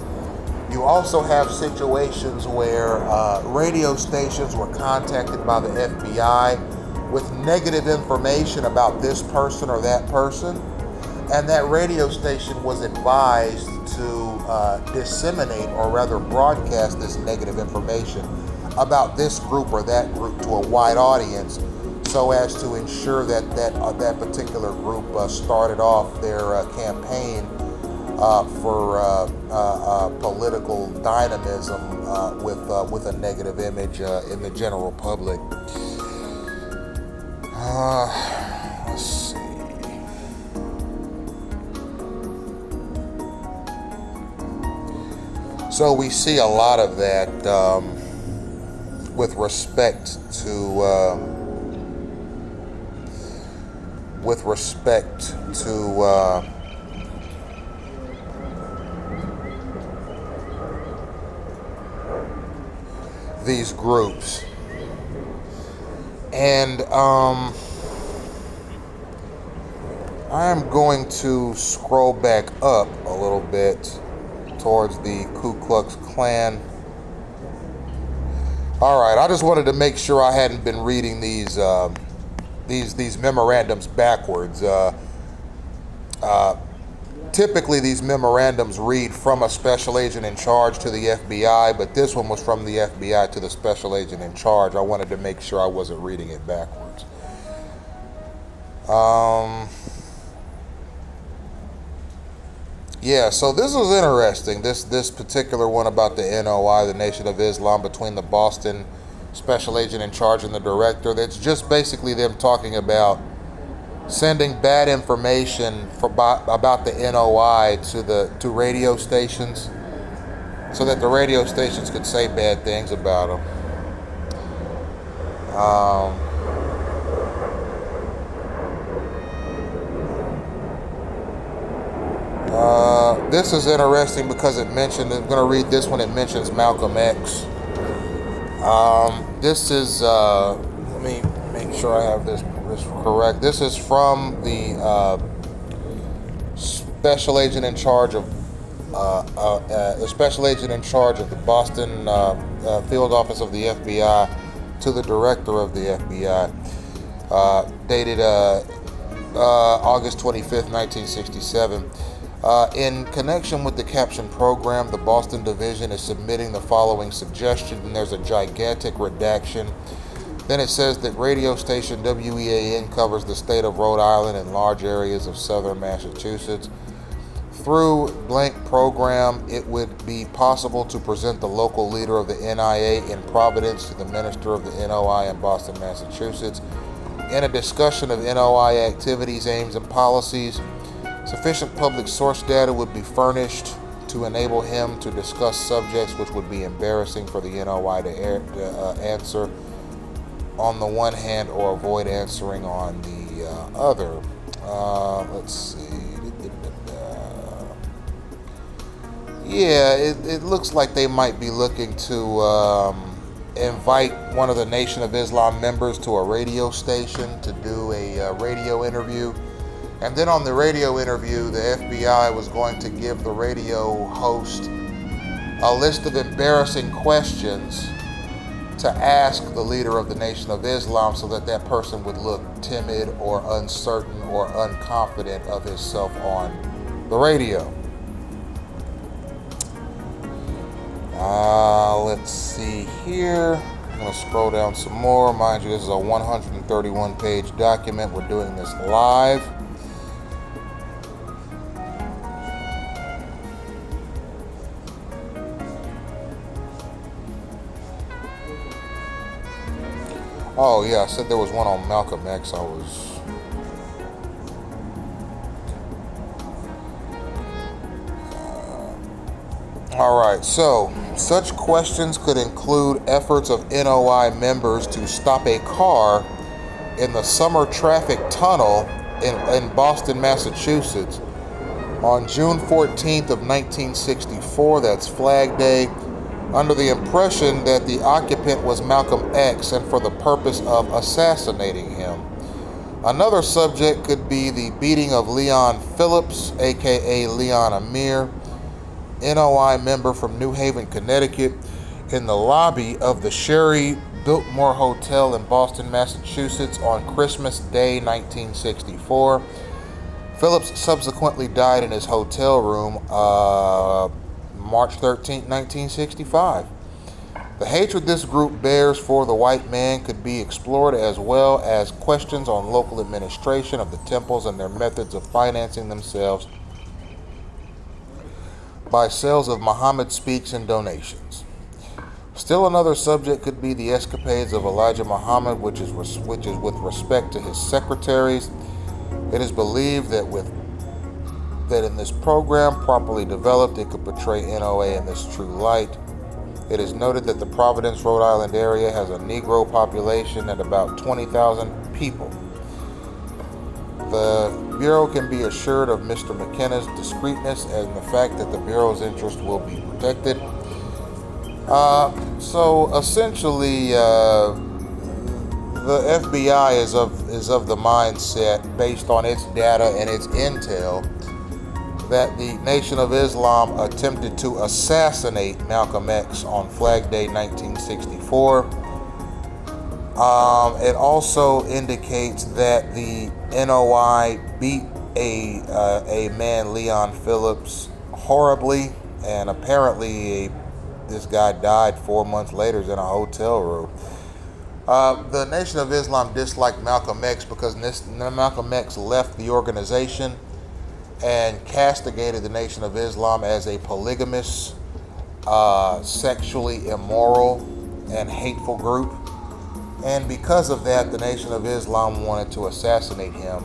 You also have situations where radio stations were contacted by the FBI with negative information about this person or that person, and that radio station was advised to disseminate, or rather broadcast, this negative information about this group or that group to a wide audience, so as to ensure that that particular group started off their campaign for political dynamism with a negative image in the general public. Let's see. So we see a lot of that with respect to these groups. And I am going to scroll back up a little bit towards the Ku Klux Klan All right, I just wanted to make sure I hadn't been reading these memorandums backwards. Typically, these memorandums read from a special agent in charge to the FBI, but this one was from the FBI to the special agent in charge. I wanted to make sure I wasn't reading it backwards. Yeah, so this was interesting. This particular one about the NOI, the Nation of Islam, between the Boston special agent in charge and the director. That's just basically them talking about sending bad information about the NOI to radio stations, so that the radio stations could say bad things about them. This is interesting because I'm going to read this one. It mentions Malcolm X. This is, let me make sure I have this correct. This is from the special agent in charge of the special agent in charge of the Boston field office of the FBI to the director of the FBI, dated August 25th, 1967. In connection with the caption program, the Boston division is submitting the following suggestion, and there's a gigantic redaction. Then it says that radio station WEAN covers the state of Rhode Island and large areas of southern Massachusetts. Through blank program, it would be possible to present the local leader of the NIA in Providence to the minister of the NOI in Boston, Massachusetts. In a discussion of NOI activities, aims, and policies, sufficient public source data would be furnished to enable him to discuss subjects which would be embarrassing for the NOI to answer on the one hand or avoid answering on the other. Let's see. Yeah, it looks like they might be looking to invite one of the Nation of Islam members to a radio station to do a radio interview. And then on the radio interview, the FBI was going to give the radio host a list of embarrassing questions to ask the leader of the Nation of Islam, so that that person would look timid or uncertain or unconfident of himself on the radio. Let's see here. I'm going to scroll down some more. Mind you, this is a 131-page document. We're doing this live. Oh yeah, I said there was one on Malcolm X. Alright, so such questions could include efforts of NOI members to stop a car in the summer traffic tunnel in Boston, Massachusetts on June 14th of 1964, that's Flag Day, under the impression that the occupant was Malcolm X and for the purpose of assassinating him. Another subject could be the beating of Leon Phillips, aka Leon Amir, NOI member from New Haven, Connecticut, in the lobby of the Sherry Biltmore Hotel in Boston, Massachusetts on Christmas Day 1964. Phillips subsequently died in his hotel room March 13, 1965. The hatred this group bears for the white man could be explored, as well as questions on local administration of the temples and their methods of financing themselves by sales of Muhammad speaks and donations. Still another subject could be the escapades of Elijah Muhammad, which is with respect to his secretaries. It is believed that in this program, properly developed, it could portray NOA in this true light. It is noted that the Providence, Rhode Island area has a Negro population at about 20,000 people. The Bureau can be assured of Mr. McKenna's discreetness and the fact that the Bureau's interest will be protected. So essentially, the FBI is of the mindset, based on its data and its intel, that the Nation of Islam attempted to assassinate Malcolm X on Flag Day 1964. It also indicates that the NOI beat a man, Leon Phillips, horribly, and apparently this guy died 4 months later in a hotel room. The Nation of Islam disliked Malcolm X because Malcolm X left the organization and castigated the Nation of Islam as a polygamous, sexually immoral, and hateful group. And because of that, the Nation of Islam wanted to assassinate him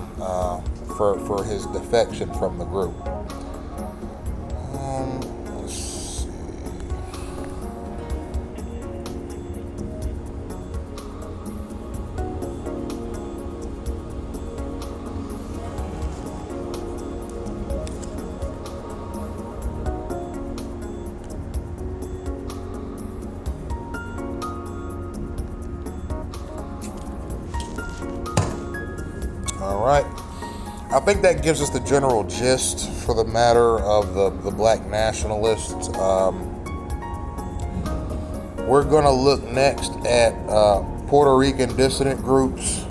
for his defection from the group. Let's see. All right. I think that gives us the general gist for the matter of the black nationalists. We're going to look next at Puerto Rican dissident groups.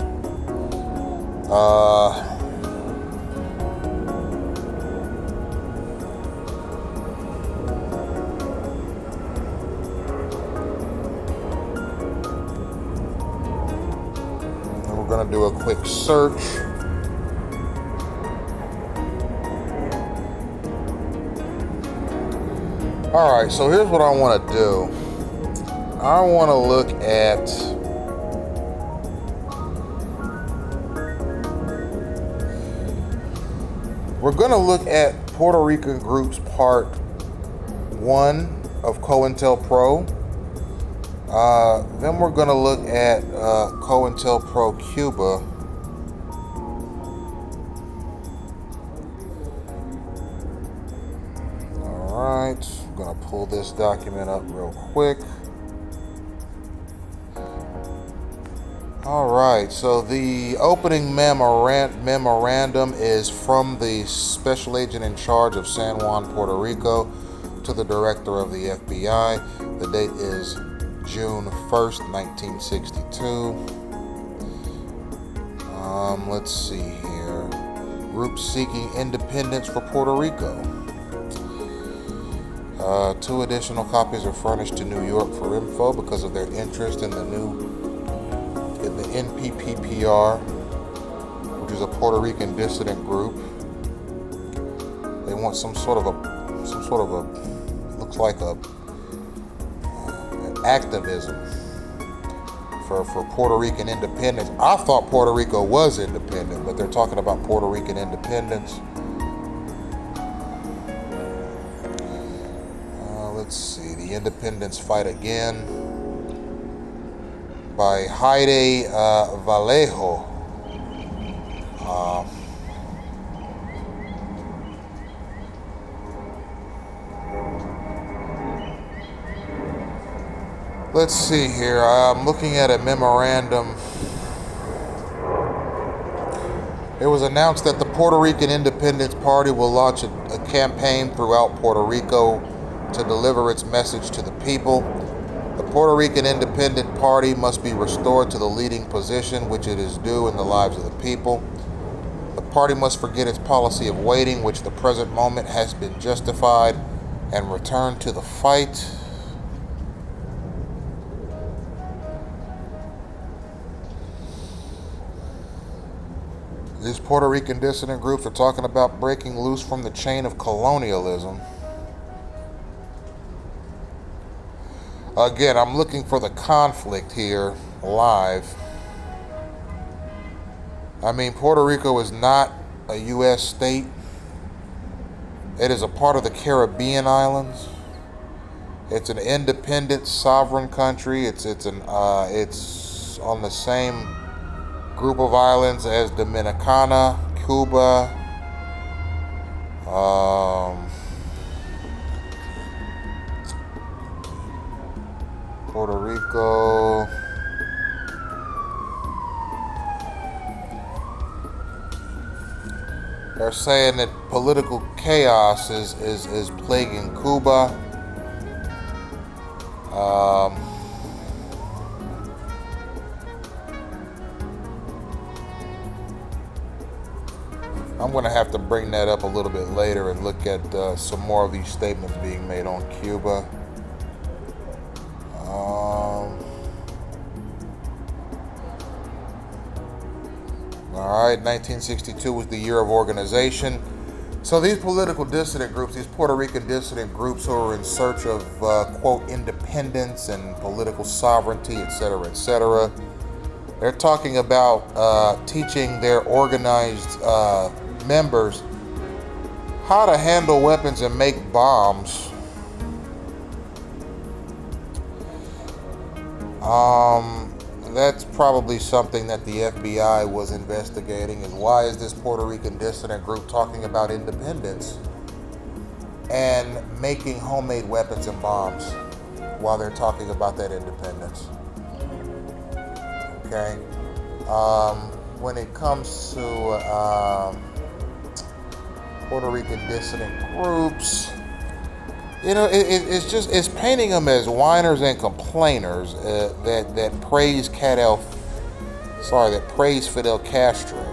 We're going to do a quick search. All right, so here's what I want to do. I want to look at we're going to look at Puerto Rican Groups Part 1 of COINTELPRO. Then we're going to look at COINTELPRO Cuba. Alright, I'm going to pull this document up real quick. Alright, so the opening memorandum is from the Special Agent in Charge of San Juan, Puerto Rico, to the Director of the FBI. The date is June 1st, 1962. Let's see here. Groups seeking independence for Puerto Rico. 2 additional copies are furnished to New York for info because of their interest in the NPPPR, which is a Puerto Rican dissident group. They want some sort of a looks like an activism for Puerto Rican independence. I thought Puerto Rico was independent, but they're talking about Puerto Rican independence. Let's see, the Independence Fight Again by Heide Vallejo. Let's see here. I'm looking at a memorandum. It was announced that the Puerto Rican Independence Party will launch a campaign throughout Puerto Rico to deliver its message to the people. The Puerto Rican Independent Party must be restored to the leading position which it is due in the lives of the people. The party must forget its policy of waiting, which the present moment has been justified, and return to the fight. These Puerto Rican dissident groups are talking about breaking loose from the chain of colonialism. Again, I'm looking for the conflict here live. I mean, Puerto Rico is not a U.S. state. It is a part of the Caribbean islands. It's an independent, sovereign country. It's on the same group of islands as Dominicana, Cuba, Puerto Rico. They're saying that political chaos is plaguing Cuba. I'm going to have to bring that up a little bit later and look at some more of these statements being made on Cuba. All right, 1962 was the year of organization. So these political dissident groups, these Puerto Rican dissident groups who are in search of, quote, independence and political sovereignty, etc., they're talking about teaching their organized members how to handle weapons and make bombs. That's probably something that the FBI was investigating, is why is this Puerto Rican dissident group talking about independence and making homemade weapons and bombs while they're talking about that independence. Okay. When it comes to Puerto Rican dissident groups, it's painting them as whiners and complainers that praise Fidel Castro.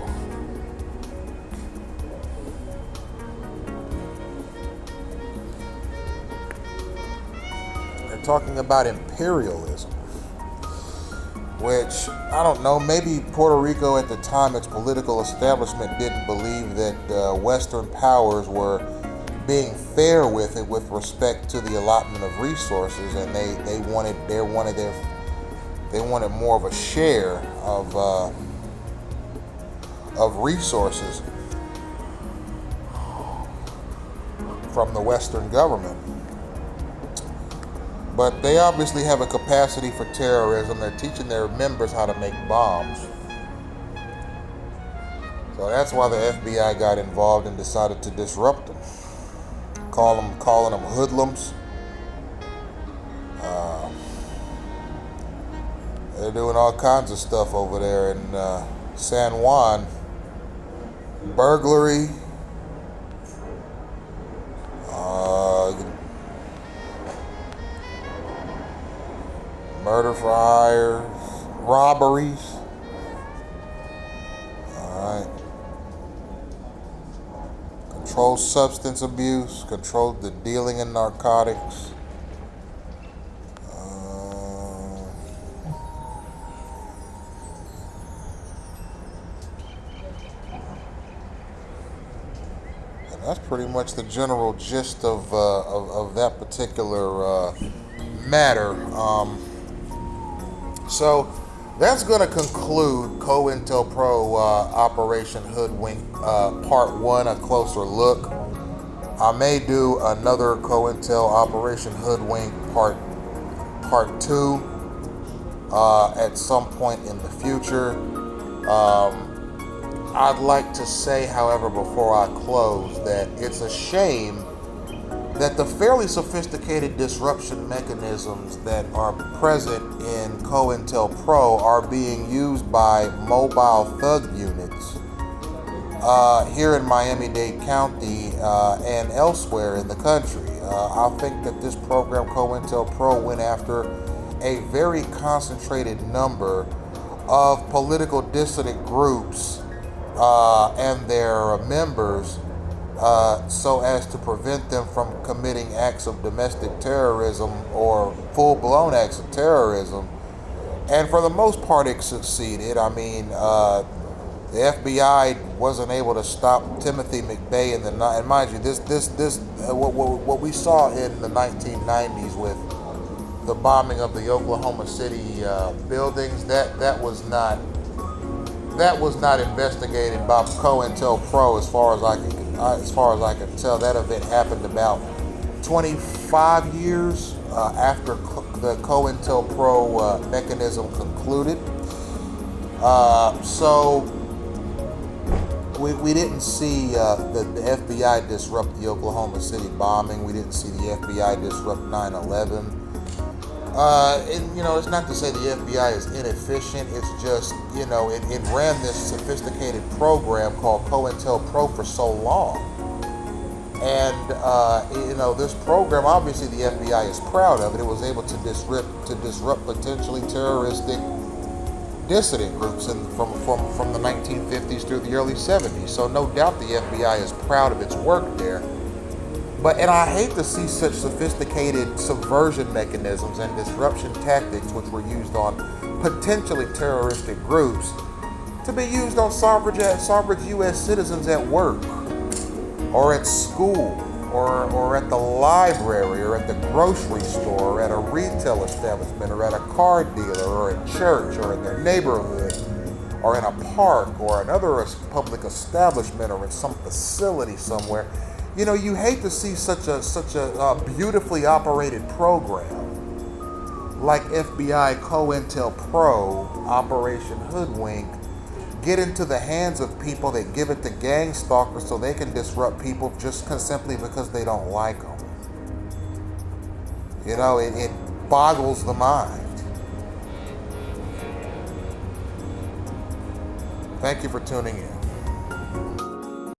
They're talking about imperialism, which, I don't know, maybe Puerto Rico at the time, its political establishment didn't believe that Western powers were being fair with it with respect to the allotment of resources, and they wanted more of a share of resources from the Western government. But they obviously have a capacity for terrorism. They're teaching their members how to make bombs. So that's why the FBI got involved and decided to disrupt them. Calling them hoodlums. They're doing all kinds of stuff over there in San Juan. Burglary. Murder for hire. Robberies. Alright. Control substance abuse, control the dealing in narcotics. And that's pretty much the general gist of that particular matter. So that's going to conclude COINTELPRO Operation Hoodwink Part 1, a closer look. I may do another COINTEL Operation Hoodwink Part 2 at some point in the future. I'd like to say, however, before I close, that it's a shame that the fairly sophisticated disruption mechanisms that are present in COINTELPRO are being used by mobile thug units here in Miami-Dade County and elsewhere in the country. I think that this program, COINTELPRO, went after a very concentrated number of political dissident groups and their members, so as to prevent them from committing acts of domestic terrorism or full-blown acts of terrorism. And for the most part, it succeeded. I mean, the FBI wasn't able to stop Timothy McVeigh in the night. And mind you, what we saw in the 1990s with the bombing of the Oklahoma City buildings, that was not investigated by COINTELPRO as far as I can tell. That event happened about 25 years after the COINTELPRO mechanism concluded. So we didn't see the FBI disrupt the Oklahoma City bombing. We didn't see the FBI disrupt 9/11. And it's not to say the FBI is inefficient. It's just, it ran this sophisticated program called COINTELPRO for so long. And, this program, obviously the FBI is proud of it. It was able to disrupt potentially terroristic dissident groups from the 1950s through the early 70s. So no doubt the FBI is proud of its work there. And I hate to see such sophisticated subversion mechanisms and disruption tactics, which were used on potentially terroristic groups, to be used on sovereign U.S. citizens at work, or at school, or at the library, or at the grocery store, or at a retail establishment, or at a car dealer, or at church, or in their neighborhood, or in a park, or another public establishment, or in some facility somewhere. You hate to see such a beautifully operated program like FBI COINTELPRO Operation Hoodwink get into the hands of people that give it to gang stalkers so they can disrupt people just simply because they don't like them. It boggles the mind. Thank you for tuning in.